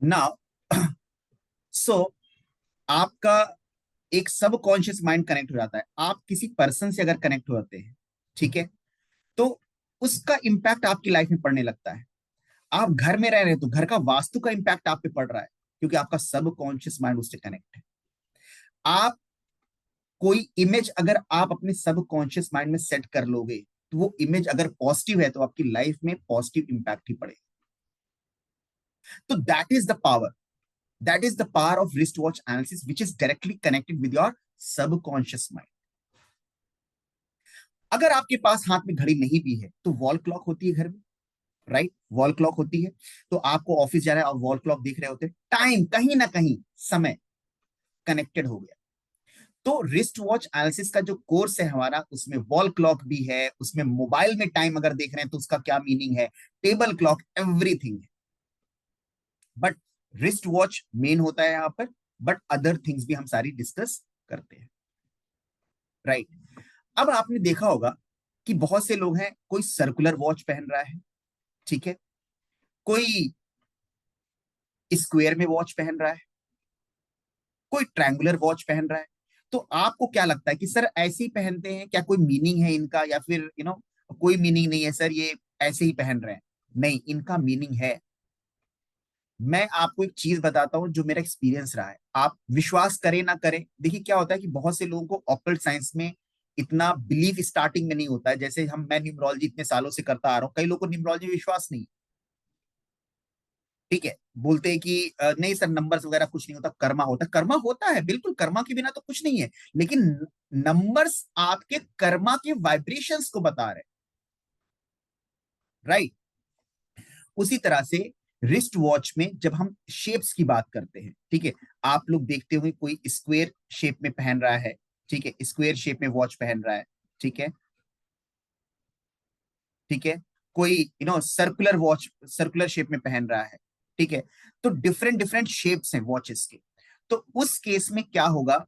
Now so आपका एक सब कॉन्शियस माइंड कनेक्ट हो जाता है। आप किसी पर्सन से अगर कनेक्ट होते हैं, ठीक है, तो उसका इम्पैक्ट आपकी लाइफ में पड़ने लगता है। आप घर में रह रहे हो तो घर का वास्तु का इम्पैक्ट आप पे पड़ रहा है, क्योंकि आपका सब कॉन्शियस माइंड उससे कनेक्ट है। आप कोई इमेज अगर आप अपने सब कॉन्शियस माइंड में सेट कर लोगे, तो वो इमेज अगर पॉजिटिव है तो आपकी लाइफ में पॉजिटिव इम्पैक्ट ही पड़ेगा। तो that is the power of wrist watch analysis which is directly connected with your subconscious mind. अगर आपके पास हाथ में घड़ी नहीं भी है तो वॉल क्लॉक होती है घर में, राइट? वॉल क्लॉक होती है। तो आपको ऑफिस जाना है और वॉल क्लॉक देख रहे होते, टाइम कहीं ना कहीं समय कनेक्टेड हो गया। तो रिस्ट वॉच एनालिसिस का जो कोर्स है हमारा, उसमें वॉल क्लॉक भी है, उसमें मोबाइल में टाइम अगर देख रहे हैं तो उसका क्या मीनिंग है, टेबल क्लॉक, एवरीथिंग है। बट रिस्ट वॉच मेन होता है यहाँ पर, बट अदर थिंग्स भी हम सारी डिस्कस करते हैं, राइट? अब आपने देखा होगा कि बहुत से लोग हैं, कोई सर्कुलर वॉच पहन रहा है, ठीक है, कोई स्क्वायर में वॉच पहन रहा है, कोई ट्रायंगुलर वॉच पहन रहा है। तो आपको क्या लगता है कि सर ऐसे ही पहनते हैं, क्या कोई मीनिंग है इनका, या फिर कोई मीनिंग नहीं है सर, ये ऐसे ही पहन रहे हैं? नहीं, इनका मीनिंग है। मैं आपको एक चीज बताता हूं जो मेरा एक्सपीरियंस रहा है, आप विश्वास करें ना करें। देखिए क्या होता है कि बहुत से लोगों को ऑक्कल्ट साइंस में इतना बिलीव स्टार्टिंग में नहीं होता है। जैसे मैं न्यूमरोलॉजी इतने सालों से करता आ रहा हूँ, कई लोगों को न्यूमरोलॉजी में विश्वास नहीं, ठीक है, बोलते हैं कि नहीं सर नंबर्स वगैरह कुछ नहीं होता, कर्मा होता है। कर्मा होता है, बिल्कुल, कर्मा के बिना तो कुछ नहीं है, लेकिन नंबर्स आपके कर्मा के वाइब्रेशंस को बता रहे हैं, राइट? उसी तरह से रिस्ट वॉच में जब हम शेप्स की बात करते हैं, ठीक है, आप लोग देखते हुए कोई स्क्वायर शेप में पहन रहा है, ठीक है, स्क्वायर शेप में वॉच पहन रहा है, ठीक है, ठीक है, कोई सर्कुलर वॉच सर्कुलर शेप में पहन रहा है, ठीक है। तो डिफरेंट डिफरेंट शेप्स हैं वॉचेस के। तो उस केस में क्या होगा,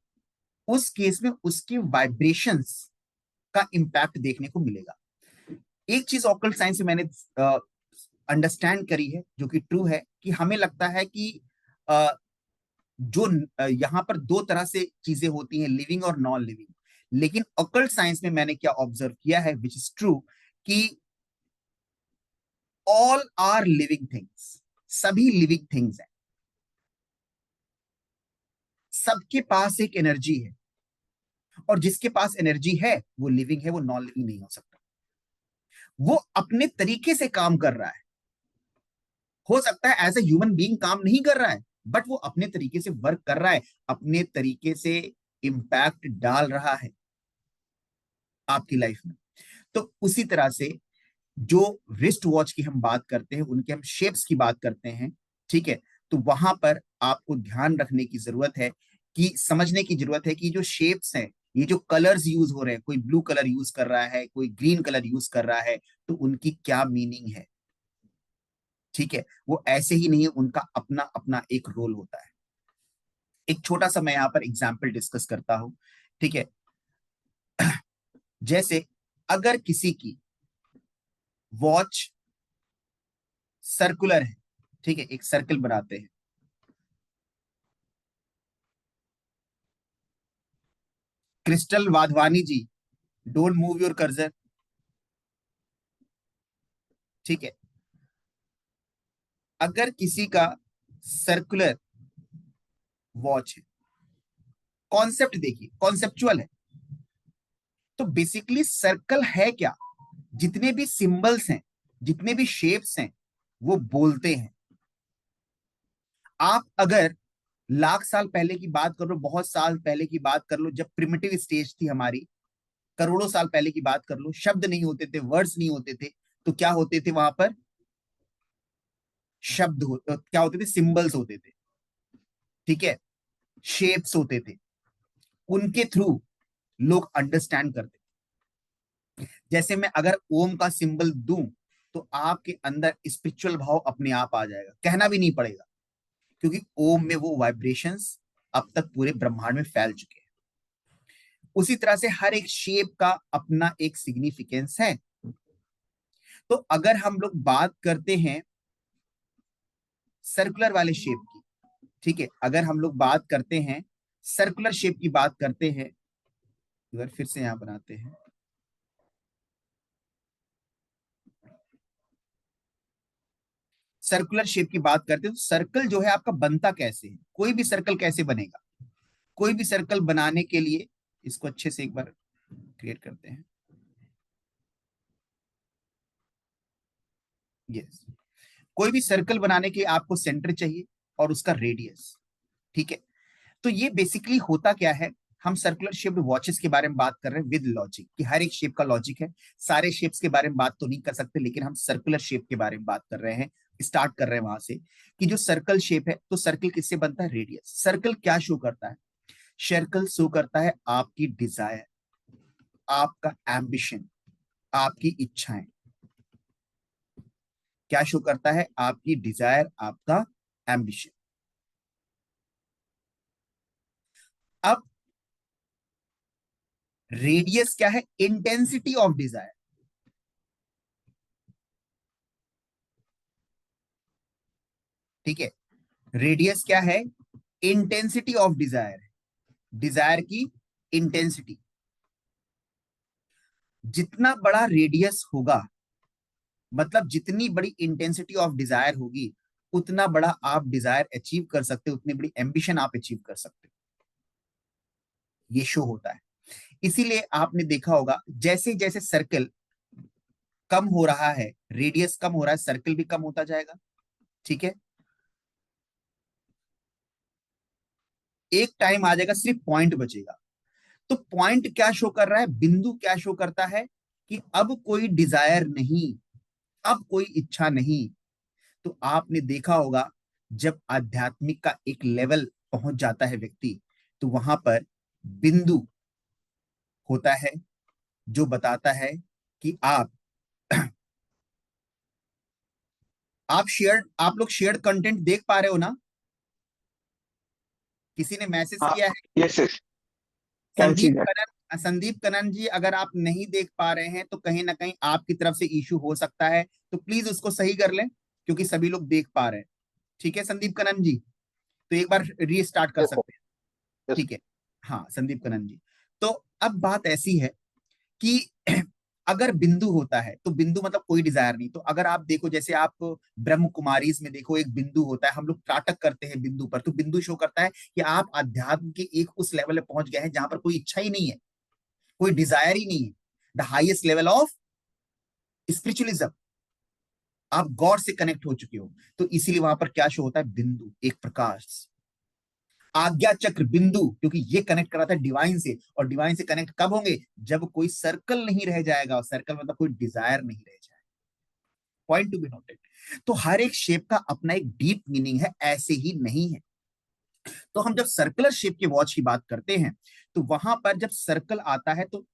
उस केस में उसके वाइब्रेशंस का इंपैक्ट देखने को मिलेगा। एक चीज ऑकल्ट साइंस में मैंने अंडरस्टैंड करी है, जो कि ट्रू है, कि हमें लगता है कि अ, जो यहाँ पर दो तरह से चीजें होती हैं, लिविंग और नॉन लिविंग। लेकिन ऑकल्ट साइंस में मैंने क्या ऑब्जर्व किया है, विच इज ट्रू, कि ऑल आर लिविंग थिंग्स, सभी लिविंग थिंग्स हैं, सबके पास एक एनर्जी है, और जिसके पास एनर्जी है वो लिविंग है, वो नॉन लिविंग नहीं हो सकता। वो अपने तरीके से काम कर रहा है, हो सकता है एज ए ह्यूमन बीइंग काम नहीं कर रहा है, बट वो अपने तरीके से वर्क कर रहा है, अपने तरीके से इम्पैक्ट डाल रहा है आपकी लाइफ में। तो उसी तरह से जो रिस्ट वॉच की हम बात करते हैं, उनके हम शेप्स की बात करते हैं, ठीक है, तो वहां पर आपको ध्यान रखने की जरूरत है, कि समझने की जरूरत है कि जो शेप्स हैं, ये जो कलर्स यूज हो रहे हैं, कोई ब्लू कलर यूज कर रहा है, कोई ग्रीन कलर यूज कर रहा है, तो उनकी क्या मीनिंग है, ठीक है? वो ऐसे ही नहीं है, उनका अपना अपना एक रोल होता है। एक छोटा सा मैं यहाँ पर एग्जाम्पल डिस्कस करता हूं, ठीक है। जैसे अगर किसी की वॉच सर्कुलर है, ठीक है, एक सर्कल बनाते हैं, Crystal Wadhwani ji, don't move your cursor, ठीक है। अगर किसी का सर्कुलर वॉच है, कॉन्सेप्ट देखिए, कॉन्सेप्चुअल है। तो बेसिकली सर्कल है क्या, जितने भी सिंबल्स हैं, जितने भी शेप्स हैं, वो बोलते हैं। आप अगर लाख साल पहले की बात कर लो, बहुत साल पहले की बात कर लो, जब प्रिमिटिव स्टेज थी हमारी, करोड़ों साल पहले की बात कर लो, शब्द नहीं होते थे, वर्ड्स नहीं होते थे, तो क्या होते थे वहां पर? क्या होते थे? सिंबल्स होते थे, ठीक है, शेप्स होते थे, उनके थ्रू लोग अंडरस्टैंड करते। जैसे मैं अगर ओम का सिंबल दूं, तो आपके अंदर स्पिरिचुअल भाव अपने आप आ जाएगा, कहना भी नहीं पड़ेगा, क्योंकि ओम में वो वाइब्रेशंस अब तक पूरे ब्रह्मांड में फैल चुके हैं। उसी तरह से हर एक शेप का अपना एक सिग्निफिकेंस है। तो अगर हम लोग बात करते हैं सर्कुलर वाले शेप की, ठीक है, अगर हम लोग बात करते हैं सर्कुलर शेप की बात करते हैं, अगर फिर से यहां बनाते हैं, सर्कुलर शेप की बात करते हैं तो सर्कल जो है आपका बनता कैसे है, कोई भी सर्कल कैसे बनेगा, कोई भी सर्कल बनाने के लिए, इसको अच्छे से एक बार क्रिएट करते हैं, यस, कोई भी सर्कल बनाने के आपको सेंटर चाहिए और उसका रेडियस, ठीक है। तो ये बेसिकली होता क्या है, हम सर्कुलर शेप्ड वॉचेस के बारे में बात कर रहे हैं विद लॉजिक, कि हर एक शेप का लॉजिक है, सारे शेप्स के बारे में बात तो नहीं कर सकते, लेकिन हम सर्कुलर शेप के बारे में बात कर रहे हैं, स्टार्ट कर रहे हैं वहां से, कि जो सर्कल शेप है, तो सर्कल किससे बनता है, रेडियस। सर्कल क्या शो करता है, सर्कल शो करता है आपकी डिजायर, आपका एम्बिशन, आपकी इच्छाएं, क्या शो करता है, आपकी डिजायर, आपका एम्बिशन। अब रेडियस क्या है, इंटेंसिटी ऑफ डिजायर, ठीक है, रेडियस क्या है, इंटेंसिटी ऑफ डिजायर, डिजायर की इंटेंसिटी। जितना बड़ा रेडियस होगा, मतलब जितनी बड़ी इंटेंसिटी ऑफ डिजायर होगी, उतना बड़ा आप डिजायर अचीव कर सकते हो, उतनी बड़ी एम्बिशन आप अचीव कर सकते हो, ये शो होता है। इसीलिए आपने देखा होगा जैसे जैसे सर्कल कम हो रहा है, रेडियस कम हो रहा है, सर्कल भी कम होता जाएगा, ठीक है। एक टाइम आ जाएगा सिर्फ पॉइंट बचेगा, तो पॉइंट क्या शो कर रहा है, बिंदु क्या शो करता है, कि अब कोई डिजायर नहीं, अब कोई इच्छा नहीं। तो आपने देखा होगा जब आध्यात्मिक का एक लेवल पहुंच जाता है व्यक्ति, तो वहां पर बिंदु होता है जो बताता है कि आप लोग शेयर्ड कंटेंट देख पा रहे हो ना, किसी ने मैसेज हाँ, किया है, yes yes, can see that. Sandeep Kanan ji, अगर आप नहीं देख पा रहे हैं तो कहीं ना कहीं आपकी तरफ से इशू हो सकता है, तो प्लीज उसको सही कर लें, क्योंकि सभी लोग देख पा रहे हैं, ठीक है संदीप कनन जी, तो एक बार रीस्टार्ट कर यस सकते हैं, यस। ठीक है। हाँ संदीप कनन जी, तो अब बात ऐसी है कि अगर बिंदु होता है तो बिंदु मतलब कोई डिजायर नहीं, तो अगर आप देखो जैसे आप ब्रह्म कुमारीज में देखो एक बिंदु होता है, हम लोग त्राटक करते हैं बिंदु पर, तो बिंदु शो करता है कि आप अध्यात्म के एक उस लेवल पे पहुंच गए हैं जहां पर कोई इच्छा ही नहीं है, कोई डिजायर ही नहीं है, the highest level of spiritualism, आप गॉड से कनेक्ट हो चुके हो। तो इसीलिए वहां पर क्या शो होता है, बिंदु, एक प्रकाश, आज्ञा चक्र, बिंदु, क्योंकि ये कनेक्ट कराता है डिवाइन से, और डिवाइन से कनेक्ट कब होंगे, जब कोई सर्कल नहीं रह जाएगा, और सर्कल मतलब कोई डिजायर नहीं रह जाएगा, पॉइंट टू बी नोटेड। तो हर एक शेप का अपना एक डीप मीनिंग है, ऐसे ही नहीं है। तो हम जब सर्कुलर शेप के वॉच की बात करते हैं, तो वहां पर जब सर्कल आता है तो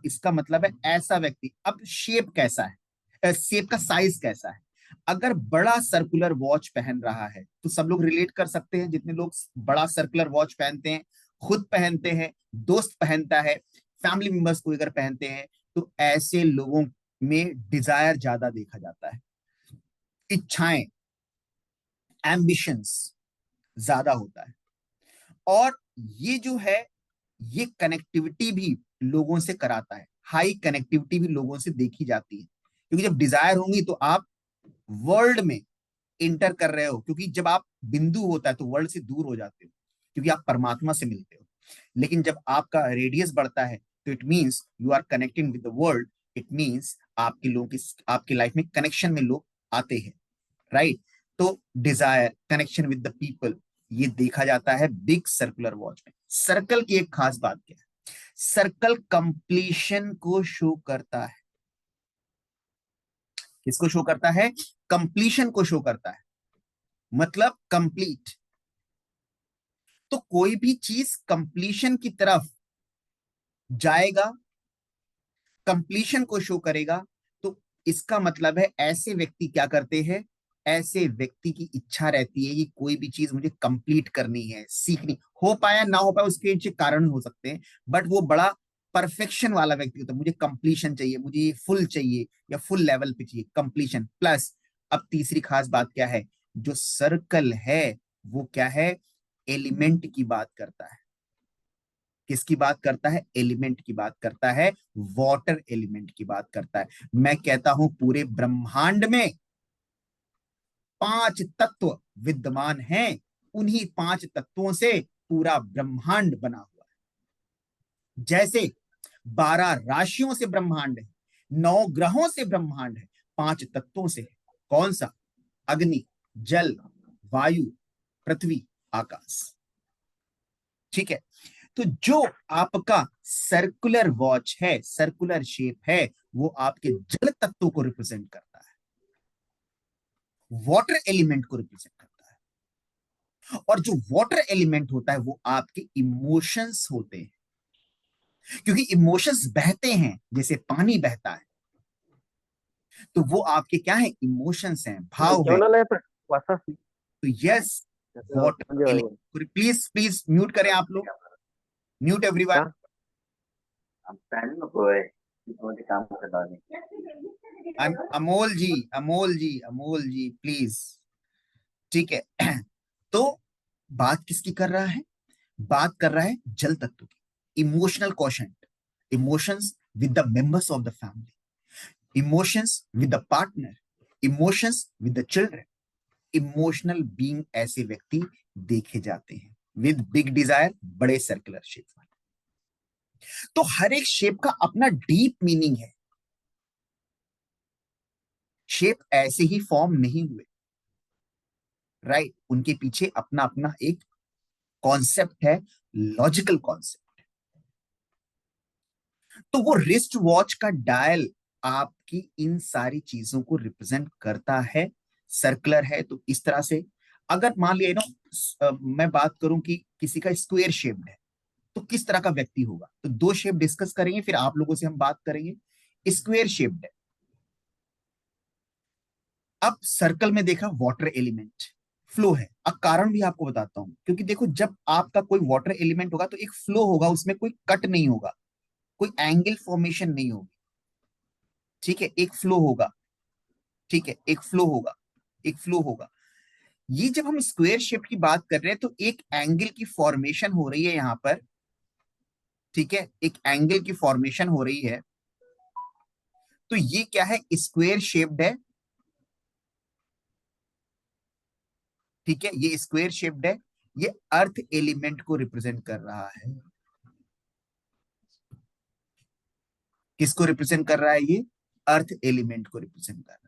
इसका मतलब है ऐसा व्यक्ति, अब शेप कैसा है, शेप का साइज कैसा है। अगर बड़ा सर्कुलर वॉच पहन रहा है, तो सब लोग रिलेट कर सकते हैं, जितने लोग बड़ा सर्कुलर वॉच पहनते हैं, खुद पहनते हैं, दोस्त पहनता है, फैमिली मेंबर्स को अगर पहनते हैं, तो ऐसे लोगों में डिजायर ज्यादा देखा जाता है, इच्छाएं, एम्बिशंस ज्यादा होता है। और ये जो है, ये कनेक्टिविटी भी लोगों से कराता है, हाई कनेक्टिविटी भी लोगों से देखी जाती है, क्योंकि जब डिजायर होंगी तो आप वर्ल्ड में इंटर कर रहे हो, क्योंकि जब आप बिंदु होता है तो वर्ल्ड से दूर हो जाते हो, क्योंकि आप परमात्मा से मिलते हो। लेकिन जब आपका रेडियस बढ़ता है, तो it means you are connecting with the world, it means आपके लोगों की, आपकी लाइफ में कनेक्शन में लोग आते हैं, राइट। तो desire, connection with the people, ये देखा जाता है बिग सर्कुलर वॉच में। सर्कल की एक खास बात क्या है, सर्कल कंप्लीशन को शो करता है, किसको शो करता है, कंप्लीशन को शो करता है, मतलब कंप्लीट। तो कोई भी चीज कंप्लीशन की तरफ जाएगा, कंप्लीशन को शो करेगा, तो इसका मतलब है ऐसे व्यक्ति क्या करते हैं, ऐसे व्यक्ति की इच्छा रहती है कि कोई भी चीज मुझे कंप्लीट करनी है, सीखनी, हो पाया ना हो पाया उसके पीछे कारण हो सकते हैं, बट वो बड़ा परफेक्शन वाला व्यक्ति होता है, मुझे कंप्लीशन चाहिए, मुझे फुल चाहिए, या फुल लेवल पे चाहिए कंप्लीशन प्लस। अब तीसरी खास बात क्या है, जो सर्कल है वो क्या है, एलिमेंट की बात करता है। किसकी बात करता है, एलिमेंट की बात करता है, वाटर एलिमेंट की बात करता है। मैं कहता हूं पूरे ब्रह्मांड में 5 तत्व विद्यमान हैं, उन्हीं 5 तत्वों से पूरा ब्रह्मांड बना हुआ है। जैसे 12 राशियों से ब्रह्मांड है, 9 ग्रहों से ब्रह्मांड है, 5 तत्वों से है। कौन सा, अग्नि, जल, वायु, पृथ्वी, आकाश। ठीक है, तो जो आपका सर्कुलर वॉच है, सर्कुलर शेप है, वो आपके जल तत्व को रिप्रेजेंट करता है, वाटर एलिमेंट को रिप्रेजेंट करता है। और जो वाटर एलिमेंट होता है वो आपके इमोशंस होते हैं, क्योंकि इमोशंस बहते हैं जैसे पानी बहता है, तो वो आपके क्या है, इमोशंस हैं, भाव है। तो yes, water element, please please mute करें आप लोग, mute everyone. Amol ji, Amol ji, Amol ji please. ठीक है, तो बात किसकी कर रहा है, बात कर रहा है जल तत्व की। Emotional quotient, emotions with the members of the family, emotions with the partner, emotions with the children. Emotional being ऐसे व्यक्ति देखे जाते हैं विद बिग डिजायर, बड़े सर्कुलर शेप वाले। तो हर एक शेप का अपना डीप मीनिंग है। शेप ऐसे ही फॉर्म नहीं हुए, राइट, उनके पीछे अपना अपना एक कॉन्सेप्ट है, लॉजिकल कॉन्सेप्ट। तो वो रिस्ट वॉच का डायल आपकी इन सारी चीजों को रिप्रेजेंट करता है। सर्कुलर है तो इस तरह से, अगर मान लिया मैं बात करूं कि किसी का स्क्वायर शेप्ड है तो किस तरह का व्यक्ति होगा, तो 2 शेप डिस्कस करेंगे, फिर आप लोगों से हम बात करेंगे। स्क्वायर शेप्ड है, अब सर्कल में देखा वाटर एलिमेंट, फ्लो है। अब कारण भी आपको बताता हूं, क्योंकि देखो जब आपका कोई वाटर एलिमेंट होगा तो एक फ्लो होगा, उसमें कोई कट नहीं होगा, कोई एंगल फॉर्मेशन नहीं होगी। ठीक है, एक फ्लो होगा, ठीक है, एक फ्लो होगा, एक फ्लो होगा। ये जब हम स्क्वायर शेप की बात कर रहे हैं तो एक एंगल की फॉर्मेशन हो रही है यहां पर। ठीक है, एक एंगल की फॉर्मेशन हो रही है, तो ये क्या है, स्क्वायर शेप्ड है। ठीक है, ये स्क्वायर शेप्ड है, ये अर्थ एलिमेंट को रिप्रेजेंट कर रहा है। किसको रिप्रेजेंट कर रहा है, ये अर्थ एलिमेंट को रिप्रेजेंट कर रहा है।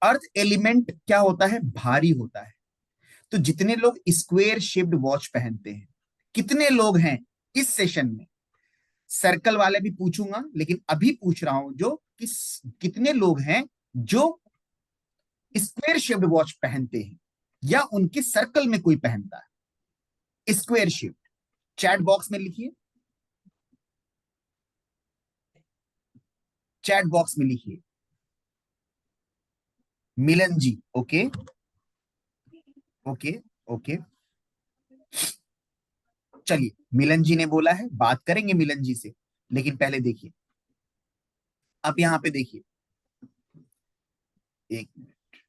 अर्थ एलिमेंट क्या होता है, भारी होता है। तो जितने लोग स्क्वायर शेप्ड वॉच पहनते हैं, कितने लोग हैं इस सेशन में, सर्कल वाले भी पूछूंगा लेकिन अभी पूछ रहा हूं जो कितने लोग हैं जो स्क्वायर शेप्ड वॉच पहनते हैं या उनके सर्कल में कोई पहनता है स्क्वायर शेप्ड। चैट बॉक्स में लिखिए, चैट बॉक्स में लिखिए। मिलन जी, ओके ओके ओके, चलिए मिलन जी ने बोला है, बात करेंगे मिलन जी से, लेकिन पहले देखिए, आप यहां पे देखिए, एक मिनट,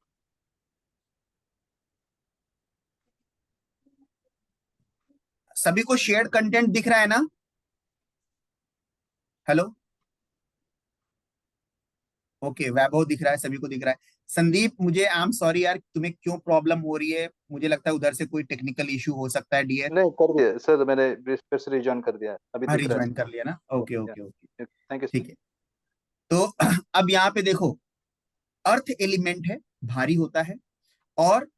सभी को शेयर कंटेंट दिख रहा है ना, हेलो, ओके, वैभव दिख रहा है, सभी को दिख रहा है। संदीप, मुझे आई एम सॉरी यार, तुम्हें क्यों प्रॉब्लम हो रही है, मुझे लगता है उधर से कोई टेक्निकल इशू हो सकता है डियर। नहीं, कर दिया सर, मैंने फिर से रिजॉइन कर दिया, अभी हाँ, दिख रहा रिज्वाइन कर लिया ना, ओके है। ओके ओके, थैंक यू ठीक है। तो अब यहाँ पे देखो, अर्थ एलिमेंट है, भारी होता है, और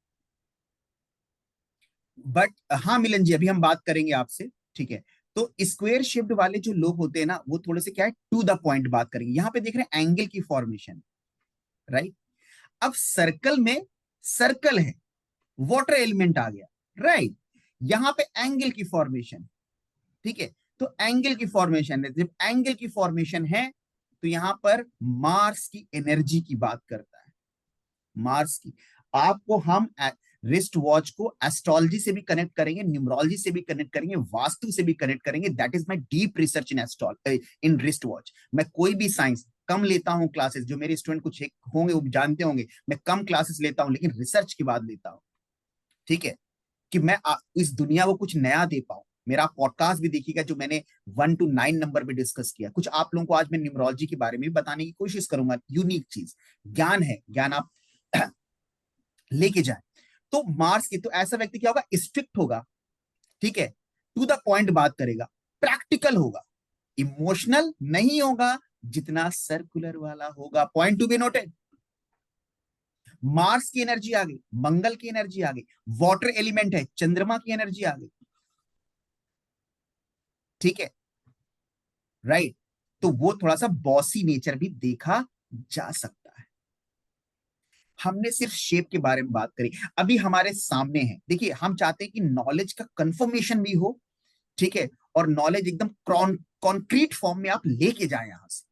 बट हाँ मिलन जी, अभी हम बात करेंगे आपसे, ठीक है। तो स्क्वायर शेप्ड वाले जो लोग होते हैं ना, वो थोड़े से क्या है, टू द पॉइंट बात करेंगे। यहाँ पे देख रहे हैं एंगल की फॉर्मेशन, राइट। अब सर्कल में, सर्कल है, वाटर एलिमेंट आ गया, राइट। यहां पे एंगल की फॉर्मेशन, ठीक है, तो एंगल की फॉर्मेशन है, जब एंगल की फॉर्मेशन है तो यहां पर मार्स की एनर्जी की बात करता है, मार्स की। आपको हम रिस्ट वॉच को एस्ट्रोलॉजी से भी कनेक्ट करेंगे, न्यूमरोलॉजी से भी कनेक्ट करेंगे, वास्तु से भी कनेक्ट करेंगे। That is my deep research in astrol in wrist watch. मैं कोई भी साइंस, कम लेता हूँ क्लासेस, जो मेरे स्टूडेंट कुछ होंगे वो जानते होंगे, मैं कम क्लासेस लेता हूँ लेकिन रिसर्च के बाद लेता हूँ, ठीक है, कि मैं इस दुनिया को कुछ नया दे पाऊं। मेरा पॉडकास्ट भी देखिएगा जो मैंने 1 to 9 नंबर पे डिस्कस किया, कुछ आप लोगों को आज मैं न्यूमरोलॉजी के बारे में भी बताने की कोशिश करूंगा, यूनिक चीज, ज्ञान है, ज्ञान आप लेके जाए। तो मार्स की, तो ऐसा व्यक्ति क्या होगा, स्ट्रिक्ट होगा, ठीक है, टू द पॉइंट बात करेगा, प्रैक्टिकल होगा, इमोशनल नहीं होगा जितना सर्कुलर वाला होगा, point to be noted. Mars की एनर्जी आ गई, मंगल की एनर्जी आ गई, वाटर एलिमेंट है, चंद्रमा की एनर्जी आ गई, ठीक है, राइट। तो वो थोड़ा सा बॉसी नेचर भी देखा जा सकता है। हमने सिर्फ शेप के बारे में बात करी, अभी हमारे सामने है, देखिए हम चाहते हैं कि नॉलेज का कंफर्मेशन भी हो, ठीक है, और नॉलेज एकदम कॉन्क्रीट फॉर्म में आप लेके जाए यहां से,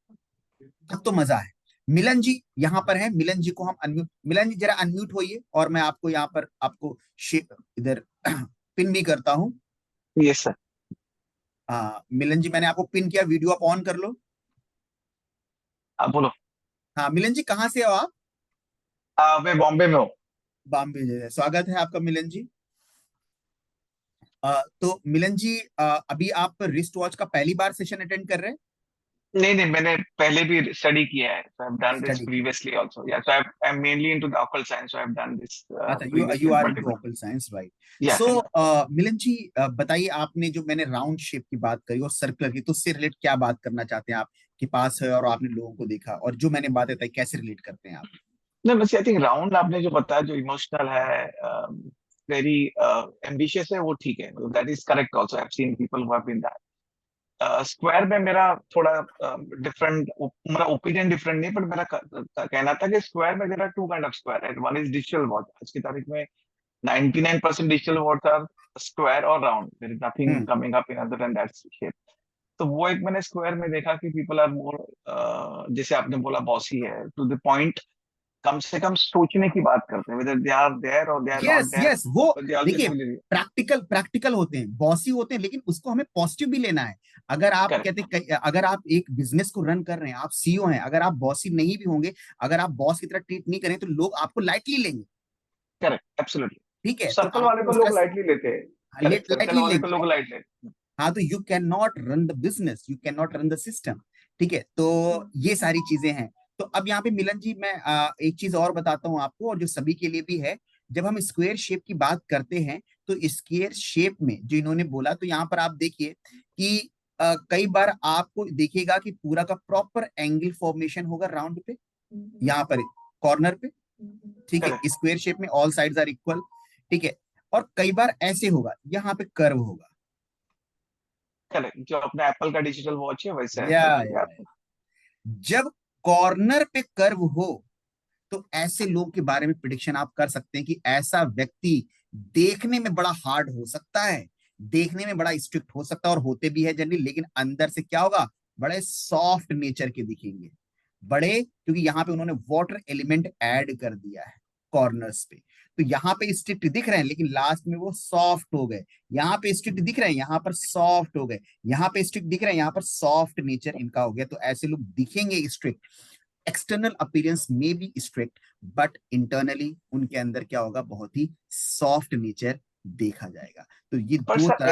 तब तो मजा है। मिलन जी यहाँ पर है, मिलन जी को हम अनम्यूट, मिलन जी जरा अनम्यूट होइए, और मैं आपको यहाँ पर आपको शेप इधर पिन भी करता हूँ। Yes sir. मिलन जी मैंने आपको पिन किया, वीडियो आप ऑन कर लो। आप बोलो। हाँ मिलन जी, कहाँ से हो आप? मैं बॉम्बे में हूँ। बॉम्बे से, स्वागत है आपका मिलन जी। तो मिलन जी, अभी आप रिस्ट वॉच का पहली बार सेशन अटेंड कर रहे हैं? नहीं नहीं, मैंने पहले भी स्टडी किया है, so I've done this study, previously also. Yeah, so I'm mainly into the occult science, so I've done this अच्छा, you previously are into multiple. Occult science, right. Yeah, so yeah. Milan ji, बताइए, आपने जो मैंने round shape की बात करी और circular की, तो उससे रिलेट क्या बात करना चाहते हैं? आपके पास है और आपने लोगों को देखा, और जो मैंने बातें बताई कैसे रिलेट करते हैं आप? नहीं बस आई थिंक राउंड आपने जो बताया, जो इमोशनल है, वेरी एम्बिशियस है, वो ठीक है, that is correct also. I have seen people who have been that. Square में मेरा थोड़ा डिफरेंट, मेरा ओपिनियन डिफरेंट नहीं, पर मेरा कहना था कि स्क्वायर में there are two kind of square. One is digital watch, आज की तारीख में 99% डिजिटल वॉच आर स्क्वायर और round, there is nothing hmm, coming up in other than that shape. तो वो एक मैंने स्क्वायर में देखा कि पीपल आर मोर, जैसे आपने बोला बॉसी है, टू द पॉइंट, कम से कम सोचने की बात करते हैं, whether they are there or they are not yes there, yes, वो but they देखिए, always believe. प्रैक्टिकल होते हैं, बॉसी होते हैं, लेकिन उसको हमें पॉजिटिव भी लेना है। अगर आप Correct, कहते, अगर आप एक बिजनेस को रन कर रहे हैं, आप सीईओ हैं, अगर आप बॉसी नहीं भी होंगे, अगर आप बॉस की तरह ट्रीट नहीं करें, तो लोग आपको लाइटली लेंगे, correct, absolutely. ठीक है, तो सर्कल वाले आपको को उस लोग तरह लाइटली लेते हैं। करेक्ट, सर्कल लाइटली वाले को लेंगे। लोग लाइट लेते हैं। हाँ, तो you can not run the business, you can not run the system, ठीक है, तो ये सारी चीजें हैं। तो अब यहाँ पे मिलन जी, मैं एक चीज और बताता हूँ आपको, और जो सभी के लिए भी है। जब हम स्क्वायर शेप की बात करते हैं, तो स्क्वायर शेप में जो इन्होंने बोला, तो यहाँ पर आप देखिए कि कई बार आपको देखिएगा कि पूरा का प्रॉपर एंगल फॉर्मेशन होगा राउंड पे, यहाँ पर कॉर्नर पे, ठीक करेक्ट, है, स्क्वायर शेप में ऑल साइड्स आर इक्वल, ठीक है, और कई बार ऐसे होगा, यहाँ पे कर्व होगा, करेक्ट, जो अपना एप्पल का डिजिटल वॉच है वैसे है, या सोचिए आप। जब कॉर्नर पे कर्व हो, तो ऐसे लोग के बारे में प्रिडिक्शन आप कर सकते हैं कि ऐसा व्यक्ति देखने में बड़ा हार्ड हो सकता है, देखने में बड़ा स्ट्रिक्ट हो सकता है, और होते भी है जनरली, लेकिन अंदर से क्या होगा, बड़े सॉफ्ट नेचर के दिखेंगे, बड़े, क्योंकि यहाँ पे उन्होंने वाटर एलिमेंट ऐड कर दिया है कॉर्नर्स पे, तो यहाँ पे स्ट्रिक्ट दिख रहे हैं, लेकिन लास्ट में वो सॉफ्ट हो गए, यहाँ पे स्ट्रिक्ट दिख रहे हैं, यहाँ पर सॉफ्ट हो गए, यहाँ पे स्ट्रिक्ट दिख रहे हैं, यहाँ पर सॉफ्ट नेचर इनका हो गया, तो ऐसे लोग दिखेंगे स्ट्रिक्ट, एक्सटर्नल अपीयरेंस में भी स्ट्रिक्ट, बट इंटरनली उनके अंदर क्या होगा, बहुत ही सॉफ्ट नेचर देखा जाएगा। तो ये पर दो सर तरह।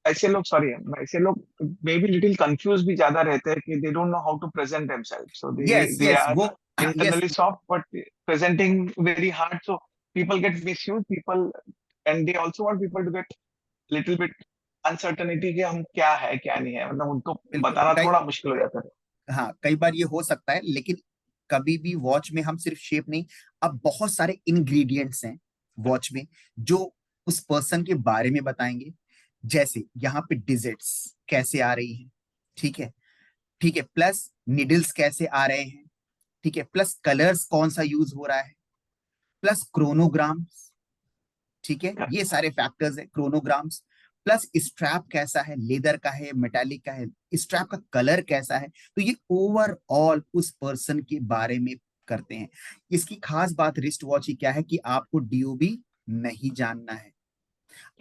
ऐसे लोग सॉरी, ऐसे लोग मे बी लिटिल कंफ्यूज भी ज्यादा रहते हैं कि they don't know how to present themselves, so yes they yes, are वो yes, internally soft but presenting very hard, so people get misused, people, and they also want people to get little bit uncertainty कि हम क्या है क्या नहीं है, मतलब उनको बिल्कुल, बताना कई, थोड़ा मुश्किल हो जाता है। हाँ कई बार ये हो सकता है, लेकिन कभी भी वॉच में हम सिर्फ शेप नहीं, अब बहुत सारे इंग्रेडिएंट्स हैं वॉच में, जो उस पर्सन के बारे में बताएंगे, जैसे यहाँ पे डिजिट्स कैसे आ रही हैं, ठीक है, ठीक है, प्लस निडल्स कैसे आ रहे हैं, ठीक है, प्लस कलर्स कौन सा यूज हो रहा है, प्लस क्रोनोग्राम्स, ठीक है, ये सारे फैक्टर्स है, क्रोनोग्राम्स, प्लस स्ट्रैप कैसा है, लेदर का है, मेटालिक का है, स्ट्रैप का कलर कैसा है, तो ये ओवरऑल उस पर्सन के बारे में करते हैं। इसकी खास बात रिस्ट वॉच की क्या है कि आपको डीओबी नहीं जानना है,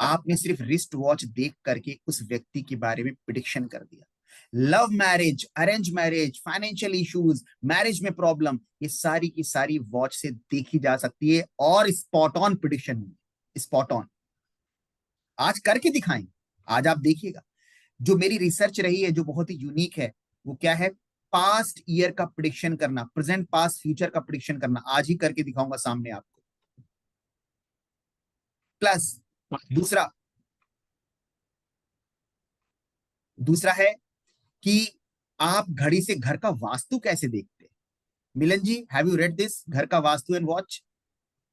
आपने सिर्फ रिस्ट वॉच देख करके उस व्यक्ति के बारे में प्रिडिक्शन कर दिया, love marriage, arrange marriage, financial issues, marriage में प्रॉब्लम, ये सारी की सारी वॉच से देखी जा सकती है और स्पॉट ऑन प्रिडिक्शन हुई, स्पॉट ऑन। आज करके दिखाएंगे, आज आप देखिएगा। जो मेरी रिसर्च रही है जो बहुत ही यूनिक है, वो क्या है, पास्ट ईयर का प्रिडिक्शन करना, प्रेजेंट पास्ट फ्यूचर का प्रिडिक्शन करना, आज ही करके दिखाऊंगा सामने आपको। प्लस दूसरा दूसरा है कि आप घड़ी से घर का वास्तु कैसे देखते हैं। मिलन जी, हैव यू रेड दिस, घर का वास्तु एंड वॉच?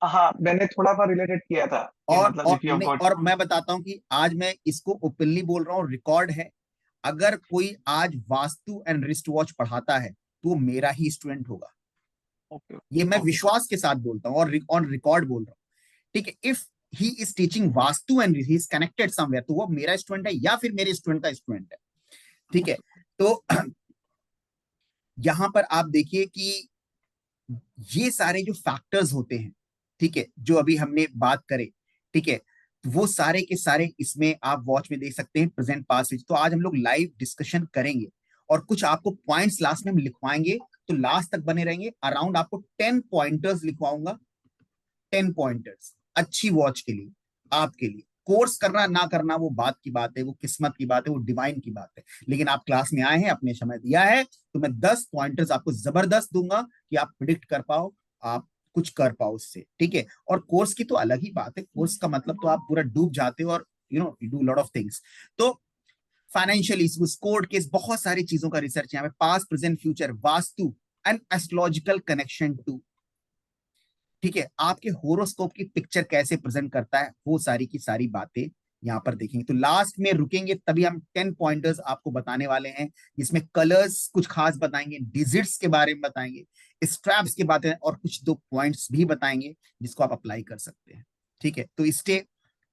हाँ, मैंने थोड़ा सा रिलेटेड किया था कि मतलब इफ यू हैव गॉट। और मैं बताता हूँ कि आज मैं इसको ओपनली बोल रहा हूँ, रिकॉर्ड है। अगर कोई आज वास्तु एंड रिस्ट वॉच पढ़ाता है तो वो मेरा ही स्टूडेंट होगा। ओके। ये मैं विश्वास के साथ बोलता हूँ और ऑन रिकॉर्ड बोल रहा हूँ, ठीक है। If he is teaching vastu and he is connected somewhere, तो वो मेरा स्टूडेंट है या फिर मेरे स्टूडेंट का स्टूडेंट है, ठीक है। तो यहां पर आप देखिए कि ये सारे जो फैक्टर्स होते हैं, ठीक है, जो अभी हमने बात करे, ठीक है, वो सारे के सारे इसमें आप वॉच में देख सकते हैं, प्रेजेंट पास्ट फ्यूचर। तो आज हम लोग लाइव डिस्कशन करेंगे और कुछ आपको पॉइंट्स लास्ट में हम लिखवाएंगे, तो लास्ट तक बने रहेंगे। अराउंड आपको 10 पॉइंटर्स लिखवाऊंगा, 10 पॉइंटर्स अच्छी वॉच के लिए, आपके लिए। कोर्स करना ना करना वो बात की बात है, वो किस्मत की बात है, वो डिवाइन की बात है, लेकिन आप क्लास में आए हैं, अपने समय दिया है, तो मैं 10 पॉइंटर्स आपको जबरदस्त दूंगा कि आप प्रिडिक्ट कर पाओ, आप कुछ कर पाओ उससे, ठीक है। और कोर्स की तो अलग ही बात है, कोर्स का मतलब तो आप पूरा डूब जाते हो और you do lot of things. तो फाइनेंशियल इश्यूज, कोर्ट केस, बहुत सारी चीजों का रिसर्च यहाँ पे, past present future, vastu and astrological connection too, ठीक है। आपके होरोस्कोप की पिक्चर कैसे प्रेजेंट करता है, वो सारी की सारी बातें यहाँ पर देखेंगे। तो लास्ट में रुकेंगे, तभी हम 10 पॉइंटर्स आपको बताने वाले हैं, जिसमें कलर्स कुछ खास बताएंगे, डिजिट्स के बारे में बताएंगे, स्ट्रैप्स के बातें, और कुछ 2 पॉइंट्स भी बताएंगे जिसको आप अप्लाई कर सकते हैं, ठीक है। तो स्टे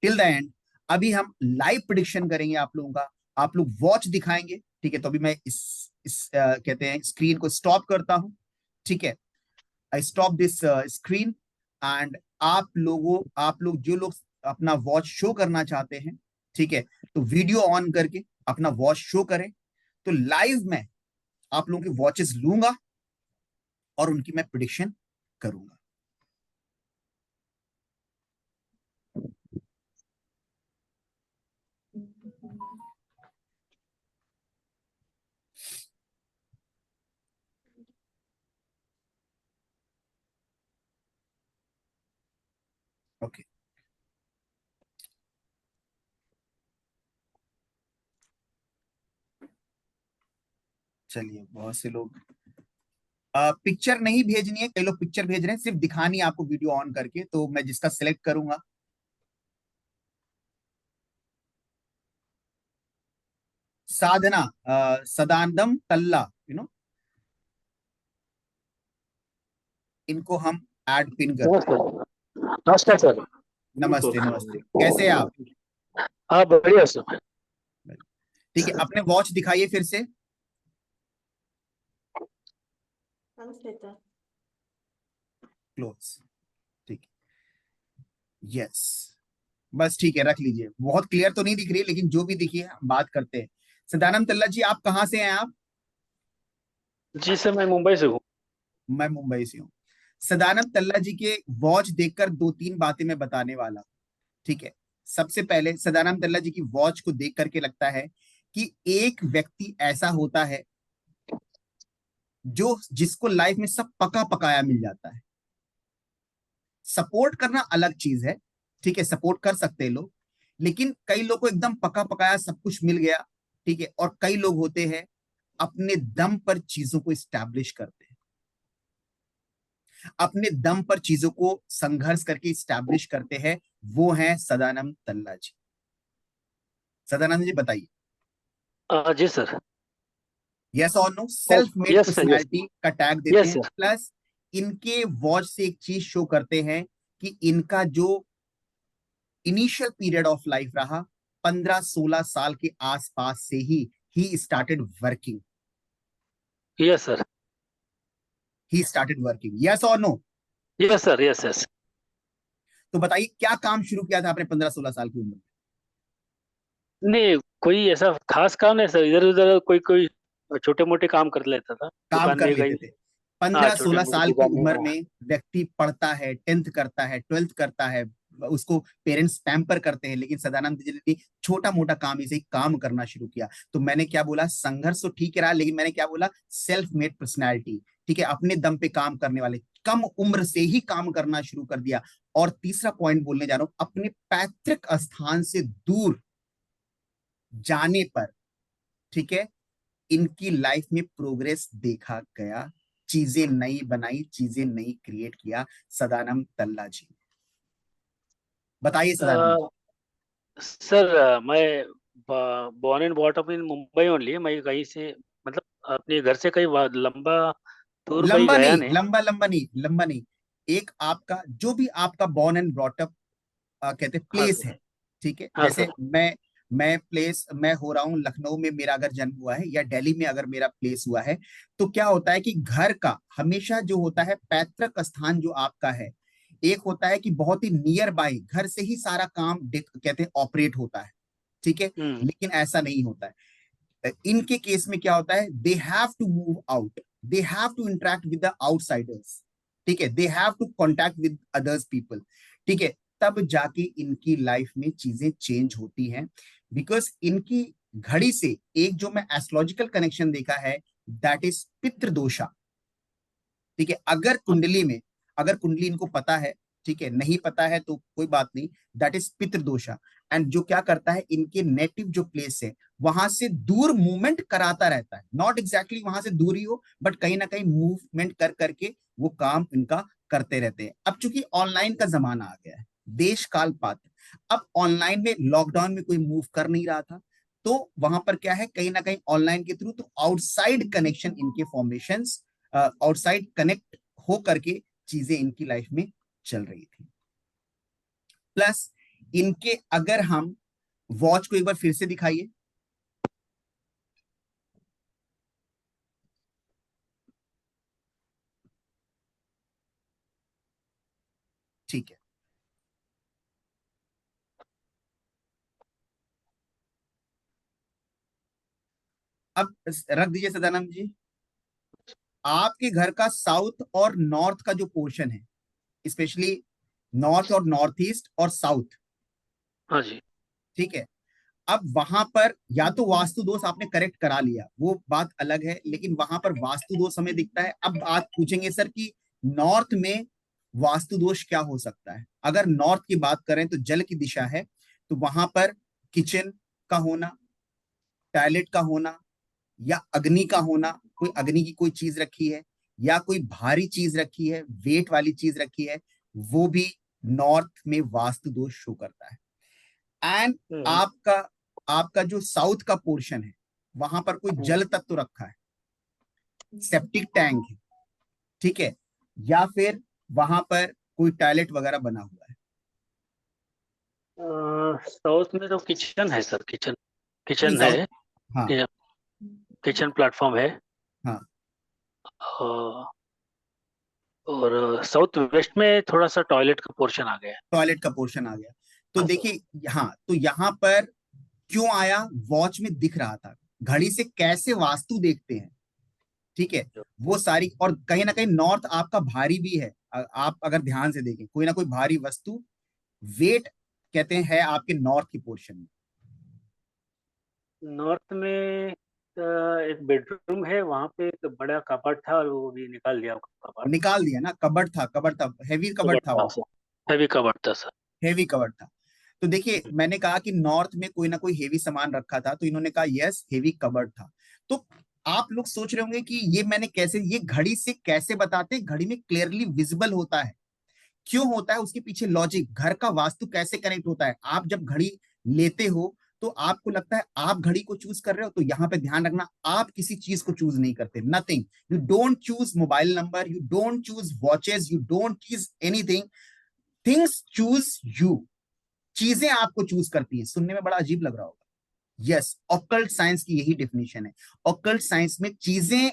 टिल द एंड। अभी हम लाइव प्रिडिक्शन करेंगे आप लोगों का, आप लोग वॉच दिखाएंगे, ठीक है। तो अभी मैं इस कहते हैं स्क्रीन को स्टॉप करता हूं, ठीक है। I stop this screen and आप लोग जो लोग अपना वॉच शो करना चाहते हैं, ठीक है, तो वीडियो ऑन करके अपना वॉच शो करें। तो लाइव में आप लोगों के वॉचेस लूंगा और उनकी मैं प्रिडिक्शन करूंगा। ओके, चलिए। बहुत से लोग पिक्चर नहीं भेजनी है, कई लोग पिक्चर भेज रहे हैं, सिर्फ दिखानी है आपको वीडियो ऑन करके, तो मैं जिसका सिलेक्ट करूंगा, साधना सदानंदम तल्ला, इनको हम ऐड पिन करते हैं। नमस्कार सर। नमस्ते नमस्ते, कैसे हैं आप? हाँ बढ़िया सर। ठीक है, अपने वॉच दिखाइए फिर से। क्लोज, ठीक है, यस, बस ठीक है, रख लीजिए। बहुत क्लियर तो नहीं दिख रही, लेकिन जो भी दिखी है हम बात करते हैं। सदानंद तल्ला जी, आप कहाँ से हैं आप? जी सर, मैं मुंबई से हूँ। मैं मुंबई से हूँ। सदानंद तल्ला जी के वॉच देखकर 2-3 बातें मैं बताने वाला, ठीक है। सबसे पहले सदानंद तल्ला जी की वॉच को देख करके लगता है कि एक व्यक्ति ऐसा होता है जो जिसको लाइफ में सब पका पकाया मिल जाता है। सपोर्ट करना अलग चीज है, ठीक है, सपोर्ट कर सकते हैं लोग, लेकिन कई लोग को एकदम पका पकाया सब कुछ मिल गया, ठीक है। और कई लोग होते हैं अपने दम पर चीजों को स्टैब्लिश करते हैं, अपने दम पर चीजों को संघर्ष करके स्टैब्लिश करते हैं, वो हैं सदानंद तल्ला जी। सदानंद जी बताइए, जी सर। यस और no, self made yes sir, yes. Personality का टैग देते यस हैं। सर। प्लस इनके वॉच से एक चीज शो करते हैं कि इनका जो इनिशियल पीरियड ऑफ लाइफ रहा, 15-16 साल के आसपास से ही started working, yes sir. He started working, yes और no? Yes sir, yes yes. तो बताइए क्या काम शुरू किया था आपने 15-16 साल की उम्र में? नहीं, कोई ऐसा खास काम है सर? इधर उधर कोई कोई छोटे मोटे काम कर लेता था, काम दुकान कर में लेते कहीं। थे। हाँ, 15-16 छोटे मोटे साल की दुकान में, उम्र हाँ। में व्यक्ति पढ़ता है, 10th करता है, 12th करता है, उसको पेरेंट्स पैम्पर करते हैं, लेकिन सदानंद जी ने छोटा मोटा काम इसे काम करना शुरू किया। तो मैंने क्या बोला, संघर्ष तो ठीक रहा, लेकिन मैंने क्या बोला, सेल्फ मेड पर्सनैलिटी, ठीक है, अपने दम पे काम करने वाले, कम उम्र से ही काम करना शुरू कर दिया। और तीसरा पॉइंट बोलने जा रहा हूं, अपने पैतृक स्थान से दूर जाने पर, ठीक है, इनकी लाइफ में प्रोग्रेस देखा गया, चीजें नई बनाई, चीजें नई क्रिएट किया। सदानंद तल्ला जी, बताइए सदानंद जी। अ, सर, मैं born and bought up in Mumbai only. मैं कहीं से, मतलब अपने घर से कहीं लंबा दूर कहीं लंबा गया नहीं, नहीं। लंबा लंबा नहीं, लंबा नहीं। एक आपका जो भी आपका बॉर्न एंड ब्रॉटअप कहते हाँ प्लेस सर। है, ठीक है, हाँ जैसे सर। मैं प्लेस, मैं हो रहा हूँ लखनऊ में, मेरा अगर जन्म हुआ है, या दिल्ली में अगर मेरा प्लेस हुआ है, तो क्या होता है कि घर का हमेशा जो होता है पैतृक स्थान जो आपका है, एक होता है कि बहुत ही नियर बाय, घर से ही सारा काम कहते हैं ऑपरेट होता है, ठीक है, हम्म। लेकिन ऐसा नहीं होता है। इनके केस में क्या होता है, they have to move out, they have to interact with the outsiders, ठीक है, they have to contact with others people, ठीक है, तब जाके इनकी लाइफ में चीजें चेंज होती हैं। बिकॉज इनकी घड़ी से एक जो मैं एस्ट्रोलॉजिकल कनेक्शन देखा है, दैट इज पितृदोषा, ठीक है, अगर कुंडली में, अगर कुंडली इनको पता है, ठीक है, नहीं पता है तो कोई बात नहीं, दैट इज पितृदोषा। एंड जो क्या करता है, इनके नेटिव जो प्लेस है वहां से दूर मूवमेंट कराता रहता है, नॉट एग्जैक्टली वहां से दूर ही हो, बट कहीं ना कहीं मूवमेंट कर करके वो काम इनका करते रहते हैं। अब चूंकि ऑनलाइन का जमाना आ गया है, देश काल पात्र, अब ऑनलाइन में लॉकडाउन में कोई मूव कर नहीं रहा था, तो वहां पर क्या है, कहीं ना कहीं ऑनलाइन के थ्रू तो आउटसाइड कनेक्शन इनके फॉर्मेशन, आउटसाइड कनेक्ट हो करके चीजें इनकी लाइफ में चल रही थी। प्लस इनके, अगर हम वॉच को एक बार फिर से दिखाइए, ठीक है, अब रख दीजिए सदानंद जी। आपके घर का साउथ और नॉर्थ का जो पोर्शन है, स्पेशली नॉर्थ और नॉर्थ ईस्ट और साउथ, हाँ जी। ठीक है, अब वहां पर या तो वास्तु दोष आपने करेक्ट करा लिया, वो बात अलग है, लेकिन वहां पर वास्तु दोष हमें दिखता है। अब आप पूछेंगे सर कि नॉर्थ में वास्तु दोष क्या हो सकता है, अगर नॉर्थ की बात करें तो जल की दिशा है, तो वहां पर किचन का होना, टॉयलेट का होना, या अग्नि का होना, कोई अग्नि की कोई चीज रखी है, या कोई भारी चीज रखी है, वेट वाली चीज रखी है, वो भी नॉर्थ में वास्तु दोष शो करता है। एंड हम्म। आपका आपका जो साउथ का पोर्शन है, वहां पर कोई जल तत्व रखा है, सेप्टिक टैंक है, ठीक है, या फिर वहां पर कोई टॉयलेट वगैरह बना हुआ है। साउथ में तो किचन है सर, किचन नहीं किचन साउथ, है। हाँ, किचन प्लेटफॉर्म है। हाँ, अ, और साउथ वेस्ट में थोड़ा सा टॉयलेट का पोर्शन आ गया है। टॉयलेट का पोर्शन आ गया। तो हाँ सर। देखिए, हाँ, तो यहां पर क्यों आया, वॉच में दिख रहा था, घड़ी से कैसे वास्तु देखते हैं, ठीक है, वो सारी, और कहीं ना कहीं नॉर्थ आपका भारी भी है, आप अगर ध्यान से देखें कोई ना कोई भारी वस्तु, वेट कहते हैं, है आपके नॉर्थ की पोर्शन में। नॉर्थ में एक बेडरूम है, वहां पे एक बड़ा कबर्ड था और वो भी निकाल दिया कबर्ड। निकाल दिया ना, कबर्ड था, कबर्ड था, हेवी कबर्ड कबर्ड था था वो, सर, हैवी कबर्ड था सर। हेवी कबर्ड था। तो देखिए, मैंने कहा कि नॉर्थ में कोई ना कोई हेवी सामान रखा था, तो इन्होंने कहा यस, हेवी कबर्ड था। तो आप लोग सोच रहे होंगे कि ये मैंने कैसे, ये घड़ी से कैसे बताते हैं, घड़ी में क्लियरली विजिबल होता है, क्यों होता है, उसके पीछे लॉजिक, घर का वास्तु कैसे कनेक्ट होता है। आप जब घड़ी लेते हो तो आपको लगता है आप घड़ी को चूज कर रहे हो, तो यहां पे ध्यान रखना, आप किसी चीज को चूज नहीं करते, nothing, you don't choose mobile number, you don't choose watches, you don't choose anything, things choose you, चीजें आपको चूज करती हैं। सुनने में बड़ा अजीब लग रहा होगा, यस, ऑकल्ट साइंस की यही डेफिनेशन है, ऑकल्ट साइंस में चीजें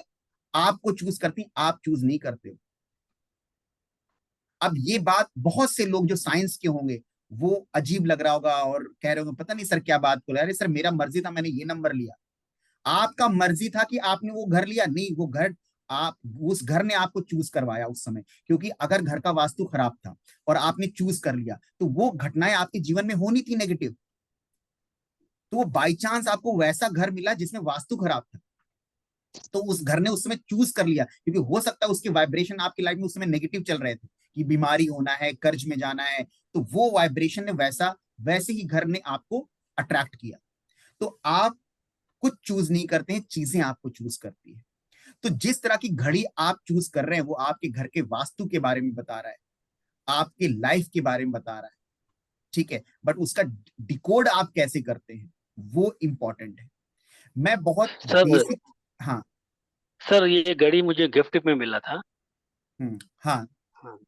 आपको चूज करती हैं, आप चूज नहीं करते हो। अब ये बात बहुत से लोग जो साइंस के होंगे वो अजीब लग रहा होगा और कह रहे होंगे पता नहीं सर क्या बात बोला, अरे सर मेरा मर्जी था, मैंने ये नंबर लिया। आपका मर्जी था कि आपने वो घर लिया? नहीं, वो घर, आप, उस घर ने आपको चूज करवाया उस समय, क्योंकि अगर घर का वास्तु खराब था और आपने चूज कर लिया तो वो घटनाएं आपके जीवन में होनी थी नेगेटिव। तो वो बाई चांस आपको वैसा घर मिला जिसमें वास्तु खराब था, तो उस घर ने उस समय चूज कर लिया, क्योंकि हो सकता है उसके वाइब्रेशन आपकी लाइफ में उस समय नेगेटिव चल रहे थे कि बीमारी होना है, कर्ज में जाना है, तो वो वाइब्रेशन ने वैसे ही घर ने आपको अट्रैक्ट किया। तो आप कुछ चूज नहीं करते हैं, चीजें आपको चूज करती है। तो जिस तरह की घड़ी आप चूज कर रहे हैं वो आपके घर के वास्तु के बारे में बता रहा है, आपके लाइफ के बारे में बता रहा है, ठीक है, बट उसका डिकोड आप कैसे करते हैं वो इंपॉर्टेंट है। मैं बहुत सर बेसिक, हाँ, सर ये घड़ी मुझे गिफ्ट में मिला था। हाँ, हाँ।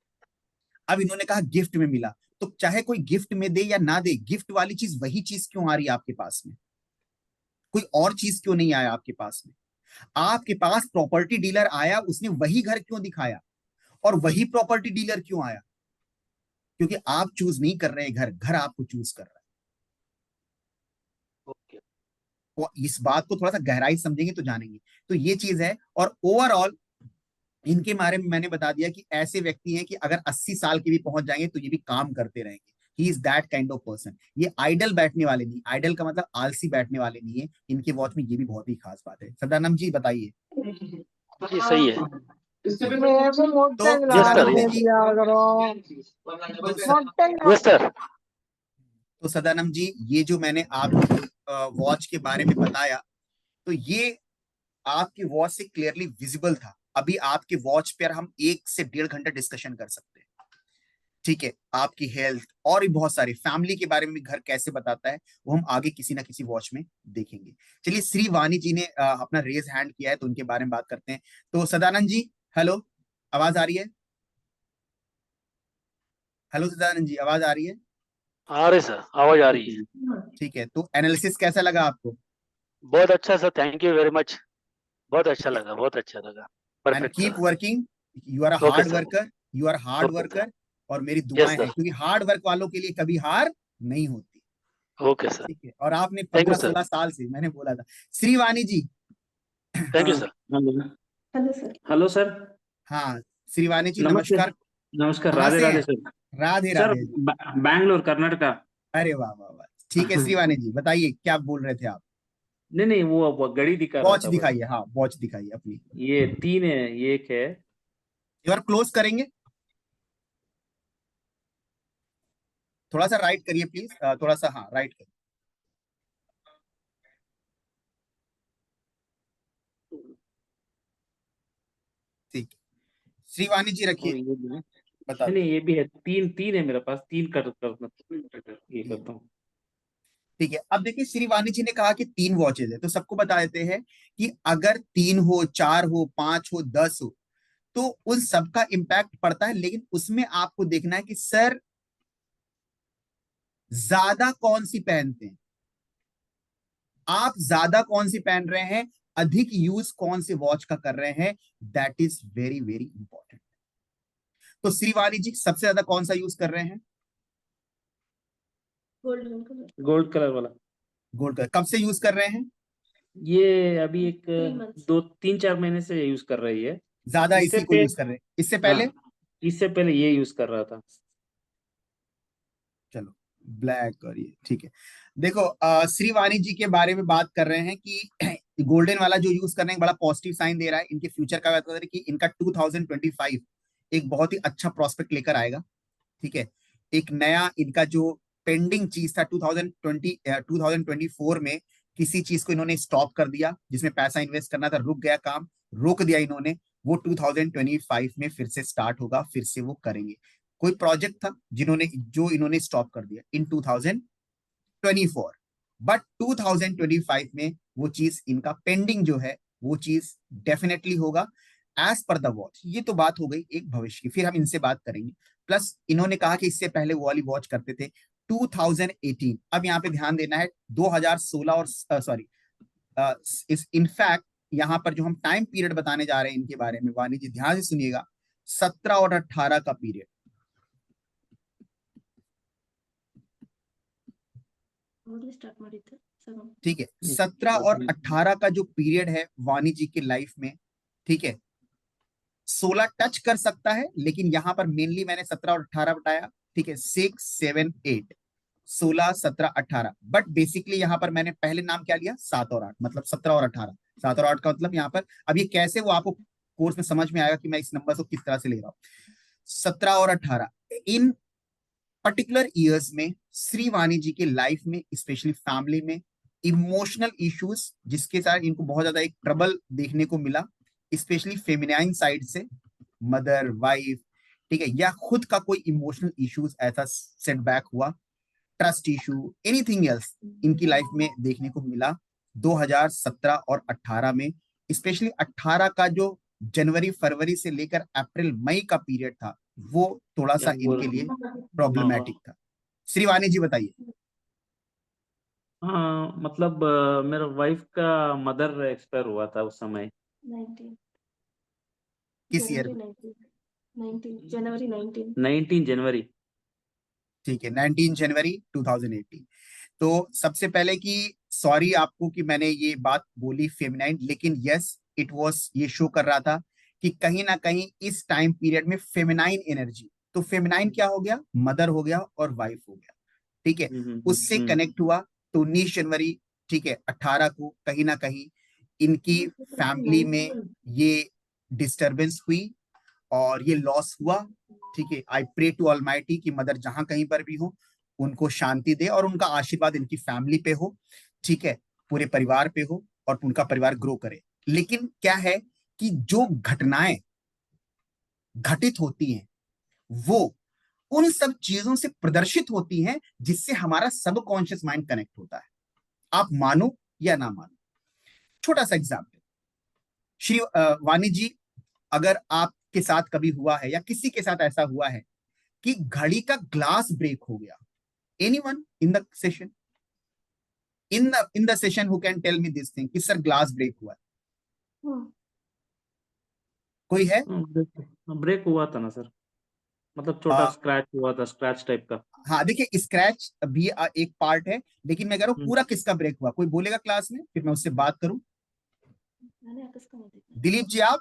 अब इन्होंने कहा गिफ्ट में मिला, तो चाहे कोई गिफ्ट में दे या ना दे, गिफ्ट वाली चीज वही चीज क्यों आ रही है आपके पास में? कोई और चीज क्यों नहीं आया आपके पास में? आपके पास प्रॉपर्टी डीलर आया, उसने वही घर क्यों दिखाया, और वही प्रॉपर्टी डीलर क्यों आया? क्योंकि आप चूज नहीं कर रहे हैं घर, घर आपको चूज कर रहा है। ओके। तो इस बात को थोड़ा सा गहराई समझेंगे तो जानेंगे। तो ये चीज है, और ओवरऑल इनके बारे में मैंने बता दिया कि ऐसे व्यक्ति हैं कि अगर 80 साल के भी पहुंच जाएंगे तो ये भी काम करते रहेंगे। He is that kind of person. ये आइडल बैठने वाले नहीं, आइडल का मतलब आलसी बैठने वाले नहीं है। इनके वॉच में ये भी बहुत ही खास बात है। सदानंद जी बताइए। जी सही है। तो यस सर। सदानंद जी, तो यस सर। तो सदानंद जी, ये जो मैंने आपको वॉच के बारे में बताया, तो ये आपकी वॉच से क्लियरली विजिबल था। अभी आपके वॉच पर हम 1 से 1.5 घंटा डिस्कशन कर सकते हैं, ठीक है, आपकी हेल्थ और भी बहुत सारी फैमिली के बारे में भी घर कैसे बताता है, वो हम आगे किसी ना किसी वॉच में देखेंगे। चलिए, श्री वाणी जी ने अपना रेज हैंड किया है, तो उनके बारे में बात करते हैं। तो सदानंद जी, हेलो, आवाज आ रही है? हेलो सदानंद जी, आवाज आ रही है? आ रही सर, आवाज आ रही है। ठीक है, तो एनालिसिस कैसा लगा आपको? बहुत अच्छा sir, thank you very much. बहुत अच्छा ठीक है, लगा, बहुत अच्छा लगा। And perfect keep sir. Working, you are a okay hard sir. Worker, you are hard okay sir. Worker, और मेरी यस दुआएं हैं, सर। क्योंकि हार्ड वर्क वालों के लिए कभी हार नहीं होती। Okay sir. ठीक है, और आपने थैंक यू पंद्रह सर। सोलह साल से, मैंने बोला था। Shrivani ji, thank you sir. Hello. Hello sir. Hello sir. हाँ, श्रीवाणी जी नमस्ते। नमस्कार। नमस्कार, कहाँ राधे से राधे हैं? सर। राधे सर राधे जी। बैंगलोर कर्नाटका। अरे वाह वाह वाह, ठीक है श्रीवाणी जी, बताइए क्या बोल रहे थे आप? नहीं नहीं, वो घड़ी दिखा रहा वॉच था बस। दिखाइए, हाँ वॉच दिखाइए अपनी। ये तीन है, ये एक है। एक बार क्लोज करेंगे, थोड़ा सा राइट करिए प्लीज, थोड़ा सा, हाँ राइट करिए। ठीक है, श्रीवाणी जी और रखिए, ये भी है। नहीं बताते नहीं, हैं। ये भी है, तीन तीन है मेरे पास, तीन ये तीन, करता हूँ। ठीक है। अब देखिए, श्रीवाणी जी ने कहा कि 3 वॉचेज है, तो सबको बता देते हैं कि अगर 3 हो, 4 हो, 5 हो, 10 हो, तो उन सबका इंपैक्ट पड़ता है, लेकिन उसमें आपको देखना है कि सर ज्यादा कौन सी पहनते हैं, आप ज्यादा कौन सी पहन रहे हैं, अधिक यूज कौन से वॉच का कर रहे हैं, that is very very important. तो श्रीवाणी जी सबसे ज्यादा कौन सा यूज कर रहे हैं? गोल्डन कलर, गोल्ड कलर वाला। Gold colour. कब से यूज कर रहे हैं? ये अभी एक 2 3 4 महीने से यूज कर रही है। ज्यादा इससे इसी को पे यूज कर रहे हैं, इससे हाँ, पहले? इससे पहले ये यूज कर रहा था। चलो, ब्लैक और ये ठीक है। देखो, श्रीवाणी जी के बारे में बात कर रहे हैं कि गोल्डन वाला जो यूज कर रहे हैं बड़ा पॉजिटिव साइन दे रहा है। इनके फ्यूचर का बात कर रहे हैं कि इनका 2025 एक बहुत ही अच्छा प्रोस्पेक्ट लेकर आएगा, ठीक है। एक नया इनका जो पेंडिंग चीज था 2024 में, किसी चीज को इन्होंने स्टॉप कर दिया, जिसमें पैसा इन्वेस्ट करना था, रुक गया काम, रोक दिया इन्होंने, वो 2025 में फिर से स्टार्ट होगा, फिर से वो करेंगे। कोई प्रोजेक्ट था जो इन्होंने स्टॉप कर दिया इन 2024, बट 2025 में वो चीज इनका पेंडिंग जो है, वो चीज डेफिनेटली होगा एज पर द वॉच। ये तो बात हो गई एक भविष्य की, फिर हम इनसे बात करेंगे। प्लस इन्होंने कहा कि इससे पहले वो वाली वॉच करते थे 2018। अब यहाँ पे ध्यान देना है, 2016 और सॉरी, इस इनफैक्ट यहाँ पर जो हम टाइम पीरियड बताने जा रहे हैं इनके बारे में, वानी जी ध्यान से सुनिएगा, 17 और 18 का पीरियड, ठीक है। 17 और 18 का जो पीरियड है वाणी जी की लाइफ में, ठीक है, 16 टच कर सकता है, लेकिन यहां पर मेनली मैंने 17 और 18 बताया, ठीक है, 6, 7, 8, 16, 17, 18, बट बेसिकली यहां पर मैंने पहले नाम क्या लिया, 7 और 8, मतलब 17 और 18, 7 और 8 का मतलब यहां पर, अब ये कैसे वो आपको कोर्स में समझ में आएगा कि मैं इस नंबर को किस तरह से ले रहा हूं। 17 और 18 इन पर्टिकुलर ईयर्स में श्री वाणी जी की लाइफ में, स्पेशली फैमिली में इमोशनल इश्यूज, जिसके साथ इनको बहुत ज्यादा एक ट्रबल देखने को मिला, स्पेशली फेमिनाइन साइड से, मदर, वाइफ, ठीक है, या खुद का कोई इमोशनल इश्यूज ऐसा सेटबैक हुआ, ट्रस्ट इशू, एनीथिंग एल्स इनकी लाइफ में देखने को मिला 2017 और 18 में। स्पेशली 18 का जो जनवरी फरवरी से लेकर अप्रैल मई का पीरियड था, वो थोड़ा सा इनके लिए प्रॉब्लमेटिक था। श्रीवाणी जी बताइए। हाँ, मतलब मेरा वाइफ का मदर एक्सपायर हुआ था उस समय। किस ईयर? 19 जनवरी। ठीक है, 19 जनवरी 2018। तो सबसे पहले कि सॉरी आपको कि मैंने ये बात बोली फेमिनाइन, लेकिन यस इट वाज, ये शो कर रहा था कि कहीं ना कहीं इस टाइम पीरियड में फेमिनाइन एनर्जी, तो फेमिनाइन क्या हो गया, मदर हो गया और वाइफ हो गया, ठीक है, उससे कनेक्ट हुआ। तो 19 जनवरी, ठीक है, 18 को कहीं ना कहीं इनकी फैमिली में ये डिस्टरबेंस हुई और ये लॉस हुआ, ठीक है। आई प्रे टू ऑलमाइटी कि मदर जहां कहीं पर भी हो उनको शांति दे और उनका आशीर्वाद इनकी फैमिली पे हो, ठीक है, पूरे परिवार पे हो और उनका परिवार ग्रो करे। लेकिन क्या है कि जो घटनाएं घटित होती हैं वो उन सब चीजों से प्रदर्शित होती हैं जिससे हमारा सबकॉन्शियस माइंड कनेक्ट होता है, आप मानो या ना मानो। छोटा सा एग्जाम्पल, श्री वाणी जी, अगर आपके साथ कभी हुआ है या किसी के साथ ऐसा हुआ है कि घड़ी का ग्लास ब्रेक हो गया, anyone in the session, in the session who can tell me this thing कि सर ग्लास ब्रेक हुआ है? कोई है? ब्रेक हुआ था ना सर, मतलब छोटा स्क्रैच हुआ था, स्क्रैच टाइप का। हाँ देखिए, स्क्रैच भी एक पार्ट है, लेकिन मैं कह रहा हूँ पूरा किसका ब्रेक हुआ, कोई बोलेगा क्लास में, फिर मैं उससे बात करूं। दिलीप जी आप,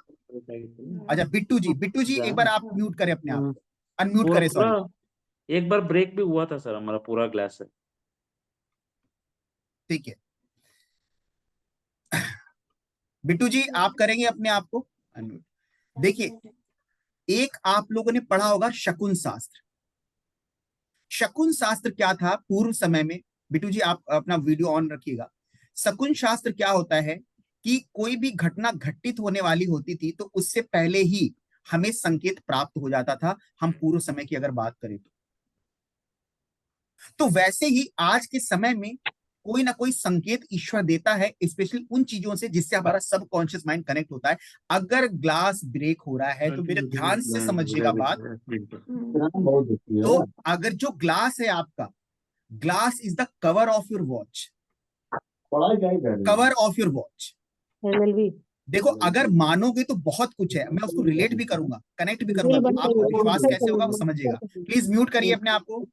अच्छा बिट्टू जी, बिट्टू जी एक बार आप म्यूट करें अपने आप, अनम्यूट करें, सॉरी। एक बार ब्रेक भी हुआ था सर हमारा पूरा ग्लास से। ठीक है, बिट्टू जी आप करेंगे अपने आप को अनम्यूट। देखिए, एक आप लोगों ने पढ़ा होगा शकुन शास्त्र। शकुन शास्त्र क्या था पूर्व समय में, बिट्टू जी आप अपना वीडियो ऑन रखिएगा। शकुन शास्त्र क्या होता है कि कोई भी घटना घटित होने वाली होती थी तो उससे पहले ही हमें संकेत प्राप्त हो जाता था, हम पूर्व समय की अगर बात करें तो वैसे ही आज के समय में कोई ना कोई संकेत ईश्वर देता है, स्पेशली उन चीजों से जिससे हमारा सबकॉन्शियस माइंड कनेक्ट होता है। अगर ग्लास ब्रेक हो रहा है तो मेरे ध्यान से समझिएगा बात, तो अगर जो ग्लास है आपका, glass is the cover of your watch, cover of your watch. देखो अगर मानोगे तो बहुत कुछ है, मैं उसको रिलेट भी करूंगा, कनेक्ट भी करूंगा, तो आपको विश्वास कैसे होगा वो समझिएगा। प्लीज म्यूट करिए अपने आप को।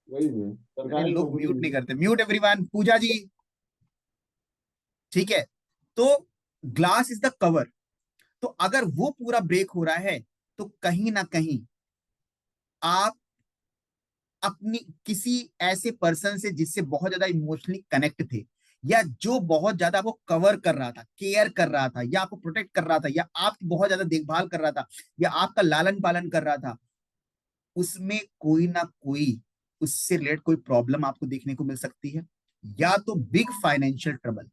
लोग म्यूट नहीं करते, म्यूट एवरीवन, पूजा जी, ठीक है। तो ग्लास इज द कवर, तो अगर वो पूरा ब्रेक हो रहा है तो कहीं ना कहीं आप अपनी किसी ऐसे पर्सन से जिससे बहुत ज्यादा इमोशनली कनेक्ट थे, या जो बहुत ज्यादा आपको कवर कर रहा था, केयर कर रहा था, या आपको प्रोटेक्ट कर रहा था, या आपकी बहुत ज्यादा देखभाल कर रहा था, या आपका लालन पालन कर रहा था, उसमें कोई ना कोई उससे रिलेटेड कोई प्रॉब्लम आपको देखने को मिल सकती है, या तो बिग फाइनेंशियल ट्रबल।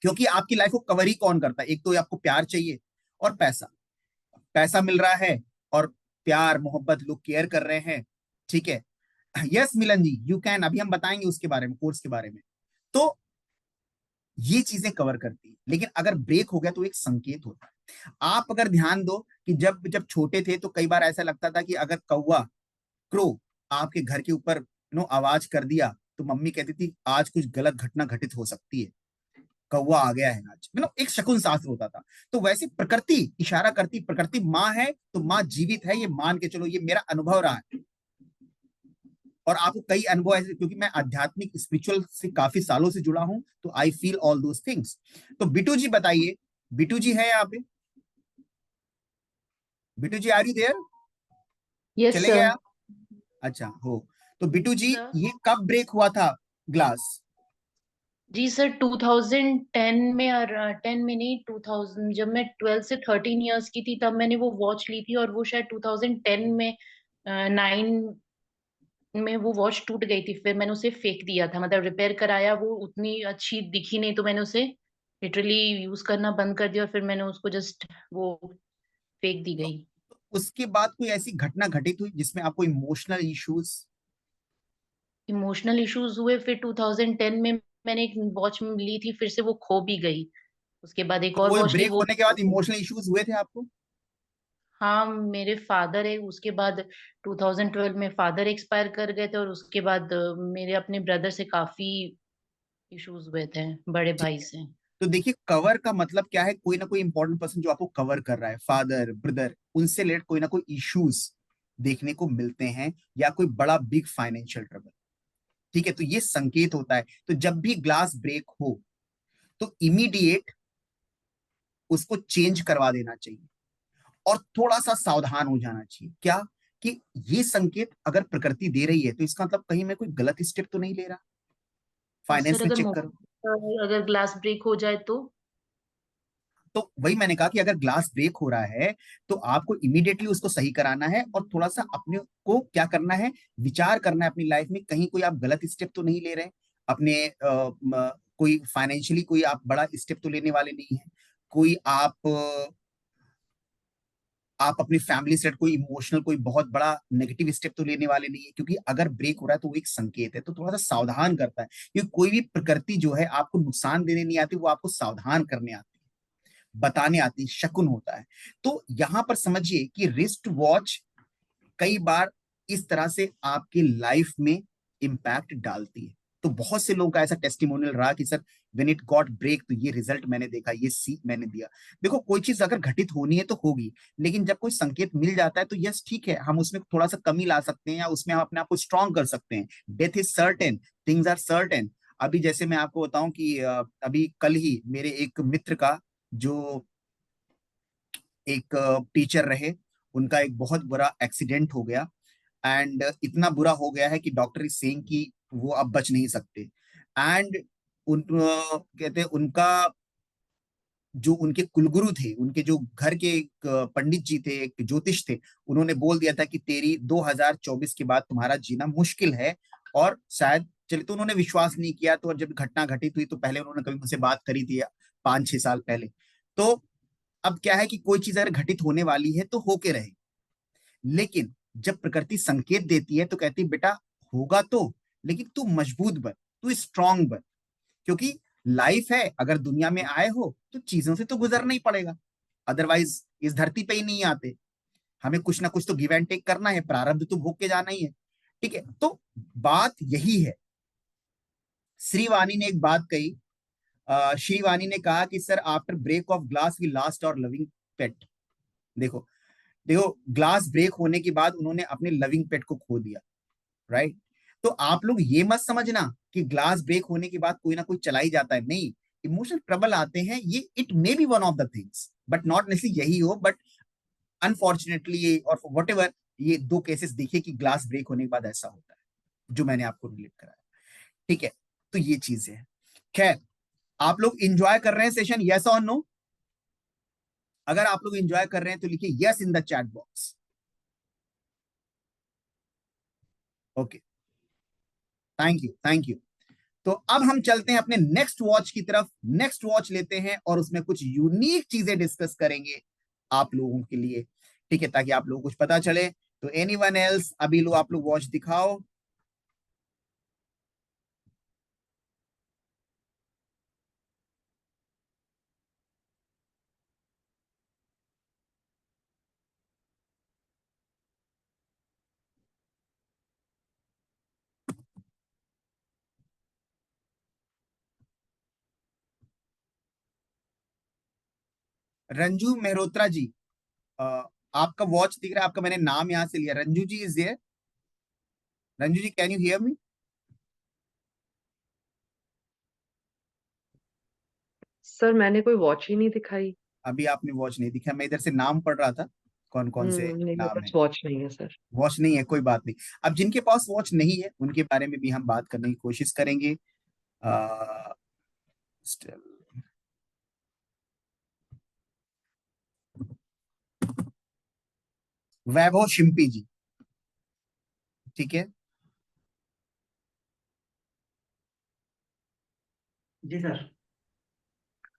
क्योंकि आपकी लाइफ को कवर ही कौन करता है, एक तो आपको प्यार चाहिए और पैसा, पैसा मिल रहा है और प्यार मोहब्बत लोग केयर कर रहे हैं, ठीक है। Yes Milan ji you can, अभी हम बताएंगे उसके बारे में, कोर्स के बारे में। तो ये चीजें कवर करती है, लेकिन अगर ब्रेक हो गया तो एक संकेत होता है। आप अगर ध्यान दो कि जब जब छोटे थे तो कई बार ऐसा लगता था कि अगर कौवा, क्रो आपके घर के ऊपर आवाज कर दिया तो मम्मी कहती थी आज कुछ गलत घटना घटित हो सकती है, कौवा आ गया है आज, एक शकुन शास्त्र होता था। तो वैसे प्रकृति इशारा करती, प्रकृति माँ है तो माँ जीवित है, ये मान के चलो, ये मेरा अनुभव रहा है। और आपको कई अनुभव ऐसे, क्योंकि मैं आध्यात्मिक स्पिरिचुअल से काफी सालों से जुड़ा हूं, तो I feel all those things. तो बिटू जी बताइए, बिटू जी है यहाँ पे? बिटू जी आर यू देयर? यस चले गए सर। आप? अच्छा हो। तो बिटू जी सर ये कब ब्रेक हुआ था ग्लास? जी सर 2010 में, और 10 में नहीं, 2000, जब मैं 12 से 13 इयर्स की थी तब मैंने वो वॉच ली थी, और वो शायद 2010 में 9 में वो वॉच टूट गई थी। फिर मैंने उसे फेंक दिया था, मतलब रिपेयर कराया, वो उतनी अच्छी दिखी नहीं तो मैंने उसे लिटरली यूज करना बंद कर दिया, और फिर मैंने उसको जस्ट वो फेंक दी तो गई। उसके बाद कोई ऐसी घटना घटित हुई जिसमें आपको इमोशनल इश्यूज? इमोशनल इश्यूज हुए फिर 2010 में, मैंने एक वॉच ली थी, फिर से वो खो भी गई। उसके बाद एक तो और वो वॉच ली, ब्रेक वो होने के बाद इमोशनल इश्यूज हुए थे आपको? हाँ, मेरे फादर है, उसके बाद 2012 में फादर एक्सपायर कर गए थे, और उसके बाद मेरे अपने ब्रदर से काफी इश्यूज हुए थे, बड़े ठीक भाई है। से। तो देखिए, कवर का मतलब क्या है? कोई ना कोई इंपॉर्टेंट पर्सन जो आपको कवर कर रहा है, फादर, ब्रदर, उनसे रिलेटेड कोई ना कोई इश्यूज देखने को मिलते हैं, या कोई बड़ा बिग फाइनेंशियल ट्रबल। ठीक है, तो ये संकेत होता है। तो जब भी ग्लास ब्रेक हो तो इमीडिएट उसको चेंज करवा देना चाहिए, और थोड़ा सा सावधान हो जाना चाहिए। क्या? कि ये संकेत अगर प्रकृति दे रही है तो इसका मतलब कहीं मैं कोई गलत स्टेप तो नहीं ले रहा। और फाइनेंस सर में अगर चेक करो। अगर ग्लास ब्रेक हो जाए तो? तो वही मैंने कहा कि अगर ग्लास ब्रेक हो रहा है तो आपको इमीडिएटली उसको सही कराना है, और थोड़ा सा अपने को क्या करना है, विचार करना है अपनी लाइफ में, कहीं कोई आप गलत स्टेप तो नहीं ले रहे हैं अपने कोई फाइनेंशियली कोई आप बड़ा स्टेप तो लेने वाले नहीं है, कोई आप अपनी फैमिली से कोई इमोशनल कोई बहुत बड़ा नेगेटिव स्टेप तो लेने वाले नहीं है। क्योंकि अगर ब्रेक हो रहा है तो वो एक संकेत है, तो थोड़ा सा सावधान करता है। क्योंकि कोई भी प्रकृति जो है आपको नुकसान देने नहीं आती, वो आपको सावधान करने आती है, बताने आती है, शकुन होता है। तो यहां पर समझिए कि रिस्ट वॉच कई बार इस तरह से आपकी लाइफ में इंपैक्ट डालती है। तो बहुत से लोगों का ऐसा टेस्टिमोनियल रहा कि sir when it got break, तो ये रिजल्ट मैंने देखा, ये सीख मैंने दिया। देखो, कोई चीज अगर घटित होनी है तो होगी, लेकिन जब कोई संकेत मिल जाता है तो यस ठीक है, हम उसमें थोड़ा सा कमी ला सकते हैं, या उसमें हम अपने आप को स्ट्रांग कर सकते हैं। Death is certain, things are certain. अभी जैसे मैं आपको बताऊं कि अभी कल ही मेरे एक मित्र का, जो एक टीचर रहे, उनका एक बहुत बुरा एक्सीडेंट हो गया। एंड इतना बुरा हो गया है कि डॉक्टर इज सेइंग कि वो अब बच नहीं सकते। एंड उन कहते हैं उनका जो उनके कुलगुरु थे, उनके जो घर के एक पंडित जी थे, एक ज्योतिष थे, उन्होंने बोल दिया था कि तेरी 2024 के बाद तुम्हारा जीना मुश्किल है। और शायद चले, तो उन्होंने विश्वास नहीं किया। तो जब घटना घटित हुई तो पहले उन्होंने कभी मुझसे बात करी थी 5-6 साल पहले। तो अब क्या है कि कोई चीज अगर घटित होने वाली है तो होके रहे, लेकिन जब प्रकृति संकेत देती है तो कहती है बेटा होगा तो, लेकिन तू मजबूत बन, तू स्ट्रांग बन। क्योंकि लाइफ है, अगर दुनिया में आए हो तो चीजों से तो गुजरना ही पड़ेगा, अदरवाइज इस धरती पे ही नहीं आते। हमें कुछ ना कुछ तो गिव एंड टेक करना है, प्रारब्ध तो भोग के जाना ही है। ठीक है, तो बात यही है। श्रीवाणी ने एक बात कही, श्रीवाणी ने कहा कि sir after break of glass we lost our loving pet. देखो, देखो, ग्लास ब्रेक होने के बाद उन्होंने अपने लविंग पेट को खो दिया, राइट? तो आप लोग ये मत समझना कि ग्लास ब्रेक होने के बाद कोई ना कोई चला ही जाता है, नहीं। इमोशनल ट्रबल आते हैं, ये it may be one of the things, but not necessary यही हो, बट अनफॉर्चुनेटली और वट एवर, ये 2 केसेस देखिए कि ग्लास ब्रेक होने के बाद ऐसा होता है, जो मैंने आपको रिलेट कराया। ठीक है, तो ये चीज है। खैर, आप लोग इंजॉय कर रहे हैं सेशन, यस और नो? अगर आप लोग इंजॉय कर रहे हैं तो लिखिए yes in the chat box. Okay, thank you, thank you. तो अब हम चलते हैं अपने नेक्स्ट वॉच की तरफ। नेक्स्ट वॉच लेते हैं और उसमें कुछ यूनिक चीजें डिस्कस करेंगे आप लोगों के लिए। ठीक है, ताकि आप लोगों को कुछ पता चले। तो एनीवन एल्स, अभी लो आप लोग वॉच दिखाओ। रंजू मेहरोत्रा जी, अ, आपका वॉच दिख रहा है, आपका मैंने नाम यहां से लिया, Ranju ji is there? Ranju ji, can you hear me? Sir मैंने कोई वॉच ही नहीं दिखाई। अभी आपने वॉच नहीं दिखा, मैं इधर से नाम पढ़ रहा था, कौन कौन से नहीं, मेरे नाम पास है। वॉच नहीं है सर। वॉच नहीं है, कोई बात नहीं। अब जिनके पास वॉच नहीं है उनके बारे में भी हम बात करने की कोशिश करेंगे। आ, वैभव शिंपी जी, ठीक है। जी सर।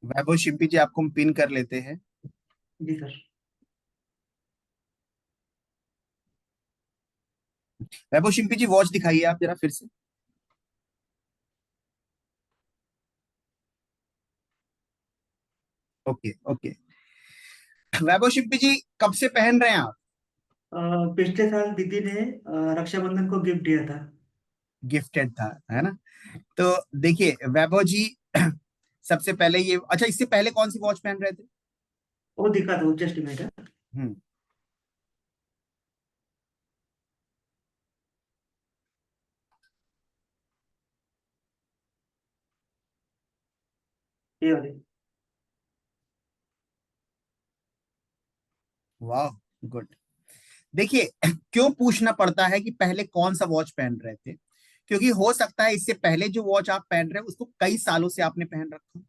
वैभव शिंपी जी, आपको हम पिन कर लेते हैं। जी सर। वैभव शिंपी जी, वॉच दिखाइए आप जरा फिर से। Okay okay. वैभव शिंपी जी, कब से पहन रहे हैं आप? पिछले साल दीदी ने रक्षाबंधन को गिफ्ट दिया था। गिफ्टेड था, है ना? तो देखिए वैभव जी, सबसे पहले ये, अच्छा इससे पहले कौन सी वॉच पहन रहे थे? वो दिखा दो, जस्ट मिनट है। हम्म। ये वाली। वाह, गुड। देखिए, क्यों पूछना पड़ता है कि पहले कौन सा वॉच पहन रहे थे? क्योंकि हो सकता है इससे पहले जो वॉच आप पहन रहे हो उसको कई सालों से आपने पहन रखा।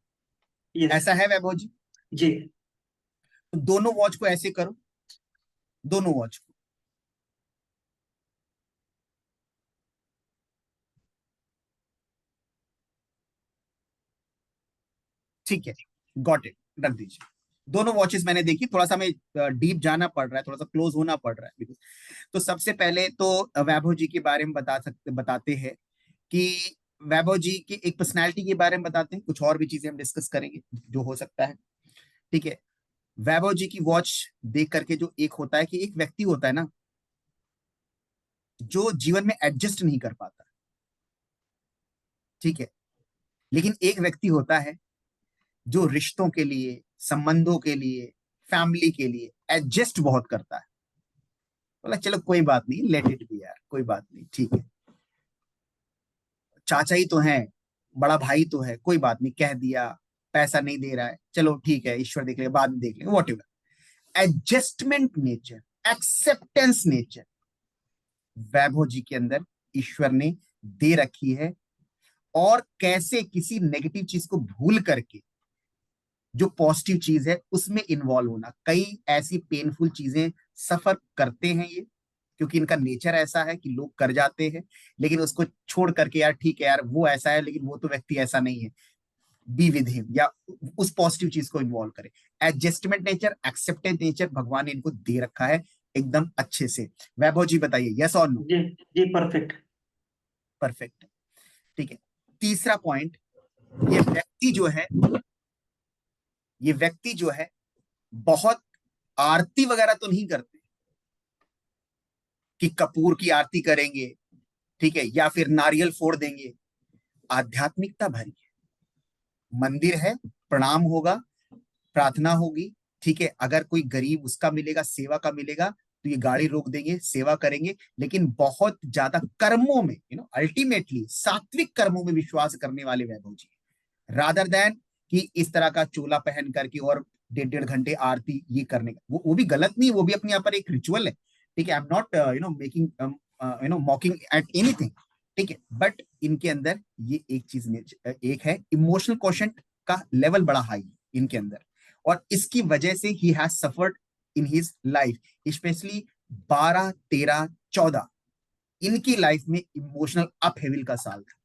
यस। ऐसा है वैभव जी? जी। तो दोनों वॉच को ऐसे करो, दोनों वॉच को। ठीक है, गॉट इट, रख दीजिए। दोनों वॉचेस मैंने देखी, थोड़ा सा हमें डीप जाना पड़ रहा है, थोड़ा सा क्लोज होना पड़ रहा है। तो सबसे पहले तो वैभव जी के बारे में बताते हैं कि वैभव जी की एक पर्सनालिटी के बारे में बताते हैं, कुछ और भी चीजें हम डिस्कस करेंगे जो हो सकता है। ठीक है। वैभव जी की वॉच देख करके जो एक होता है कि एक व्यक्ति होता है ना, जो जीवन में एडजस्ट नहीं कर पाता, ठीक है, लेकिन एक व्यक्ति होता है जो रिश्तों के लिए, संबंधों के लिए, फैमिली के लिए एडजस्ट बहुत करता है। बोला चलो कोई बात नहीं, लेट इट बी यार, कोई बात नहीं, ठीक है, चाचा ही तो है, बड़ा भाई तो है, कोई बात नहीं, कह दिया, पैसा नहीं दे रहा है, चलो ठीक है, ईश्वर देख लेगा, बाद में देख लेंगे, whatever. Adjustment nature, acceptance nature Vaibhav ji के अंदर ईश्वर ने दे रखी है। और कैसे किसी नेगेटिव चीज को भूल करके जो पॉजिटिव चीज है उसमें इन्वॉल्व होना। कई ऐसी पेनफुल चीजें सफर करते हैं ये, क्योंकि इनका नेचर ऐसा है कि लोग कर जाते हैं, लेकिन उसको छोड़ करके यार ठीक है यार, वो ऐसा है लेकिन वो तो व्यक्ति ऐसा नहीं है, बी विद हिम, या उस पॉजिटिव चीज को इन्वॉल्व करे। एडजस्टमेंट नेचर, एक्सेप्टेंट नेचर भगवान ने इनको दे रखा है एकदम अच्छे से। वैभव जी बताइए, यस और नो? जी। जी परफेक्ट। परफेक्ट। ठीक है। तीसरा पॉइंट, ये व्यक्ति जो है, ये व्यक्ति जो है बहुत आरती वगैरह तो नहीं करते कि कपूर की आरती करेंगे, ठीक है, या फिर नारियल फोड़ देंगे। आध्यात्मिकता भरी है, मंदिर है, प्रणाम होगा, प्रार्थना होगी, ठीक है, अगर कोई गरीब उसका मिलेगा, सेवा का मिलेगा, तो ये गाड़ी रोक देंगे, सेवा करेंगे, लेकिन बहुत ज्यादा कर्मों में, अल्टीमेटली सात्विक कर्मों में विश्वास करने वाले वैभव जी, रादर देन कि इस तरह का चोला पहन करके और 1.5 घंटे आरती ये करने का, वो भी गलत नहीं, वो भी अपने यहाँ पर एक रिचुअल है, ठीक है। I am not making मॉकिंग eight anything, ठीक है, बट इनके अंदर ये एक चीज एक है, इमोशनल क्वेश्चन का लेवल बड़ा हाई इनके अंदर, और इसकी वजह से he has suffered in his life, specially 12, 13, 14 इनकी लाइफ में इमोशनल अपहेविल का साल था,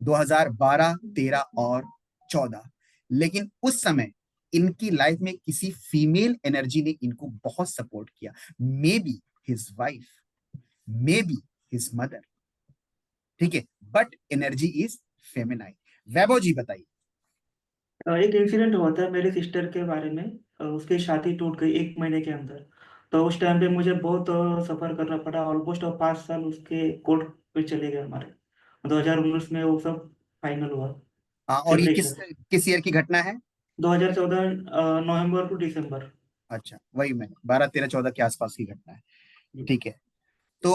2012, 13 और 14। लेकिन उस समय इनकी लाइफ में किसी फीमेल एनर्जी ने इनको बहुत सपोर्ट किया, may be his wife, may be his mother, ठीक है, बट एनर्जी इज फेमिनाइन। वैभव जी बताइए। एक इंसिडेंट हुआ था मेरे सिस्टर के बारे में। उसकी शादी टूट गई 1 महीने के अंदर। तो उस टाइम पे मुझे बहुत सफर करना पड़ा। ऑलमोस्ट 5 साल उसके कोर्ट पे चले गए हमारे। 2019 में वो सब फाइनल हुआ। और ये किस सेपरेशन। किस ईयर की घटना है? 2014 नवंबर टू दिसंबर। अच्छा, वही मैंने 12, 13, 14 के आसपास की घटना है, जी। ठीक है। तो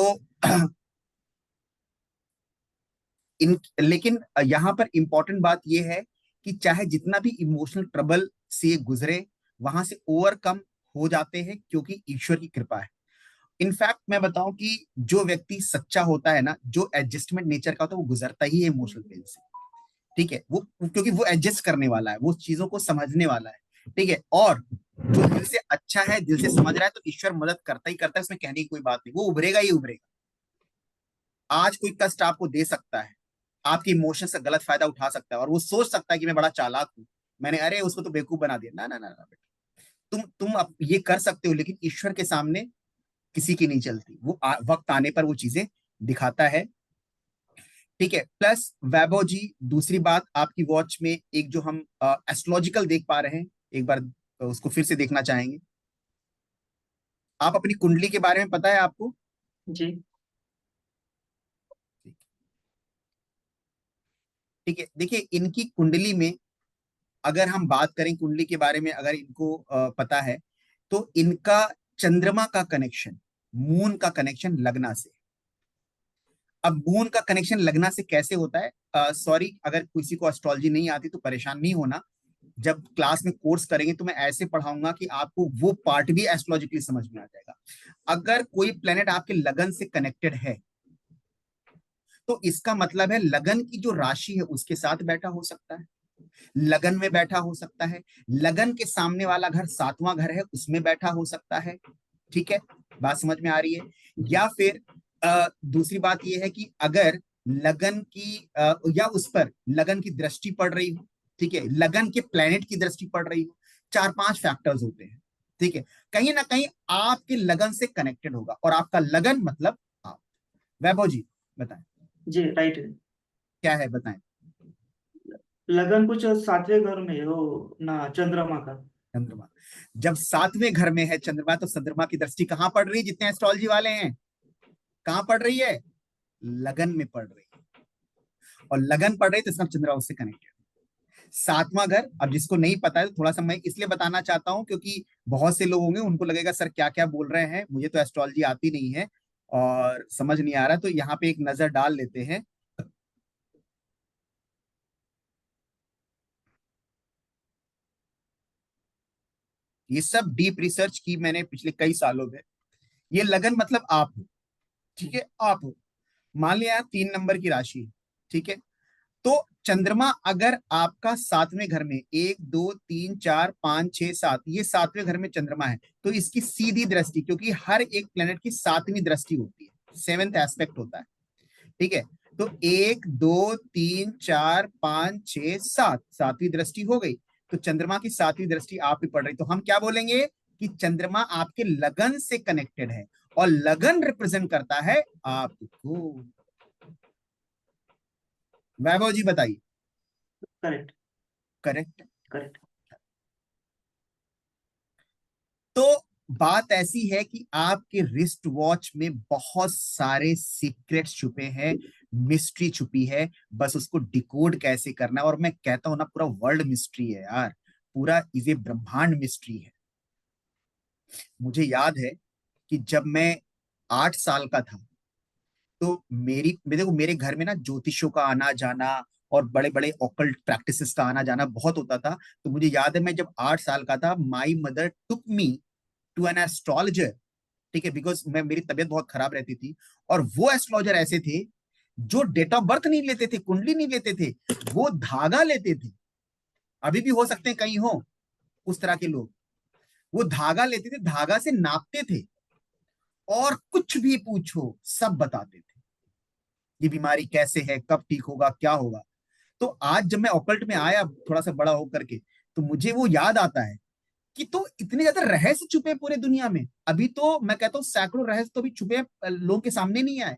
लेकिन यहाँ पर इंपॉर्टेंट बात यह है कि चाहे जितना भी इमोशनल ट्रबल से गुजरे, वहां से ओवरकम हो जाते हैं क्योंकि ईश्वर की कृपा है। इनफैक्ट मैं बताऊं कि जो व्यक्ति सच्चा होता है ना, जो एडजस्टमेंट नेचर का होता है, वो गुजरता ही है इमोशनल पेन से, ठीक है। वो क्योंकि वो एडजस्ट करने वाला है, वो चीजों को समझने वाला है, ठीक है। और जो दिल से अच्छा है, दिल से समझ रहा है, तो ईश्वर मदद करता ही करता है, उसमें कहने की कोई बात नहीं, वो उभरेगा ही उभरेगा। आज कोई कष्ट आपको दे सकता है, आपके इमोशन से गलत फायदा उठा सकता है, और वो सोच सकता है कि मैं बड़ा चालाक हूं, मैंने अरे उसको तो बेवकूफ बना दिया। ना ना ना ना बेटा, तुम अब ये कर सकते हो, लेकिन ईश्वर के सामने किसी की नहीं चलती। वो वक्त आने पर वो चीजें दिखाता है, ठीक है। प्लस वैभव जी, दूसरी बात, आपकी वॉच में एक जो हम एस्ट्रोलॉजिकल देख पा रहे हैं, एक बार उसको फिर से देखना चाहेंगे। आप अपनी कुंडली के बारे में पता है आपको? जी ठीक है, देखिए इनकी कुंडली में अगर हम बात करें कुंडली के बारे में, अगर इनको पता है, तो इनका चंद्रमा का कनेक्शन मून का कनेक्शन लगना से। अब मून का कनेक्शन लगना से कैसे होता है, सॉरी अगर किसी को एस्ट्रोलॉजी नहीं आती तो परेशान नहीं होना, जब क्लास में कोर्स करेंगे तो मैं ऐसे पढ़ाऊंगा कि आपको वो पार्ट भी एस्ट्रोलॉजिकली समझ में आ जाएगा। अगर कोई प्लेनेट आपके लगन से कनेक्टेड है, तो इसका मतलब है लगन की जो राशि है उसके साथ बैठा हो सकता है, लगन में बैठा हो सकता है, लगन के सामने वाला घर 7वां घर है उसमें बैठा हो सकता है, ठीक है। बात समझ में आ रही है? या फिर दूसरी बात यह है कि अगर लगन की या उस पर लगन की दृष्टि पड़ रही हो, ठीक है, लगन के प्लेनेट की दृष्टि पड़ रही हो, 4-5 फैक्टर्स होते हैं, ठीक है। कहीं ना कहीं आपके लगन से कनेक्टेड होगा, और आपका लगन मतलब आप। वैभव जी बताएं जी राइट। क्या है, बताएं। लगन कुछ 7वें घर में है वो ना, चंद्रमा का। चंद्रमा जब 7वें घर में है चंद्रमा, तो चंद्रमा की दृष्टि कहां पड़ रही है? जितने एस्ट्रोलॉजी वाले हैं, कहां पड़ रही है? लगन में पड़ रही है, और लगन पड़ रही है तो इसका चंद्रमा उससे कनेक्टेड। 7वां घर, अब जिसको नहीं पता है तो थोड़ा सा मैं इसलिए बताना चाहता हूं क्योंकि बहुत से लोग होंगे उनको लगेगा सर क्या क्या बोल रहे हैं, मुझे तो एस्ट्रोलॉजी आती नहीं है और समझ नहीं आ रहा, तो यहाँ पे एक नजर डाल लेते हैं। ये सब डीप रिसर्च की मैंने पिछले कई सालों में। ये लगन मतलब आप हो, ठीक है, आप हो। मान लिया 3 नंबर की राशि, ठीक है। तो चंद्रमा अगर आपका 7वें घर में, 1 2 3 4 5 6 7, ये 7वें घर में चंद्रमा है, तो इसकी सीधी दृष्टि, क्योंकि हर एक प्लेनेट की 7वीं दृष्टि होती है, 7th एस्पेक्ट होता है, ठीक है। तो 1 2 3 4 5 6 7, 7वीं दृष्टि हो गई, तो चंद्रमा की 7वीं दृष्टि आप ही पड़ रही, तो हम क्या बोलेंगे कि चंद्रमा आपके लगन से कनेक्टेड है, और लगन रिप्रेजेंट करता है आपको। वैभव जी बताइए। Correct correct. करेक्ट। तो बात ऐसी है कि आपके रिस्ट वॉच में बहुत सारे सीक्रेट्स छुपे हैं, मिस्ट्री छुपी है, बस उसको डिकोड कैसे करना है। और मैं कहता हूं ना, पूरा वर्ल्ड मिस्ट्री है यार, पूरा इसे ब्रह्मांड मिस्ट्री है। मुझे याद है कि जब मैं 8 साल का था, तो मेरे घर में ना ज्योतिषों का आना जाना और बड़े बड़े ऑकल्ट प्रैक्टिसेस का आना जाना बहुत होता था। तो मुझे याद है मैं जब 8 साल का था, my mother took me to an astrologer, ठीक है, बिकॉज मेरी तबीयत बहुत खराब रहती थी, और वो एस्ट्रोलॉजर ऐसे थे जो डेट ऑफ बर्थ नहीं लेते थे, कुंडली नहीं लेते थे, वो धागा लेते थे। अभी भी हो सकते हैं कहीं हो उस तरह के लोग। वो धागा लेते थे, धागा से नापते थे, और कुछ भी पूछो सब बताते थे, ये बीमारी कैसे है, कब ठीक होगा, क्या होगा। तो आज जब मैं ऑकल्ट में आया थोड़ा सा बड़ा होकर के, तो मुझे वो याद आता है कि तो इतने ज्यादा रहस्य छुपे पूरे दुनिया में। अभी तो मैं कहता हूँ सैकड़ों रहस्य तो भी छुपे, लोगों के सामने नहीं आए,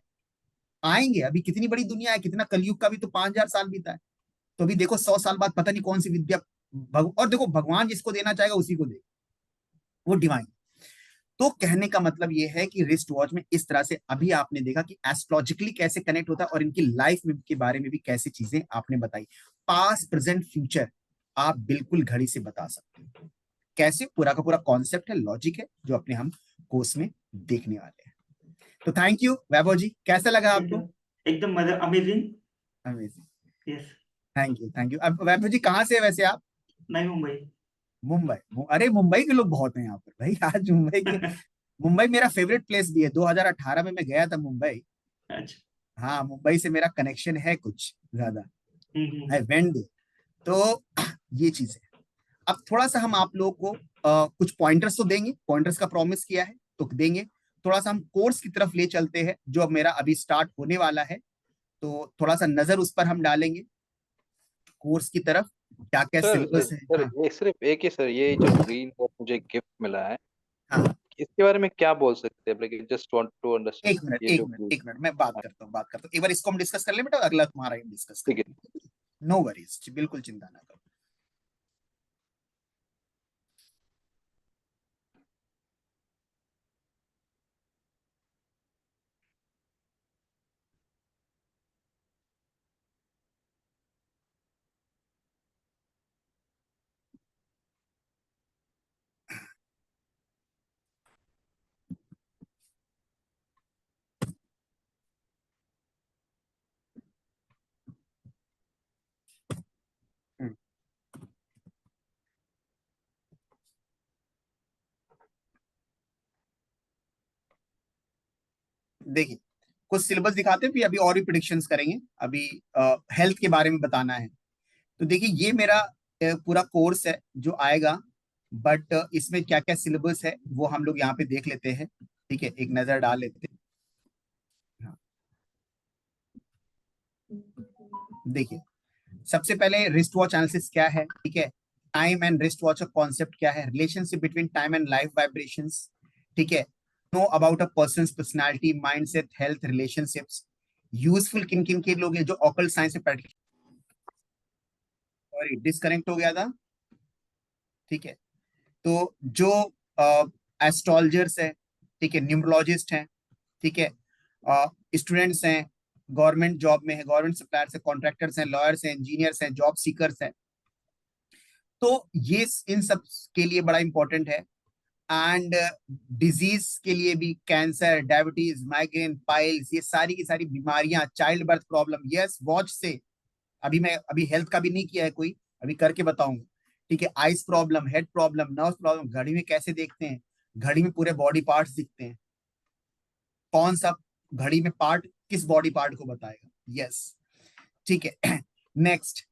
आएंगे। अभी कितनी बड़ी दुनिया है, कितना कलयुग का भी तो 5000 साल बीता है। तो अभी देखो 100 साल बाद पता नहीं कौन सी विद्या और देखो भगवान जिसको देना चाहेगा उसी को दे, वो डिवाइन। तो कहने का मतलब ये है कि रिस्ट वॉच में इस तरह से अभी आपने देखा कि एस्ट्रोलॉजिकली कैसे कनेक्ट होता है, और इनकी लाइफ में के बारे में भी कैसे चीजें आपने बताई। पास्ट प्रेजेंट फ्यूचर आप बिल्कुल घड़ी से बता सकते हो। कैसे? पूरा का पूरा कॉन्सेप्ट है, लॉजिक है, जो अपने हम कोर्स में देखने वाले हैं। तो थैंक यू वैभव जी, कैसा लगा आपको? एकदम मजा, amazing. Amazing, yes. Thank you. अब वैभव जी कहाँ से है वैसे आप? नहीं, मुंबई। मुंबई। अरे मुंबई के लोग बहुत हैं यहाँ पर भाई, आज मुंबई मेरा फेवरेट प्लेस भी है। 2018 में मैं गया था मुंबई। अच्छा। हाँ, मुंबई से मेरा कनेक्शन है कुछ ज्यादा। हम्म। I went there. तो ये चीज है। अब थोड़ा सा हम आप लोगों को कुछ पॉइंटर्स तो देंगे, पॉइंटर्स का प्रॉमिस किया है तो देंगे। थोड़ा सा हम कोर्स की तरफ ले चलते हैं जो अब मेरा अभी स्टार्ट होने वाला है, तो थोड़ा सा नजर उस पर हम डालेंगे, कोर्स की तरफ क्या क्या सर सिलेबस है। सर हाँ एक सिर्फ एक ही सर, ये जो ग्रीन का मुझे गिफ्ट मिला है, हाँ, इसके बारे में क्या बोल सकते हैं? Like just want to understand एक मिनट ये एक जो मिनट green- एक मिनट, मैं बात हाँ, करता हूँ। एक बार इसको हम डिस्कस कर ले बेटा, अगला तुम्हारा ही डिस्कस ठीक है। करेंगे। नो वरीज, बिल्कुल चिंता ना करो। हम्म, देखिए कुछ सिलेबस दिखाते हैं, फिर अभी और भी प्रिडिक्शंस करेंगे। अभी हेल्थ के बारे में बताना है। तो देखिए ये मेरा पूरा कोर्स है जो आएगा, बट इसमें क्या क्या सिलेबस है वो हम लोग यहाँ पे देख लेते हैं। ठीक है, एक नजर डाल लेते हैं। हाँ, देखिए सबसे पहले रिस्ट वॉच एनालिसिस क्या है, ठीक है। टाइम एंड रिस्ट वॉच का कॉन्सेप्ट क्या है, relationship between time and life vibrations, ठीक है। Know about a persons personality, mindset, health, relationships. Useful किन किन के लोग हैं जो ऑकल्ट साइंस में प्रैक्टिस। सॉरी, डिस्कनेक्ट हो गया था। ठीक है, तो जो एस्ट्रोलॉजर्स है, ठीक है, न्यूमरोलॉजिस्ट हैं, ठीक है, स्टूडेंट्स हैं, गवर्नमेंट जॉब में है, गवर्नमेंट सप्लायर्स है, कॉन्ट्रैक्टर्स हैं, लॉयर्स हैं, इंजीनियर्स हैं, जॉब सीकर्स हैं। तो ये इन सब के लिए बड़ा इंपॉर्टेंट है। एंड डिजीज के लिए भी, कैंसर, डायबिटीज, माइग्रेन, पाइल्स, ये सारी की सारी बीमारियां, child birth problem, yes watch से। अभी हेल्थ का भी नहीं किया है कोई, अभी करके बताऊंगा। ठीक है, ice problem, head problem, nerve problem, घड़ी में कैसे देखते हैं, घड़ी में पूरे बॉडी पार्ट्स दिखते हैं, कौन सा घड़ी में पार्ट किस बॉडी पार्ट को बताएगा, यस। ठीक है, next,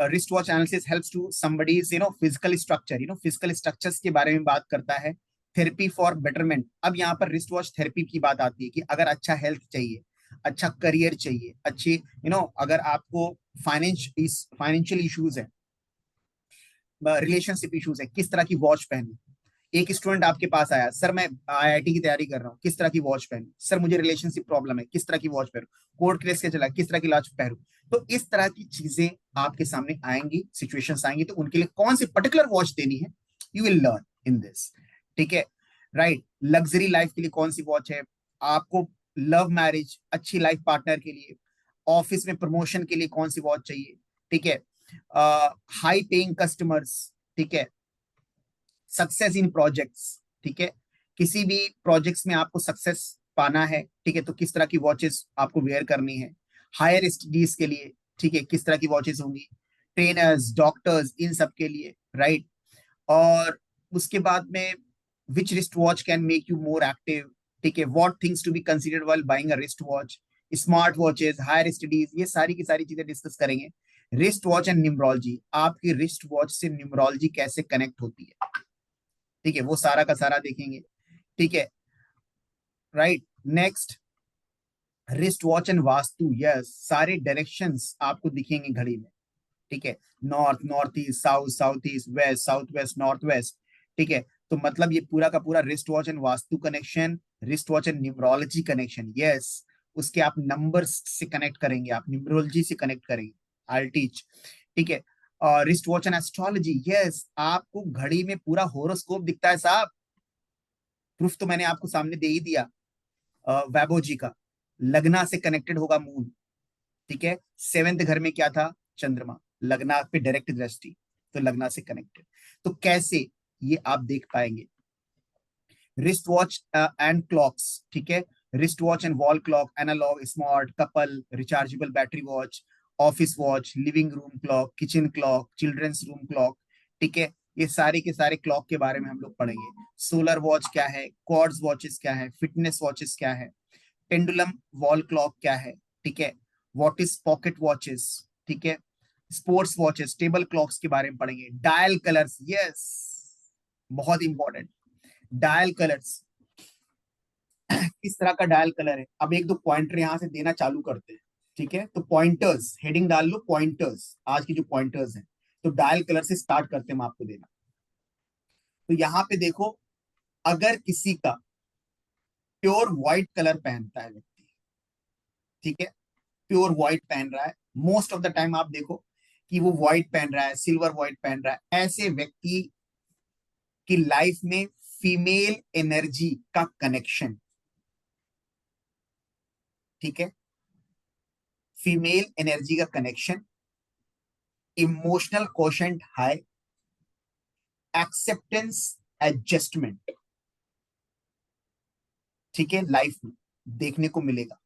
wrist watch analysis helps to somebody's physical structure, physical structures के बारे में बात करता है। थेरेपी फॉर बेटरमेंट, अब यहाँ पर रिस्ट वॉच थेरेपी की बात आती है कि अगर अच्छा हेल्थ चाहिए, अच्छा करियर चाहिए, अच्छी अगर आपको फाइनेंशियल इश्यूज है, रिलेशनशिप इश्यूज है, किस तरह की वॉच पहनूं। एक स्टूडेंट आपके पास आया, सर मैं आईआईटी की तैयारी कर रहा हूँ, किस तरह की वॉच पहनूं, सर मुझे रिलेशनशिप प्रॉब्लम है, किस तरह की वॉच पहनूं, कोर्ट केस के चला, किस तरह की वॉच पहनूं। तो इस तरह की चीजें आपके सामने आएंगी, सिचुएशंस आएंगी, तो उनके लिए कौन सी पर्टिकुलर वॉच देनी है, you will learn in this. ठीक है, राइट। लग्जरी लाइफ के लिए कौन सी वॉच है आपको, लव मैरिज, अच्छी लाइफ पार्टनर के लिए, ऑफिस में प्रमोशन के लिए कौन सी वॉच चाहिए, ठीक है, हाई पेइंग कस्टमर्स, ठीक है, सक्सेस इन प्रोजेक्ट्स, ठीक है, किसी भी प्रोजेक्ट्स में आपको सक्सेस पाना है, ठीक है, तो किस तरह की वॉचेस आपको वेयर करनी है। हायर स्टडीज के लिए, ठीक है, किस तरह की वॉचेस होंगी, ट्रेनर्स, डॉक्टर्स, इन सब के लिए, राइट। और उसके बाद में which wrist watch can make you more active, ठीक है, what things to be considered while buying a wrist watch, smart watches, higher studies, ये सारी की सारी चीजें डिस्कस करेंगे। रिस्ट वॉच एंड न्यूमरोलॉजी, आपकी रिस्ट वॉच से न्यूमरोलॉजी कैसे कनेक्ट होती है, ठीक है, वो सारा का सारा देखेंगे। ठीक है, right. Next, wrist watch and vastu, yes, सारे डायरेक्शंस आपको दिखेंगे घड़ी में, ठीक है, north, north east, south, south east, west, south west, north west, ठीक है। तो मतलब ये पूरा का पूरा wrist watch and vastu connection, wrist watch and numerology connection, yes. उसके आप नंबर्स से कनेक्ट करेंगे, आप न्यूमरोलॉजी से कनेक्ट करेंगे, आई टीच। ठीक है, wrist watch and astrology, yes, आपको घड़ी में पूरा होरोस्कोप दिखता है साहब। प्रूफ तो मैंने आपको सामने दे ही दिया, वैभव जी का। लग्ना से कनेक्टेड होगा मून, ठीक है, सेवेंथ घर में क्या था, चंद्रमा, लग्ना पे डायरेक्ट दृष्टि, तो लग्ना से कनेक्टेड। तो कैसे ये आप देख पाएंगे। रिस्ट वॉच एंड क्लॉक्स, ठीक है, wrist watch and wall clock, analog, smart, couple, rechargeable battery watch, office watch, living room clock, kitchen clock, children's room clock. ठीक है, ये सारे के सारे क्लॉक के बारे में हम लोग पढ़ेंगे। सोलर वॉच क्या है, क्वार्ट्ज वॉचेस क्या है, फिटनेस वॉचेस क्या है, पेंडुलम वॉल क्लॉक क्या है, ठीक है, व्हाट इज पॉकेट वॉचेस, ठीक है, स्पोर्ट्स वॉचेस, टेबल क्लॉक्स के बारे में पढ़ेंगे। डायल कलर्स, यस, बहुत इंपॉर्टेंट। डायल कलर्स, किस तरह का डायल कलर है। अब एक दो पॉइंटर यहां से देना चालू करते हैं, ठीक है, तो पॉइंटर्स, हेडिंग डाल लो पॉइंटर्स, आज की जो पॉइंटर्स हैं। तो डायल कलर से स्टार्ट करते हैं हम आपको देना। तो यहाँ पे देखो, अगर किसी का प्योर व्हाइट कलर पहनता है व्यक्ति, ठीक है, प्योर व्हाइट पहन रहा है, मोस्ट ऑफ द टाइम आप देखो कि वो व्हाइट पहन रहा है, सिल्वर व्हाइट पहन रहा है, ऐसे व्यक्ति की लाइफ में फीमेल एनर्जी का कनेक्शन, ठीक है, फीमेल एनर्जी का connection, emotional quotient high, acceptance, adjustment, ठीक है, लाइफ में देखने को मिलेगा,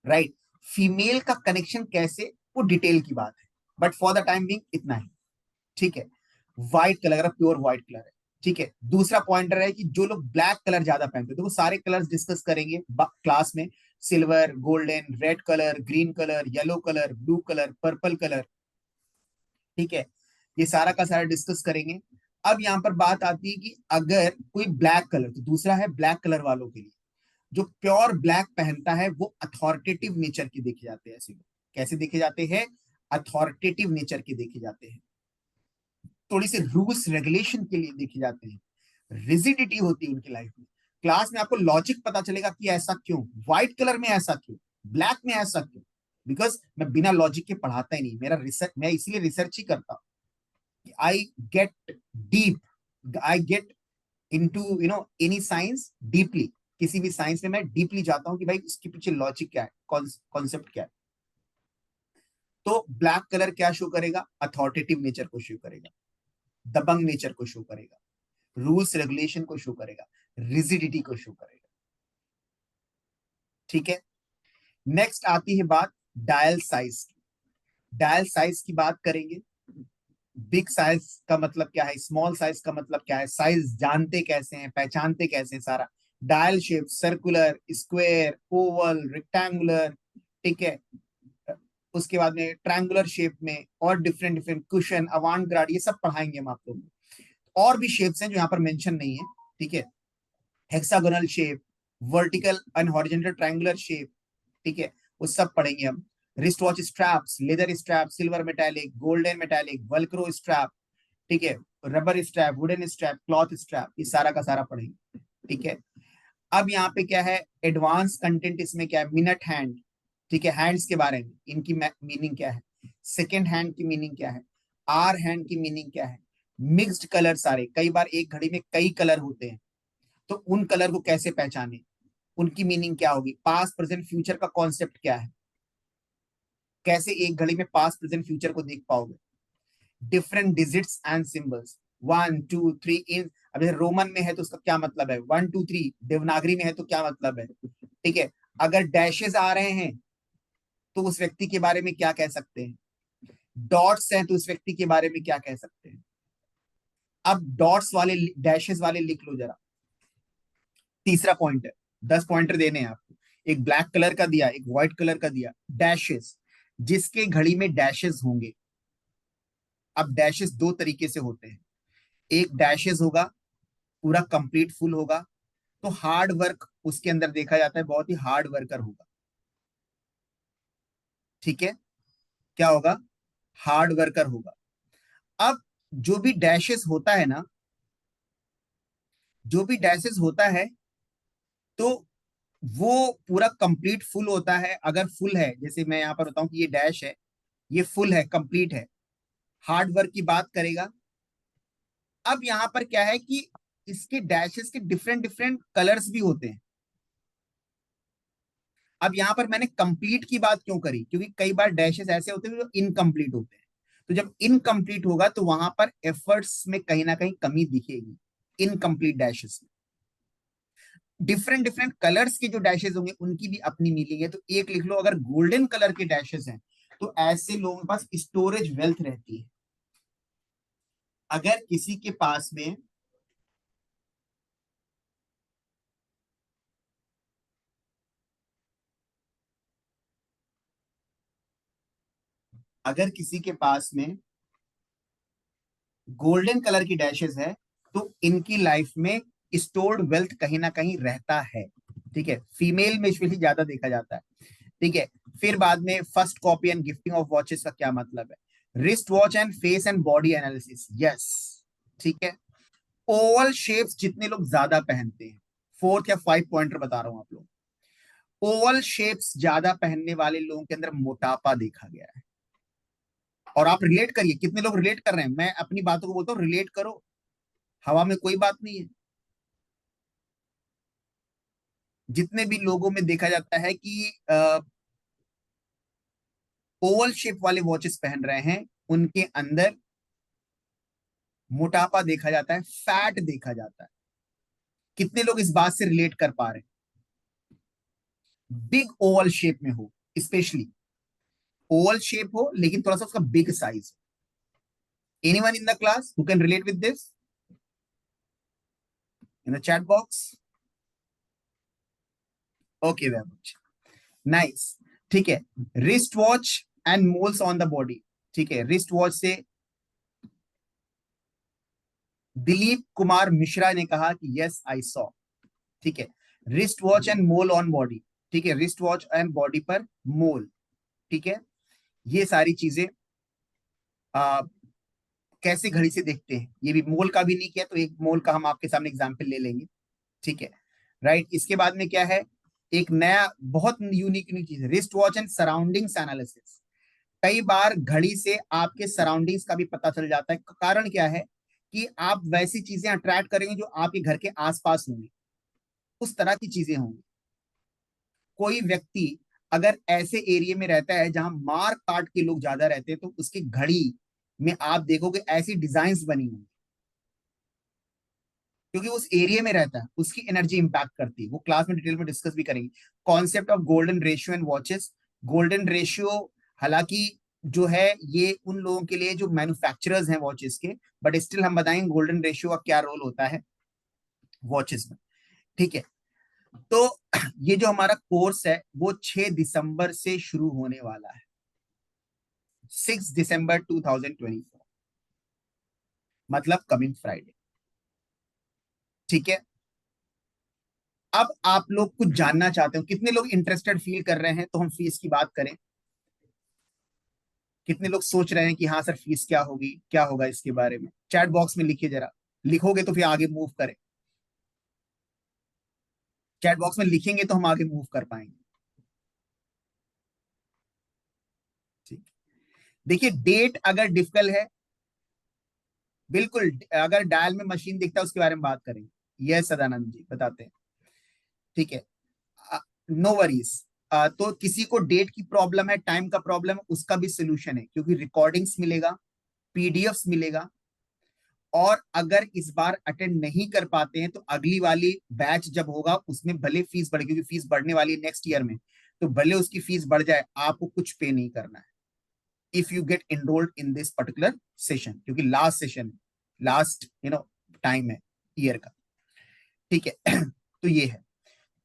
राइट। फीमेल का कनेक्शन कैसे, वो डिटेल की बात है, but for the time being इतना ही, ठीक है। व्हाइट कलर, अगर प्योर व्हाइट कलर है, ठीक है। दूसरा पॉइंटर है कि जो लोग ब्लैक कलर ज्यादा पहनते हैं, तो वो सारे कलर्स डिस्कस करेंगे क्लास में, silver, golden, red colour, green colour, yellow colour, blue colour, purple colour, ठीक है, ये सारा का सारा डिस्कस करेंगे। अब यहाँ पर बात आती है कि अगर कोई ब्लैक कलर, तो दूसरा है ब्लैक कलर वालों के लिए, जो प्योर ब्लैक पहनता है वो अथॉरिटेटिव नेचर के देखे जाते हैं। ऐसे लोग कैसे देखे जाते हैं, अथॉरिटेटिव नेचर के देखे जाते हैं, थोड़ी सी रूल्स रेगुलेशन के लिए देखे जाते हैं, रिजिडिटी होती है उनकी लाइफ में। क्लास में आपको लॉजिक पता चलेगा कि ऐसा क्यों, व्हाइट कलर में ऐसा क्यों, ब्लैक में ऐसा क्यों, बिकॉज मैं बिना लॉजिक के पढ़ाता ही नहीं, मेरा रिसर्च, मैं इसीलिए रिसर्च ही करता हूँ। I get deep, I get into any science deeply, किसी भी साइंस में मैं डीपली जाता हूं कि भाई इसके पीछे लॉजिक क्या है, कॉन्सेप्ट क्या है। तो ब्लैक कलर क्या शो करेगा, अथॉरिटेटिव नेचर को शो करेगा, दबंग नेचर को शो करेगा, रूल्स रेगुलेशन को शो करेगा, रिजिडिटी को शो करेगा, ठीक है। नेक्स्ट आती है बात डायल साइज की। डायल साइज की बात करेंगे। बिग साइज का मतलब क्या है, स्मॉल साइज का मतलब क्या है, साइज जानते कैसे हैं, पहचानते कैसे हैं, सारा। Dial shape, circular, square, Oval, rectangular, ठीक है, उसके बाद में ट्रायंगुलर शेप में, और डिफरेंट डिफरेंट कुशन, अवांट ग्राड, ये सब पढ़ाएंगे हम आपको। और भी शेप्स हैं जो यहाँ पर मेंशन नहीं है, ठीक है, hexagonal shape, vertical and horizontal triangular shape, ठीक है, वो सब पढ़ेंगे हम। Wrist watch straps, leather strap, silver metallic, golden metallic, Velcro strap, ठीक है, rubber strap, wooden strap, cloth strap, ये सारा का सारा पढ़ेंगे, ठीक है। अब यहाँ पे क्या है, एडवांस कंटेंट इसमें क्या है, मिनट हैंड, ठीक है, हैंड्स के बारे में, इनकी मीनिंग क्या है, सेकेंड हैंड की मीनिंग क्या है, आर हैंड की मीनिंग क्या है, मिक्स्ड कलर सारे, कई बार एक घड़ी में कई कलर होते हैं, तो उन कलर को कैसे पहचाने, उनकी मीनिंग क्या होगी, पास्ट प्रेजेंट फ्यूचर का कॉन्सेप्ट क्या है, कैसे एक घड़ी में पास्ट प्रेजेंट फ्यूचर को देख पाओगे, डिफरेंट डिजिट्स एंड सिंबल्स, 1 2 3 इन, अब जैसे रोमन में है तो उसका क्या मतलब है, 1 2 3, देवनागरी में है तो क्या मतलब है, ठीक है। अगर डैशेस आ रहे हैं तो उस व्यक्ति के बारे में क्या कह सकते हैं, डॉट्स हैं तो उस व्यक्ति के बारे में क्या कह सकते हैं। अब डॉट्स वाले, डैशेस वाले लिख लो जरा। तीसरा पॉइंट है, 10 पॉइंटर देने हैं आपको, एक ब्लैक कलर का दिया, एक व्हाइट कलर का दिया, डैशेस, जिसके घड़ी में डैशेस होंगे। अब डैशेस दो तरीके से होते हैं, एक डैशेस होगा पूरा कंप्लीट फुल होगा, तो हार्ड वर्क उसके अंदर देखा जाता है, बहुत ही हार्ड वर्कर होगा, ठीक है, क्या होगा, हार्ड वर्कर होगा। अब जो भी डैशेस होता है ना, जो भी डैशेस होता है, तो वो पूरा कंप्लीट फुल होता है। अगर फुल है, जैसे मैं यहां पर बताऊं कि ये डैश है, ये फुल है, कंप्लीट है, हार्ड वर्क की बात करेगा। अब यहां पर क्या है कि इसके डैशेस के डिफरेंट डिफरेंट कलर्स भी होते हैं। अब यहां पर मैंने कंप्लीट की बात क्यों करी, क्योंकि कई बार डैशेस ऐसे होते हैं जो इनकम्प्लीट होते हैं, तो जब इनकम्प्लीट होगा तो वहां पर एफर्ट्स में कहीं ना कहीं कमी दिखेगी, इनकम्प्लीट डैशेस में। डिफरेंट डिफरेंट कलर्स के जो डैशेस होंगे उनकी भी अपनी मीनिंग है। तो एक लिख लो, अगर गोल्डन कलर के डैशेस हैं तो ऐसे लोगों के पास स्टोरेज वेल्थ रहती है। अगर किसी के पास में गोल्डन कलर की डैशेस है तो इनकी लाइफ में स्टोर्ड वेल्थ कहीं ना कहीं रहता है। ठीक है, फीमेल में स्पेशली ज्यादा देखा जाता है। ठीक है, फिर बाद में first copy and gifting of watches का क्या मतलब है? Wrist watch and face and body analysis, yes. ठीक है, ओवल शेप्स जितने लोग ज्यादा पहनते हैं, 4th या 5 पॉइंटर बता रहा हूं आप लोग, ओवल शेप्स ज्यादा पहनने वाले लोगों के अंदर मोटापा देखा गया है। और आप रिलेट करिए, कितने लोग रिलेट कर रहे हैं? मैं अपनी बातों को बोलता हूं, रिलेट करो, हवा में कोई बात नहीं है। जितने भी लोगों में देखा जाता है कि ओवल शेप वाले वॉचेस पहन रहे हैं, उनके अंदर मोटापा देखा जाता है, फैट देखा जाता है। कितने लोग इस बात से रिलेट कर पा रहे हैं? बिग ओवल शेप में हो, स्पेशली ओवल शेप हो लेकिन थोड़ा सा उसका big size. Anyone in the class who can relate with this in the chat box? Okay, very much nice. ठीक है, wrist watch and moles on the body. ठीक है, रिस्ट वॉच से दिलीप कुमार मिश्रा ने कहा कि यस आई सॉ। ठीक है, wrist watch and mole on body. ठीक है, रिस्ट वॉच एंड बॉडी पर मोल। ठीक है, ये सारी चीजें कैसे घड़ी से देखते हैं, ये भी मोल का भी नहीं किया तो एक मोल का हम आपके सामने एग्जाम्पल ले लेंगे। ठीक है, राइट। इसके बाद में क्या है, एक नया बहुत यूनिक चीज है, wrist watch and surroundings analysis. कई बार घड़ी से आपके सराउंडिंग्स का भी पता चल जाता है। कारण क्या है कि आप वैसी चीजें अट्रैक्ट करेंगे जो आपके घर के आसपास होंगी, उस तरह की चीजें होंगी। कोई व्यक्ति अगर ऐसे एरिया में रहता है जहां मार काट के लोग ज्यादा रहते हैं तो उसकी घड़ी में आप देखोगे ऐसी डिजाइन्स बनी हुई, क्योंकि उस एरिया में रहता है, उसकी एनर्जी इंपैक्ट करती है। वो क्लास में डिटेल में डिस्कस भी करेंगे। Concept of golden ratio and watches. Golden ratio हालांकि जो है ये उन लोगों के लिए जो मैन्युफैक्चरर्स हैं वॉचेस के, बट स्टिल हम बताएंगे गोल्डन रेशियो का क्या रोल होता है वॉचेस में। ठीक है, तो ये जो हमारा कोर्स है वो 6 दिसंबर से शुरू होने वाला है, 6 दिसंबर 2024, मतलब कमिंग फ्राइडे। ठीक है, अब आप लोग कुछ जानना चाहते हो, कितने लोग इंटरेस्टेड फील कर रहे हैं तो हम फीस की बात करें? कितने लोग सोच रहे हैं कि हाँ सर फीस क्या होगी, क्या होगा इसके बारे में? चैट बॉक्स में लिखिए जरा, लिखोगे तो फिर आगे मूव करें। चैट बॉक्स में लिखेंगे तो हम आगे मूव कर पाएंगे। ठीक, देखिए डेट अगर डिफिकल्ट है, बिल्कुल अगर डायल में मशीन दिखता है उसके बारे में बात करेंगे। यस सदानंद जी बताते हैं। ठीक है, नो वरीज। तो किसी को डेट की प्रॉब्लम है, टाइम का प्रॉब्लम है, उसका भी सोल्यूशन है, क्योंकि रिकॉर्डिंग्स मिलेगा, पीडीएफ्स मिलेगा। और अगर इस बार अटेंड नहीं कर पाते हैं तो अगली वाली बैच जब होगा उसमें भले फीस बढ़े, क्योंकि फीस बढ़ने वाली है नेक्स्ट ईयर में, तो भले उसकी फीस बढ़ जाए, आपको कुछ पे नहीं करना है if you get enrolled in this particular session, क्योंकि लास्ट सेशन, लास्ट टाइम है ईयर का। ठीक है तो ये है,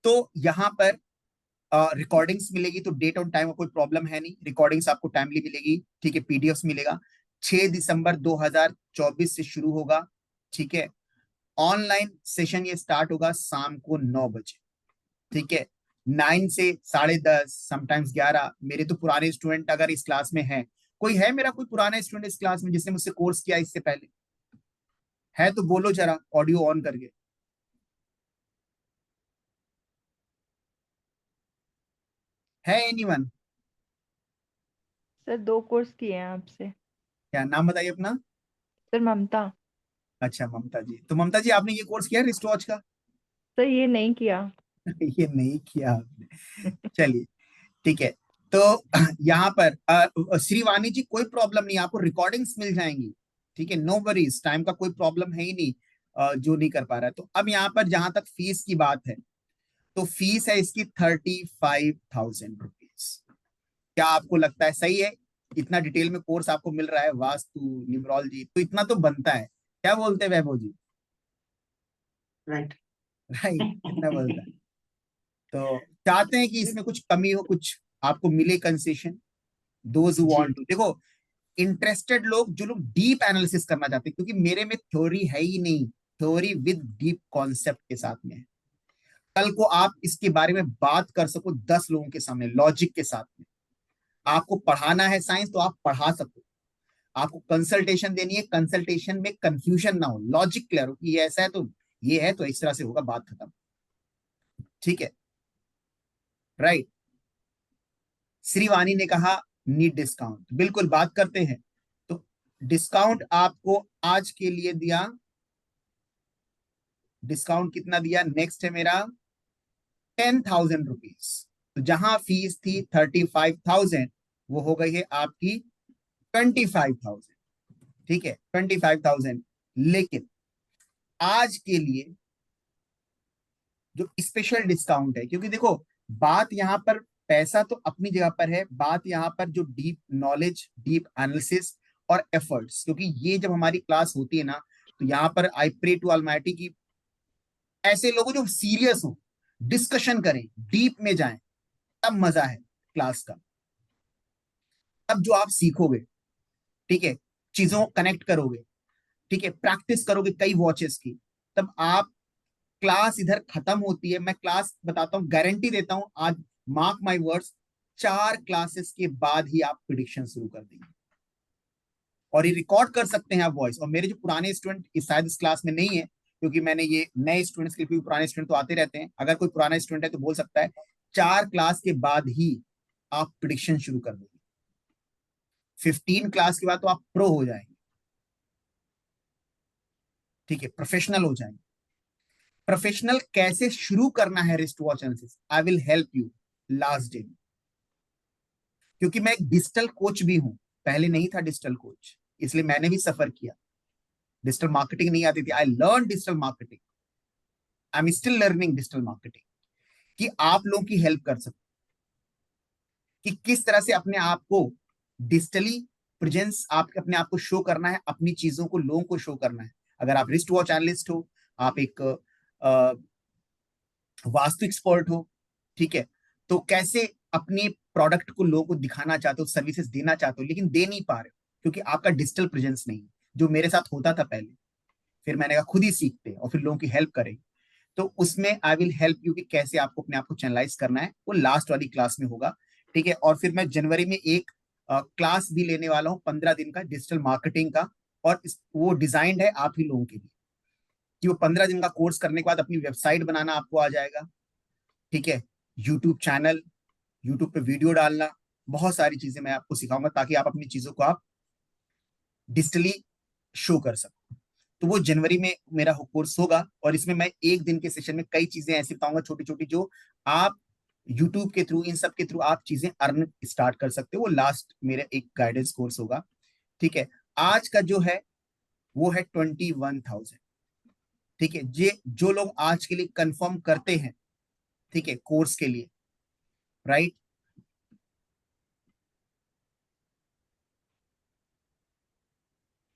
तो यहाँ पर रिकॉर्डिंग्स मिलेगी, तो डेट और टाइम का कोई प्रॉब्लम है नहीं, रिकॉर्डिंग्स आपको टाइमली मिलेगी। ठीक है, पीडीएफ मिलेगा। 6 दिसंबर 2024 से शुरू होगा। ठीक है, ऑनलाइन सेशन ये स्टार्ट होगा शाम को 9 बजे। ठीक है, 9 से 10:30, समटाइम्स 11। मेरे तो पुराने स्टूडेंट अगर इस क्लास में है, कोई है मेरा कोई पुराना स्टूडेंट इस क्लास में जिसने मुझसे कोर्स किया इससे पहले? है तो बोलो जरा ऑडियो ऑन करके। है एनीवन? सर 2 कोर्स किए हैं आपसे। क्या नाम बताइए अपना? सर ममता। अच्छा ममता जी, तो ममता जी आपने ये कोर्स किया रिस्ट वॉच का? सर ये नहीं किया। ये नहीं किया आपने, चलिए ठीक है। तो यहाँ पर श्रीवाणी जी कोई प्रॉब्लम नहीं, आपको रिकॉर्डिंग्स मिल जाएंगी। ठीक है, नो वरीज, टाइम का कोई प्रॉब्लम है ही नहीं जो नहीं कर पा रहा है। तो अब यहाँ पर जहां तक फीस की बात है, तो फीस है इसकी 35,000 रुपीज। क्या आपको लगता है सही है? इतना डिटेल में कोर्स आपको मिल रहा है, वास्तु, न्यूमरोलॉजी, तो इतना तो बनता है। क्या बोलते हैं वैभव जी? राइट। राइट, इतना बनता है। तो चाहते हैं कि इसमें कुछ कमी हो, कुछ आपको मिले concession, those who want to. देखो, इंटरेस्टेड लोग, जो लोग डीप एनालिसिस करना चाहते हैं, क्योंकि मेरे में थ्योरी है ही नहीं, थ्योरी विद डीप कॉन्सेप्ट के साथ में। कल को आप इसके बारे में बात कर सको 10 लोगों के सामने लॉजिक के साथ में। आपको पढ़ाना है साइंस तो आप पढ़ा सको, आपको कंसल्टेशन देनी है, कंसल्टेशन में कंफ्यूजन ना हो, लॉजिक क्लियर हो कि ये ऐसा है तो ये है, तो इस तरह से होगा, बात खत्म। ठीक है, राइट। श्रीवाणी ने कहा नीड डिस्काउंट, बिल्कुल बात करते हैं। तो डिस्काउंट आपको आज के लिए दिया, डिस्काउंट कितना दिया? नेक्स्ट है मेरा 10,000 रुपीज। तो जहां फीस थी 35,000, वो हो गई है आपकी 25,000। ठीक है, 25,000। लेकिन आज के लिए जो स्पेशल डिस्काउंट है, क्योंकि देखो बात यहां पर, पैसा तो अपनी जगह पर है, बात यहां पर जो डीप नॉलेज, डीप एनालिसिस और एफर्ट्स, क्योंकि ये जब हमारी क्लास होती है ना, तो यहाँ पर आई प्रे टू ऑलमाइटी की ऐसे लोगों जो सीरियस हो, डिस्कशन करें, डीप में जाएं, तब मजा है क्लास का। तब जो आप सीखोगे, ठीक है, चीजों को कनेक्ट करोगे, ठीक है, प्रैक्टिस करोगे कई वॉचेस की, तब आप, क्लास इधर खत्म होती है, मैं क्लास बताता हूं, गारंटी देता हूं, आज मार्क माय वर्ड्स, 4 क्लासेस के बाद ही आप प्रिडिक्शन शुरू कर देंगे। और ये रिकॉर्ड कर सकते हैं आप वॉइस। और मेरे जो पुराने स्टूडेंट शायद इस क्लास में नहीं है, क्योंकि मैंने ये नए स्टूडेंट्स के लिए, पुराने स्टूडेंट तो आते रहते हैं, अगर कोई पुराना स्टूडेंट है तो बोल सकता है, 4 क्लास के बाद ही आप प्रिडिक्शन शुरू कर देंगे। 15 क्लास के बाद तो आप प्रो हो जाएंगे, ठीक है, प्रोफेशनल हो जाएंगे। प्रोफेशनल कैसे शुरू करना है wrist watch analysis, I will help you last day. क्योंकि मैं एक डिजिटल कोच भी हूं, पहले नहीं था डिजिटल कोच, इसलिए मैंने भी सफर किया। डिजिटल मार्केटिंग नहीं आती थी, I learn digital marketing, I am still learning digital marketing, कि आप लोगों की हेल्प कर सकते, कि किस तरह से अपने आप को डिजिटली प्रेजेंस, आप अपने आप को शो करना है, अपनी चीजों को लोगों को शो करना है। अगर आप रिस्ट वॉच एनालिस्ट हो, आप एक वास्तु एक्सपर्ट हो, ठीक है, तो कैसे अपने प्रोडक्ट को लोगों को दिखाना चाहते हो, सर्विसेज देना चाहते हो, लेकिन दे नहीं पा रहे हो क्योंकि आपका डिजिटल प्रेजेंस नहीं है, जो मेरे साथ होता था पहले। फिर मैंने कहा खुद ही सीखते और फिर लोगों की हेल्प करें। तो उसमें आई विल हेल्प यू कि कैसे आपको अपने आप को चैनलाइज करना है, वो लास्ट वाली क्लास में होगा, ठीक है। और फिर मैं जनवरी में एक क्लास भी लेने वाला हूँ 15 दिन का डिजिटल मार्केटिंग का, और वो डिजाइंड है आप ही लोगों के लिए, कि वो 15 दिन का कोर्स करने के बाद अपनी वेबसाइट बनाना आपको आ जाएगा, ठीक है, यूट्यूब चैनल, यूट्यूब पे वीडियो डालना, बहुत सारी चीजें मैं आपको सिखाऊंगा ताकि आप अपनी चीजों को आप डिजिटली शो कर सको। तो वो जनवरी में मेरा कोर्स होगा, और इसमें मैं एक दिन के सेशन में कई चीजें ऐसी बताऊंगा छोटी छोटी, जो आप यूट्यूब के थ्रू, इन सब के थ्रू आप चीजें अर्न स्टार्ट कर सकते हो। वो लास्ट मेरा एक गाइडेंस कोर्स होगा, ठीक है। आज का जो है वो है 21,000, ठीक है। जो लोग आज के लिए कंफर्म करते हैं, ठीक है, कोर्स के लिए, राइट,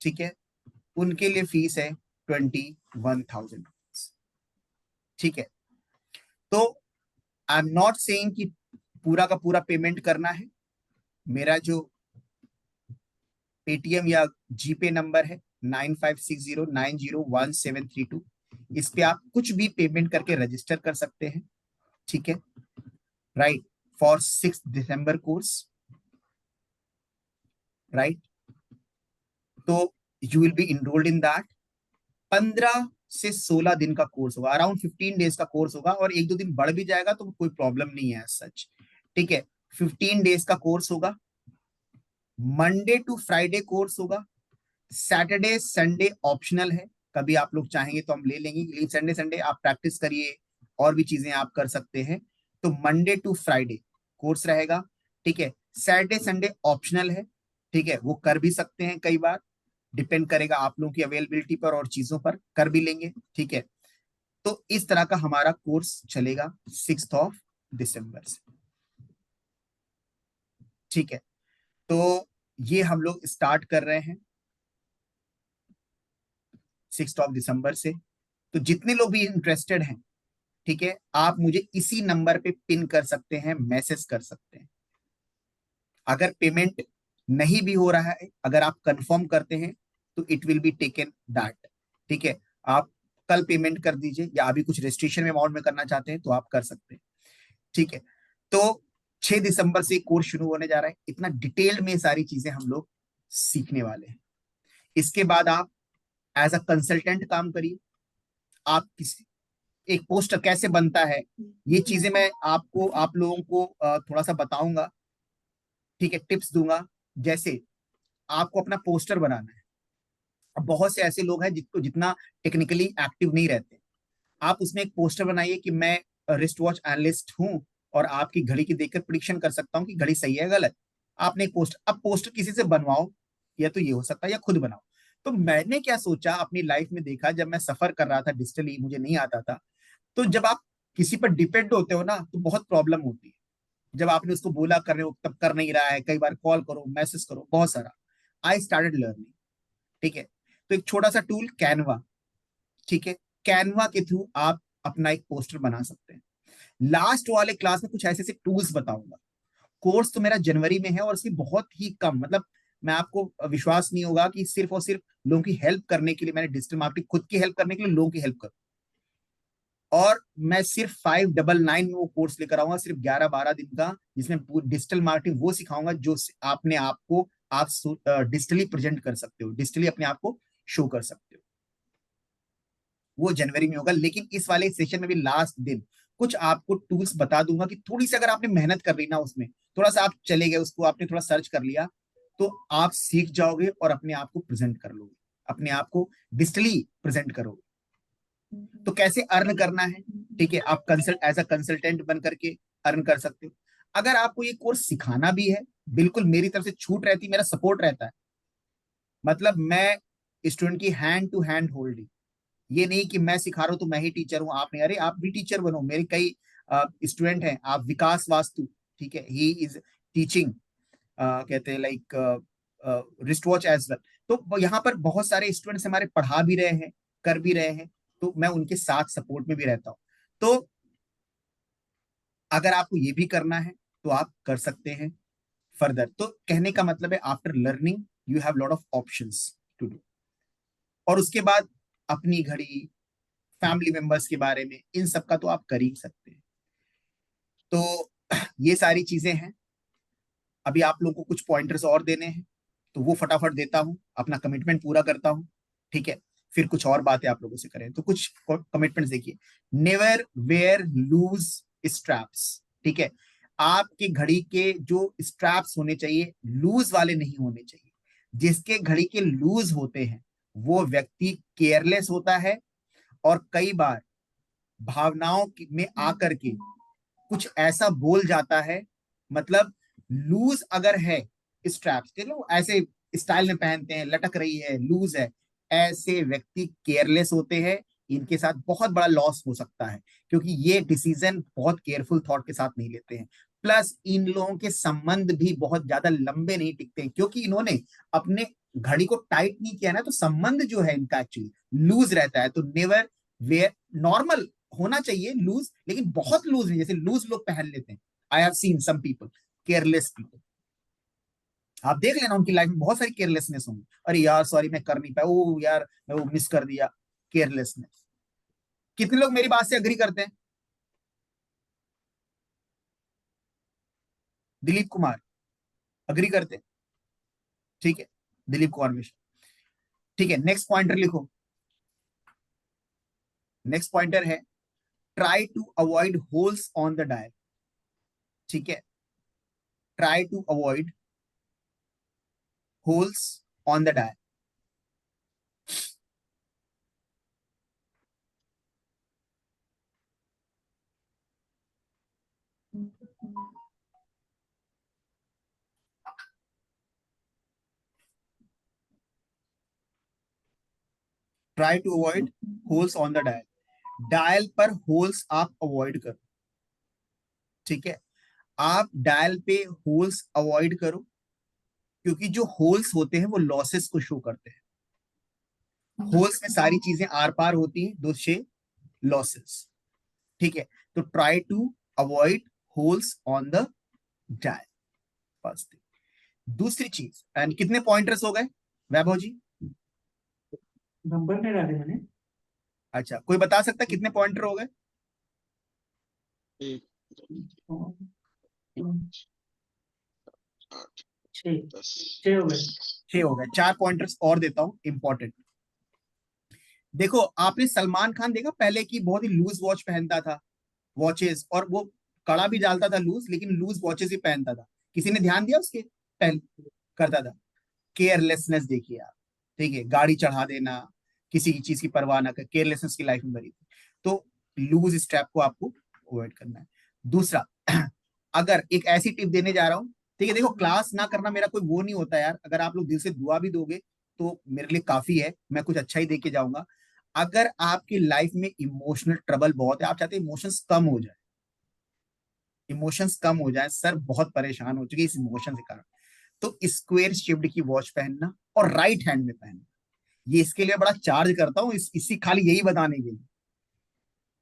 ठीक है, उनके लिए फीस है 21,000, ठीक है। तो आई एम नॉट सेइंग कि पूरा का पूरा पेमेंट करना है। मेरा जो पेटीएम या जीपे नंबर है 9560901732, इस पे आप कुछ भी पेमेंट करके रजिस्टर कर सकते हैं, ठीक है, right, for 6 December course, right. तो you will be enrolled in that. 15 से 16 दिन का कोर्स होगा, अराउंड 15 डेज का कोर्स होगा, और 1-2 दिन बढ़ भी जाएगा तो कोई प्रॉब्लम नहीं है सच, ठीक है। 15 डेज का कोर्स होगा, मंडे टू फ्राइडे कोर्स होगा, सैटरडे संडे ऑप्शनल है, कभी आप लोग चाहेंगे तो हम ले लेंगे, लेकिन संडे संडे आप प्रैक्टिस करिए, और भी चीजें आप कर सकते हैं। तो मंडे टू फ्राइडे कोर्स रहेगा, ठीक है। सैटरडे संडे ऑप्शनल है, ठीक है, वो कर भी सकते हैं, कई बार डिपेंड करेगा आप लोगों की अवेलेबिलिटी पर और चीजों पर, कर भी लेंगे, ठीक है। तो इस तरह का हमारा कोर्स चलेगा 6 दिसंबर से। ठीक है, तो ये हम लोग स्टार्ट कर रहे हैं 6 दिसंबर से। तो जितने लोग भी इंटरेस्टेड हैं, ठीक है, आप मुझे इसी नंबर पे पिन कर सकते हैं, मैसेज कर सकते हैं। अगर पेमेंट नहीं भी हो रहा है, अगर आप कंफर्म करते हैं तो it will be taken that. ठीक है, आप कल पेमेंट कर दीजिए, या अभी कुछ रजिस्ट्रेशन में अमाउंट में करना चाहते हैं तो आप कर सकते हैं। ठीक है, तो 6 दिसंबर से कोर्स शुरू होने जा रहा है। इतना डिटेल्ड में सारी चीजें हम लोग सीखने वाले हैं। इसके बाद आप एज अ कंसल्टेंट काम करिए। आप किसी एक पोस्टर कैसे बनता है, ये चीजें मैं आपको, आप लोगों को थोड़ा सा बताऊंगा। ठीक है, टिप्स दूंगा। जैसे आपको अपना पोस्टर बनाना है। अब बहुत से ऐसे लोग हैं जिनको जितना टेक्निकली एक्टिव नहीं रहते। आप उसमें एक पोस्टर बनाइए कि मैं रिस्ट वॉच एनालिस्ट हूं और आपकी घड़ी की देखकर प्रिडिक्शन कर सकता हूं कि घड़ी सही है गलत। आपने एक पोस्टर, अब पोस्टर किसी से बनवाओ, या तो ये हो सकता है या खुद बनाओ। तो मैंने क्या सोचा, अपनी लाइफ में देखा, जब मैं सफर कर रहा था डिजिटली, मुझे नहीं आता था। तो जब आप किसी पर डिपेंड होते हो ना, तो बहुत प्रॉब्लम होती है। जब आपने उसको बोला कर रहे हो तब कर नहीं रहा है, कई बार कॉल करो, मैसेज करो, बहुत सारा। I started learning. ठीक है, तो एक छोटा सा टूल कैनवा, ठीक है, कैनवा के थ्रू आप अपना एक पोस्टर बना सकते हैं। लास्ट वाले क्लास में कुछ ऐसे ऐसे टूल्स बताऊंगा। कोर्स तो मेरा जनवरी में है और इसकी बहुत ही कम, मतलब मैं आपको विश्वास नहीं होगा कि सिर्फ और सिर्फ लोगों की हेल्प करने के लिए मैंने डिजिटल मार्केटिंग, खुद की हेल्प करने के लिए लोगों की हेल्प करूँ। और मैं सिर्फ 599 में वो कोर्स लेकर आऊंगा, सिर्फ 11-12 दिन का, जिसमें डिजिटल मार्केटिंग वो सिखाऊंगा जो आपने आपको आप डिजिटली प्रेजेंट कर सकते हो, डिजिटली अपने आप को शो कर सकते हो। वो जनवरी में होगा। लेकिन इस वाले सेशन में भी लास्ट दिन कुछ आपको टूल्स बता दूंगा कि थोड़ी सी अगर आपने मेहनत कर ली ना, उसमें थोड़ा सा आप चले गए, उसको आपने थोड़ा सर्च कर लिया, तो आप सीख जाओगे और अपने आप को प्रेजेंट कर लोगे, अपने आप को डिजिटली प्रेजेंट करोगे। तो कैसे अर्न करना है, ठीक है, आप कंसल्ट एज अ कंसल्टेंट बन करके अर्न कर सकते हो। अगर आपको ये कोर्स सिखाना भी है, बिल्कुल मेरी तरफ से छूट रहती, मेरा सपोर्ट रहता है। मतलब मैं स्टूडेंट की हैंड टू हैंड होल्डिंग, ये नहीं कि मैं सिखा रहा हूं तो मैं ही टीचर हूं, आप नहीं। अरे आप भी टीचर बनो। मेरे कई स्टूडेंट हैं, आप विकास वास्तु, ठीक है, ही इज टीचिंग, कहते हैं like wrist watch as well. तो यहाँ पर बहुत सारे स्टूडेंट्स हमारे पढ़ा भी रहे हैं, कर भी रहे हैं, तो मैं उनके साथ सपोर्ट में भी रहता हूँ। तो अगर आपको ये भी करना है तो आप कर सकते हैं फर्दर। तो कहने का मतलब है, after learning you have lot of options to do. और उसके बाद अपनी घड़ी, फैमिली मेंबर्स के बारे में, इन सब का तो आप कर ही सकते हैं। तो ये सारी चीजें हैं। अभी आप लोगों को कुछ पॉइंटर्स और देने हैं, तो वो फटाफट देता हूं, अपना कमिटमेंट पूरा करता हूं। ठीक है, फिर कुछ और बातें आप लोगों से करें। तो कुछ कमिटमेंट्स देखिए। Never wear loose straps. ठीक है, आपकी घड़ी के जो स्ट्रैप्स होने चाहिए, लूज वाले नहीं होने चाहिए। जिसके घड़ी के लूज होते हैं वो व्यक्ति केयरलेस होता है, और कई बार भावनाओं में आकर के कुछ ऐसा बोल जाता है। मतलब लूज अगर है स्ट्रैप्स, चलो ऐसे स्टाइल में पहनते हैं, लटक रही है, लूज है, ऐसे व्यक्ति केयरलेस होते हैं। इनके साथ बहुत बड़ा लॉस हो सकता है, क्योंकि ये डिसीजन बहुत केयरफुल थॉट के साथ नहीं लेते हैं। प्लस इन लोगों के संबंध भी बहुत ज्यादा लंबे नहीं टिकते हैं, क्योंकि इन्होंने अपने घड़ी को टाइट नहीं किया ना, तो संबंध जो है इनका एक्चुअली लूज रहता है। तो नेवर वेयर, नॉर्मल होना चाहिए लूज, लेकिन बहुत लूज नहीं, जैसे लूज लोग पहन लेते हैं। I have seen some people, careless people. आप देख लेना उनकी लाइफ में बहुत सारी केयरलेसनेस होंगी। अरे यार सॉरी मैं कर नहीं पाया, ओ यार मैं वो मिस कर दिया, केयरलेसनेस। कितने लोग मेरी बात से अग्री करते हैं? दिलीप कुमार अग्री करते हैं? ठीक है, दिलीप कुमार मिश्रा। ठीक है, नेक्स्ट पॉइंटर लिखो। नेक्स्ट पॉइंटर है, try to avoid holes on the dial. ठीक है, try to avoid holes on the dial. Try to avoid holes on the dial. Dial पर होल्स आप अवॉइड करो, ठीक है, आप डायल पे होल्स अवॉइड करो, क्योंकि जो होल्स होते हैं वो लॉसेस को शो करते हैं। होल्स में सारी चीजें आर पार होती हैं, दो शे लॉसेस, ठीक है। तो try to avoid holes on the dial, first thing. दूसरी चीज, एंड कितने पॉइंटर्स हो गए वैभव जी? नंबर नहीं डाले मैंने। अच्छा, कोई बता सकता है कितने पॉइंटर हो गए? 6 हो गए। 6 हो गए। 4 पॉइंटर्स और देता हूं, इंपॉर्टेंट। देखो, आपने सलमान खान देखा पहले की बहुत ही लूज वॉच पहनता था, वॉचेस, और वो कड़ा भी डालता था लूज, लेकिन लूज वॉचेस ही पहनता था। किसी ने ध्यान दिया उसके? पहन करता था। केयरलेसनेस देखिए आप, ठीक है, गाड़ी चढ़ा देना, किसी की चीज की परवाह ना कर, केयरलेसनेस की लाइफ में भरी थी। तो लूज स्ट्रैप को आपको अवॉइड करना है। दूसरा, अगर एक ऐसी टिप देने जा रहा हूं, ठीक है, देखो क्लास ना करना मेरा कोई वो नहीं होता यार, अगर आप लोग दिल से दुआ भी दोगे तो मेरे लिए काफी है, मैं कुछ अच्छा ही दे के जाऊंगा। अगर आपकी लाइफ में इमोशनल ट्रबल बहुत है, आप चाहते हैं इमोशंस कम हो जाए, इमोशंस कम हो जाए, सर बहुत परेशान हो चुके इस इमोशन के कारण, तो स्क्वायर शेप्ड की वॉच पहनना और राइट हैंड में पहनना, ये इसके लिए बड़ा चार्ज करता हूँ, इसी खाली यही बताने के लिए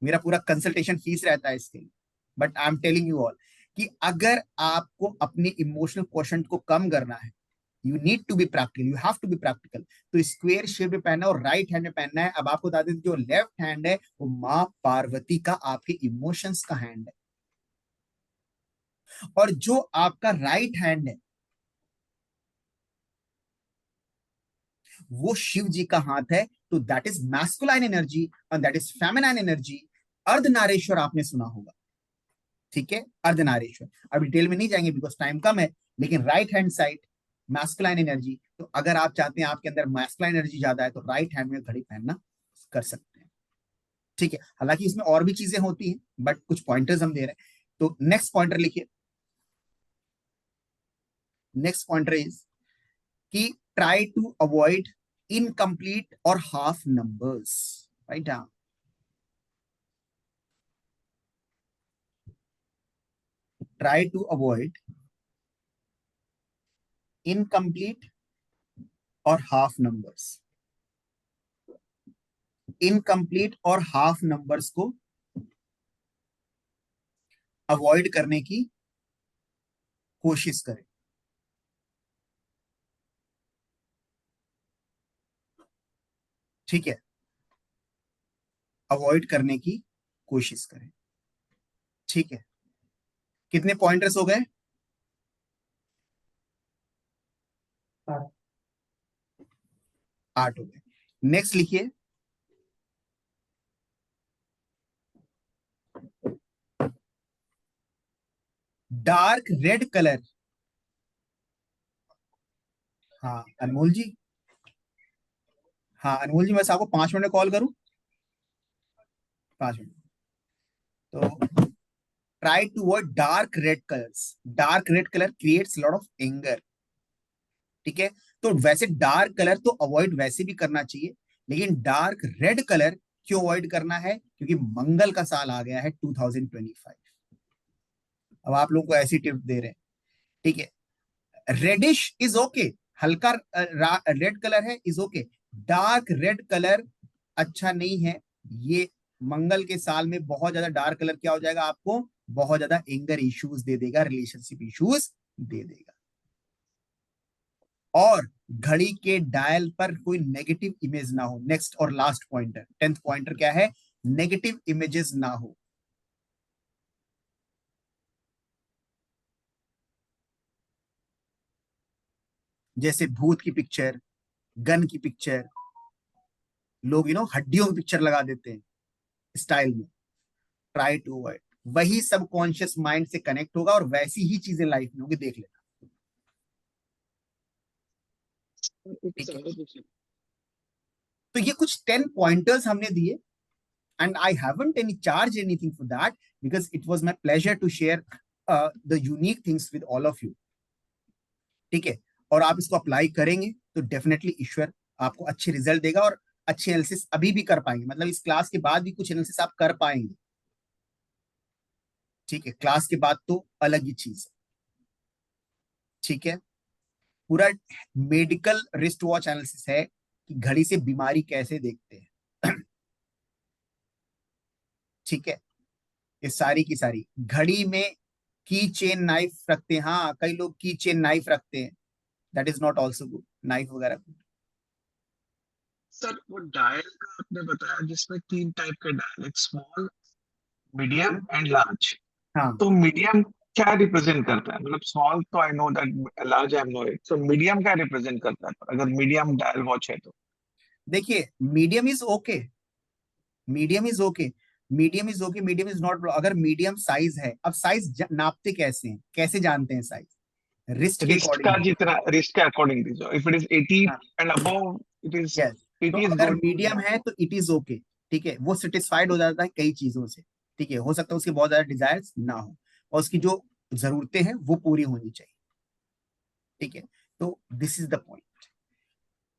मेरा पूरा कंसल्टेशन फीस रहता है इसके लिए। But I am telling you all कि अगर आपको अपनी इमोशनल क्वेश्चन को कम करना है, you need to be practical, you have to be practical. तो स्क्वायर शेप में पहनना और राइट हैंड में पहनना है। अब आपको बता दें, जो लेफ्ट हैंड है वो माँ पार्वती का आपके इमोशंस का हैंड है, और जो आपका राइट हैंड है वो शिव जी का हाथ है। तो दैट इज मैस्कुलाइन एनर्जी और that is feminine energy. Ardhanarishvara आपने सुना होगा, ठीक है, अर्धनारेश्वर। अब डिटेल में नहीं जाएंगे बिकॉज टाइम कम है, लेकिन right hand side masculine energy. तो अगर आप चाहते हैं आपके अंदर मैस्कुलाइन एनर्जी ज्यादा है तो राइट हैंड में घड़ी पहनना कर सकते हैं, ठीक है। हालांकि इसमें और भी चीजें होती हैं, बट कुछ पॉइंटर्स हम दे रहे हैं। तो नेक्स्ट पॉइंटर लिखिए, नेक्स्ट पॉइंटर इज कि ट्राई टू अवॉइड इनकम्प्लीट और half numbers, write down. Try to avoid incomplete और हाफ नंबर्स। इनकम्प्लीट और हाफ नंबर्स को अवॉइड करने की कोशिश करें, ठीक है, अवॉइड करने की कोशिश करें, ठीक है। कितने पॉइंटर्स हो गए? 8 हो गए। नेक्स्ट लिखिए, डार्क रेड कलर। हाँ अनमोल जी, हाँ अनमोल जी, मैं आपको 5 मिनट में कॉल करूं, 5 मिनट। तो try to avoid dark red colours. Dark red colour creates lot of anger, ठीक है। तो वैसे डार्क कलर तो अवॉइड वैसे भी करना चाहिए, लेकिन डार्क रेड कलर क्यों अवॉइड करना है? क्योंकि मंगल का साल आ गया है 2025। अब आप लोगों को ऐसी टिप दे रहे हैं, ठीक है। रेडिश इज ओके, हल्का रेड कलर है is okay, dark red colour अच्छा नहीं है। ये मंगल के साल में बहुत ज्यादा डार्क कलर क्या हो जाएगा, आपको बहुत ज्यादा एंगर इश्यूज दे देगा, रिलेशनशिप इश्यूज दे देगा। और घड़ी के डायल पर कोई नेगेटिव इमेज ना हो। नेक्स्ट और लास्ट पॉइंटर, 10th पॉइंटर क्या है? नेगेटिव इमेजेस ना हो। जैसे भूत की पिक्चर, गन की पिक्चर, लोग हड्डियों की पिक्चर लगा देते हैं स्टाइल में। ट्राई टू अवॉइड, वही सबकॉन्शियस माइंड से कनेक्ट होगा और वैसी ही चीजें लाइफ में होगी, देख लेना, ठीक है। तो ये कुछ 10 पॉइंटर्स हमने दिए, and I haven't any charge anything for that because it was my pleasure to share the unique things with all of you, ठीक है। और आप इसको अप्लाई करेंगे तो डेफिनेटली ईश्वर आपको अच्छे रिजल्ट देगा और अच्छे एनालिसिस अभी भी कर पाएंगे, मतलब इस क्लास के बाद भी कुछ एनालिसिस आप कर पाएंगे, ठीक है। क्लास के बाद तो अलग ही चीज है, ठीक है। पूरा मेडिकल रिस्ट वॉच एनालिसिस है कि घड़ी से बीमारी कैसे देखते हैं ठीक है। ये सारी की सारी घड़ी में की चेन नाइफ रखते हैं, हाँ कई लोग की चेन नाइफ रखते हैं, that is not also good, knife वगैरह good। सर वो डायल का आपने बताया जिसमें 3 टाइप के डायल, एक स्मॉल, मीडियम एंड लार्ज। हाँ तो मीडियम क्या रिप्रेजेंट करता है? मतलब स्मॉल तो I know that, large I know it, so medium क्या रिप्रेजेंट करता है अगर मीडियम डायल वॉच है तो? देखिए medium is okay, medium is okay, medium is okay, medium is not. अगर मीडियम साइज है, अब साइज नापते कैसे हैं, कैसे जानते हैं साइज? रिस्ट के रिस्ट का अकॉर्डिंग। जितना, रिस्ट के according, so if it is 80 हाँ and above it is, yes, तो 80 इज अगर गुड। मीडियम है तो इट इज ओके, ठीक है। वो सेटिस्फाइड हो जाता है कई चीजों से, ठीक है। हो सकता है उसके बहुत ज्यादा डिजायर्स ना हो और उसकी जो जरूरतें हैं वो पूरी होनी चाहिए, ठीक है। तो दिस इज द पॉइंट।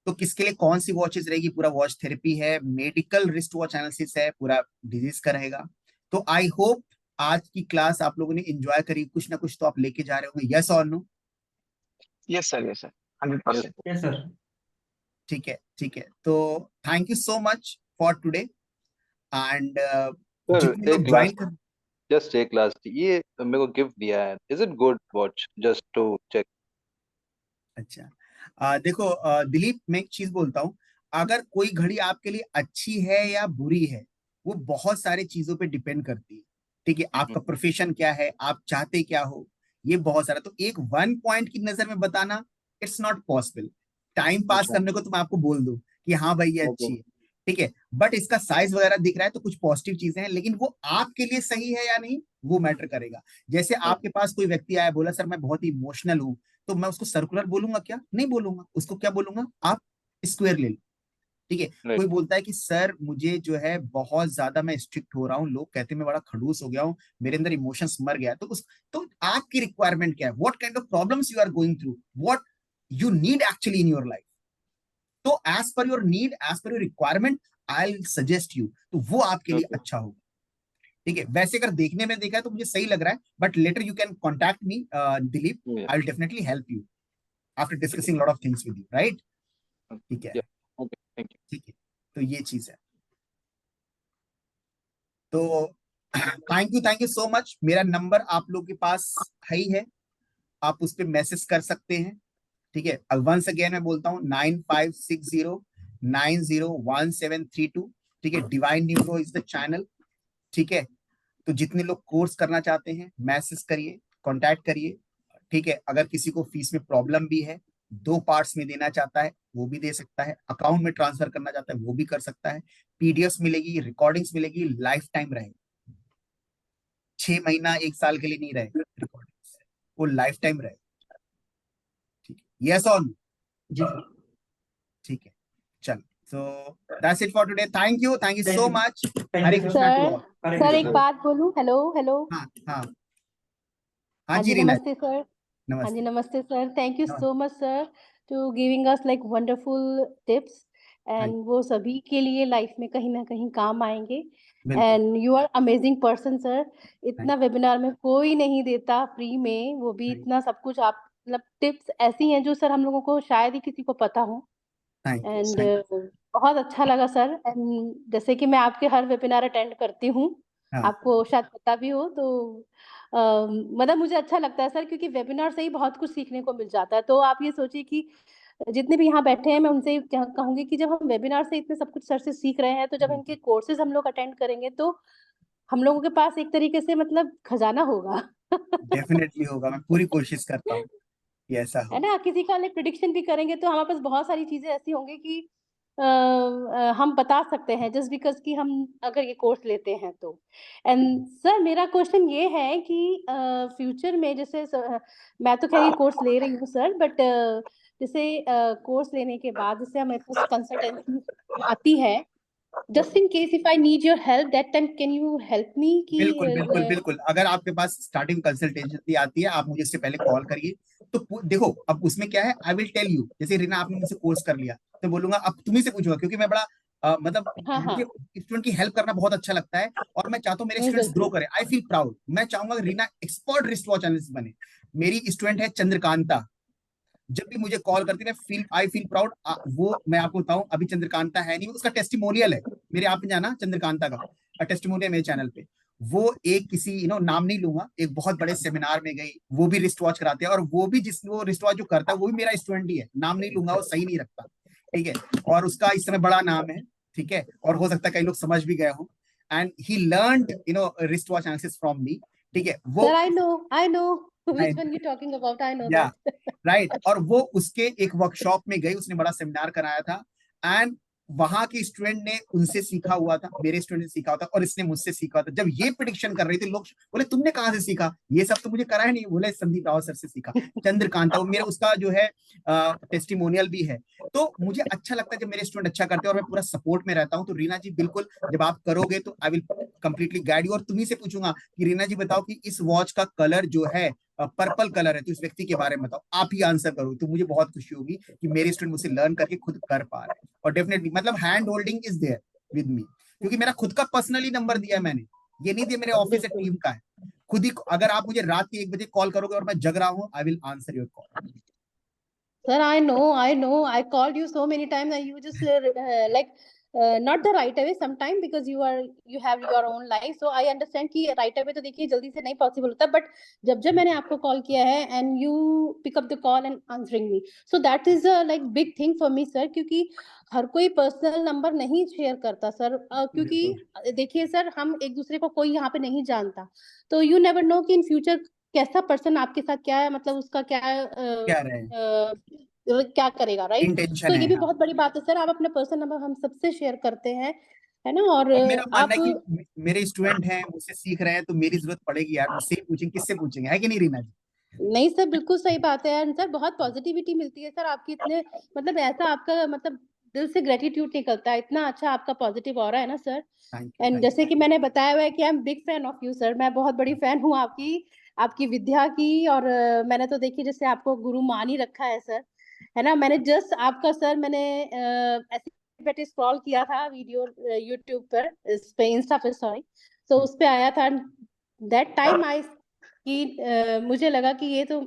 तो किसके लिए कौन सी वॉचेस रहेगी? पूरा वॉच थेरेपी है, मेडिकल रिस्ट वॉच एनालिसिस है, पूरा डिजीज का रहेगा। तो आई होप आज की क्लास आप लोगों ने एंजॉय करी, कुछ ना कुछ तो आप लेके जा रहे होंगे, यस और no? Yes sir, yes sir, 100%। Yes sir. ठीक है, ठीक है। तो thank you so much for today and sir जितने लोग एक ज्वाइन लास्ट, कर, जस्ट एक लास्ट, ये मेरे को गिफ्ट दिया है, is it good watch? Just to check. अच्छा देखो दिलीप, मैं एक चीज बोलता हूँ, अगर कोई घड़ी आपके लिए अच्छी है या बुरी है वो बहुत सारी चीजों पे डिपेंड करती है, ठीक है। आपका प्रोफेशन क्या है, आप चाहते क्या हो, ये बहुत सारा। तो एक वन पॉइंट की नजर में बताना it's not possible. Time pass अच्छा, करने को तो मैं आपको बोल दूं कि हाँ भाई ये ओके, अच्छी है, ठीक है, बट इसका साइज वगैरह दिख रहा है तो कुछ पॉजिटिव चीजें हैं, लेकिन वो आपके लिए सही है या नहीं वो मैटर करेगा। जैसे आपके पास कोई व्यक्ति आया, बोला सर मैं बहुत ही इमोशनल हूँ, तो मैं उसको सर्कुलर बोलूंगा क्या? नहीं बोलूंगा, उसको क्या बोलूंगा, आप स्क्वायर ले लो, ठीक है। राइट, कोई बोलता है कि सर मुझे जो है बहुत ज्यादा मैं स्ट्रिक्ट हो रहा हूँ, लोग कहते हैं मैं बड़ा खड़ूस हो गया हूँ, मेरे अंदर इमोशंस मर गया, तो उस, तो आपकी रिक्वायरमेंट क्या है, what kind of problems you are going through, what you need actually in your life. तो as per your need, as per your requirement, I will suggest you, तो वो आपके लिए ओके, अच्छा होगा, ठीक है। वैसे अगर देखने में देखा है तो मुझे सही लग रहा है, but later you can contact me Dilip, I will definitely help you after discussing lot of things with you, right? ठीक है, या ओके, थैंक यू। ठीक है। तो ये चीज है। तो थैंक यू सो मच। मेरा नंबर आप लोग के पास है ही है, आप उस पर मैसेज कर सकते हैं, ठीक है। वंस अगेन मैं बोलता हूँ 9560901732, ठीक है। Divine neuro is the channel, ठीक है। तो जितने लोग कोर्स करना चाहते हैं मैसेज करिए, कांटेक्ट करिए, ठीक है। अगर किसी को फीस में प्रॉब्लम भी है, 2 पार्ट्स में देना चाहता है वो भी दे सकता है, अकाउंट में ट्रांसफर करना चाहता है वो भी कर सकता है, पीडीएफ मिलेगी, रिकॉर्डिंग्स मिलेगी, लाइफ टाइम रहेगी, 6 महीना 1 साल के लिए नहीं रहेगा रिकॉर्डिंग्स, वो लाइफ टाइम रहेगा, ठीक है। Yes on? जी सर। ठीक है, चलो। So that's it for today, thank you thank so you, much. Thank Hare you sir. Krishna to sir all. Hare sir एक कृष्णा। बात बोलूं? Hello hello. हाँ हाँ हाँ हाँ जी जी, रीना, नमस्ते सर। हाँ जी, नमस्ते नमस्ते सर। थैंक यू नमस्ते, so much sir to giving us like wonderful tips, thank and वो सभी के लिए लाइफ में कहीं ना कहीं काम आएंगे। बिल्कुल, and you are amazing person sir. Thank इतना वेबिनार में कोई नहीं देता फ्री में, वो भी थैंक इतना सब कुछ। आप मतलब टिप्स ऐसी हैं जो सर हम लोगों को शायद ही किसी को पता हो। थैंक यू एंड थैंक बहुत अच्छा लगा सर। एंड जैसे कि मैं आपके हर वेबिनार अटेंड करती हूँ, हाँ आपको शायद पता भी हो, तो मतलब मुझे अच्छा लगता है सर, क्योंकि वेबिनार से ही बहुत कुछ सीखने को मिल जाता है। तो आप ये सोचिए कि जितने भी यहाँ बैठे हैं, मैं उनसे कहूंगी कि जब हम वेबिनार से इतने सब कुछ सर से सीख रहे हैं, तो जब इनके कोर्सेज हम लोग अटेंड करेंगे तो हम लोगों के पास एक तरीके से मतलब खजाना होगा। डेफिनेटली होगा, मैं पूरी कोशिश करता हूँ कि ऐसा है हो। ना? किसी का लाइक प्रिडिक्शन भी करेंगे तो हमारे पास बहुत सारी चीजें ऐसी होंगी कि हम बता सकते हैं, जस्ट बिकॉज कि हम अगर ये कोर्स लेते हैं तो। एंड सर मेरा क्वेश्चन ये है कि फ्यूचर में जैसे मैं तो खैर ये कोर्स ले रही हूँ सर, बट जैसे कोर्स लेने के बाद जैसे हमें पास कंसल्टेंसी आती है, just in case if I need your help that time, can you help me कि बिल्कुल बिल्कुल बिल्कुल, अगर आपके पास स्टार्टिंग कंसल्टेशन आती है आप मुझे इससे पहले कॉल करिए। तो देखो अब उसमें क्या है, आई विल टेल यू, जैसे रीना आपने मुझसे कोर्स कर लिया तो बोलूंगा अब तुम्ही से पूछूंगा, क्योंकि मैं बड़ा मतलब हाँ हाँ मुझे स्टूडेंट की हेल्प करना बहुत अच्छा लगता है और मैं चाहता हूँ मेरे स्टूडेंट्स ग्रो बिल्कुल करें। I feel proud. मैं चाहूंगा कि Reena expert wrist watch analyst बने। मेरी स्टूडेंट है चंद्रकांता, जब भी मुझे कॉल करती है आई फील प्राउड। वो मैं आपको बताऊं, अभी चंद्रकांता है नहीं, उसका टेस्टिमोनियल है मेरे, आपने जाना चंद्रकांता का टेस्टिमोनियल मेरे चैनल पे। वो एक किसी नाम नहीं लूंगा, एक बहुत बड़े सेमिनार में गई, वो भी रिस्ट वॉच कराते हैं और वो भी वो रिस्ट वॉच जो करता है वो भी मेरा स्टूडेंट ही है। नाम नहीं लूंगा, वो सही नहीं रखता, ठीक है। और उसका इस समय बड़ा नाम है, ठीक है, और हो सकता है कई लोग समझ भी गए हों। And he learned wrist watch analysis from me, ठीक है। वो sir I know which one you talking about, I know या that राइट, और वो उसके एक वर्कशॉप में गई, उसने बड़ा सेमिनार कराया था एंड वहां के स्टूडेंट ने उनसे सीखा हुआ था, मेरे स्टूडेंट ने सीखा हुआ था और इसने मुझसे सीखा हुआ था। जब ये प्रिडिक्शन कर रही थी, लोग बोले तुमने कहां से सीखा, ये सब तो मुझे करा है नहीं। बोले संदीप राव सर से सीखा, चंद्रकांता, वो मेरा उसका जो है टेस्टिमोनियल भी है। तो मुझे अच्छा लगता है जब मेरे स्टूडेंट अच्छा करते हैं और मैं पूरा सपोर्ट में रहता हूँ। तो रीना जी बिल्कुल, जब आप करोगे तो I will completely guide you. और तुम्ही से पूछूंगा कि रीना जी बताओ कि इस वॉच का कलर जो है पर्पल कलर है, तो इस व्यक्ति के बारे में बताओ, आप ही आंसर करो, तो मुझे बहुत खुशी होगी कि मेरे स्टूडेंट मुझसे लर्न करके खुद कर पा रहे हैं। और डेफिनेटली मतलब hand holding is there with me, क्योंकि मेरा खुद का पर्सनली नंबर दिया है मैंने, ये नहीं दिया मेरे ऑफिस से बिल्कुल टीम का है। खुद ही अगर आप मुझे रात के 1 बजे कॉल करोगे और मैं जग रहा हूँ, I will answer your call. sir, I know I called you so many times and you just like not the right away sometime because you have your own life, so I understand कि right away तो देखिए जल्दी से नहीं possible होता, but जब मैंने आपको call किया है and you pick up the call and answering me, so that is a like big thing for me sir, क्योंकि हर कोई पर्सनल नंबर नहीं शेयर करता सर, क्योंकि देखिए सर हम एक दूसरे को कोई यहाँ पे नहीं जानता, तो यू नेवर नो कि इन फ्यूचर कैसा पर्सन आपके साथ क्या है, मतलब उसका क्या क्या रहे क्या करेगा, राइट। इंटेंशन तो है, ये भी हाँ। बहुत बड़ी बात है सर, आप अपने पर्सनल नंबर हम सबसे शेयर करते हैं, है ना। और और मेरा मानना आप है कि मेरे स्टूडेंट हैं, मुझसे सीख रहे हैं, तो मेरी जरूरत पड़ेगी यार, मुझसे ही पूछेंगे, किससे पूछेंगे, है कि नहीं रीना जी? नहीं सर, बिल्कुल सही बात है सर, बहुत पॉजिटिविटी मिलती है सर आपकी, इतने मतलब ऐसा आपका मतलब दिल से ग्रेटिट्यूड निकलता है, इतना अच्छा आपका पॉजिटिव ऑरा है ना sir. Thank you, and thank जैसे कि मैंने बताया हुआ है कि I am big fan of you sir, मैं बहुत बड़ी फैन हूँ आपकी, आपकी विद्या की, और मैंने तो देखिए जैसे आपको गुरु मान ही रखा है सर, है ना। मैंने जस्ट आपका सर मैंने ऐसे बैठे स्क्रॉल किया था वीडियो यूट्यूब पर, इस पे इंस्टा पे सॉरी, तो उस पे आया था, दैट टाइम आई कि मुझे लगा कि ये तो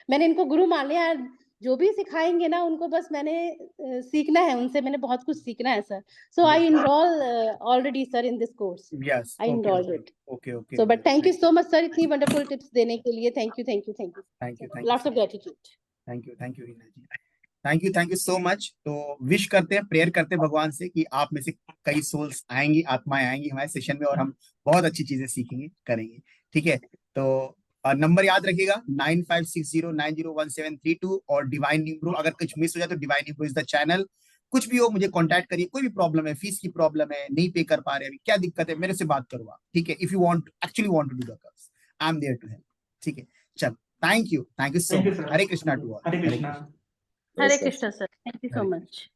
मैंने इनको गुरु मान लिया यार, जो भी सिखाएंगे ना उनको बस मैंने सीखना है उनसे, मैंने बहुत कुछ सीखना है sir, so I enroll already sir in this course, yes, I okay enrolled okay it. Okay okay so but thank you so much sir, इतनी वंडरफुल टिप्स देने के लिए, thank you thank you thank you thank you lots of gratitude. Thank you Reena ji, thank you so much. तो wish करते हैं, prayer करते हैं भगवान से कि आप में से कई सोल्स आएंगी, आत्माएं आएंगी हमारे सेशन में और हम बहुत अच्छी चीजें सीखेंगे, करेंगे, ठीक है। तो नंबर याद रखिएगा 9560901732 और डिवाइन न्यूमरो। अगर कुछ मिस हो जाए तो divine numero is the channel. कुछ भी हो मुझे कांटेक्ट करिए, कोई भी प्रॉब्लम है, फीस की प्रॉब्लम है, नहीं पे कर पा रहे, अभी क्या दिक्कत है, मेरे से बात करो आप, ठीक है। If you want actually want to do the course, I am there to help, ठीक है। चलो, thank you so thank you much. Sir, Hare Krishna to all, Hare Krishna. Hare Krishna sir, thank you so Hare much.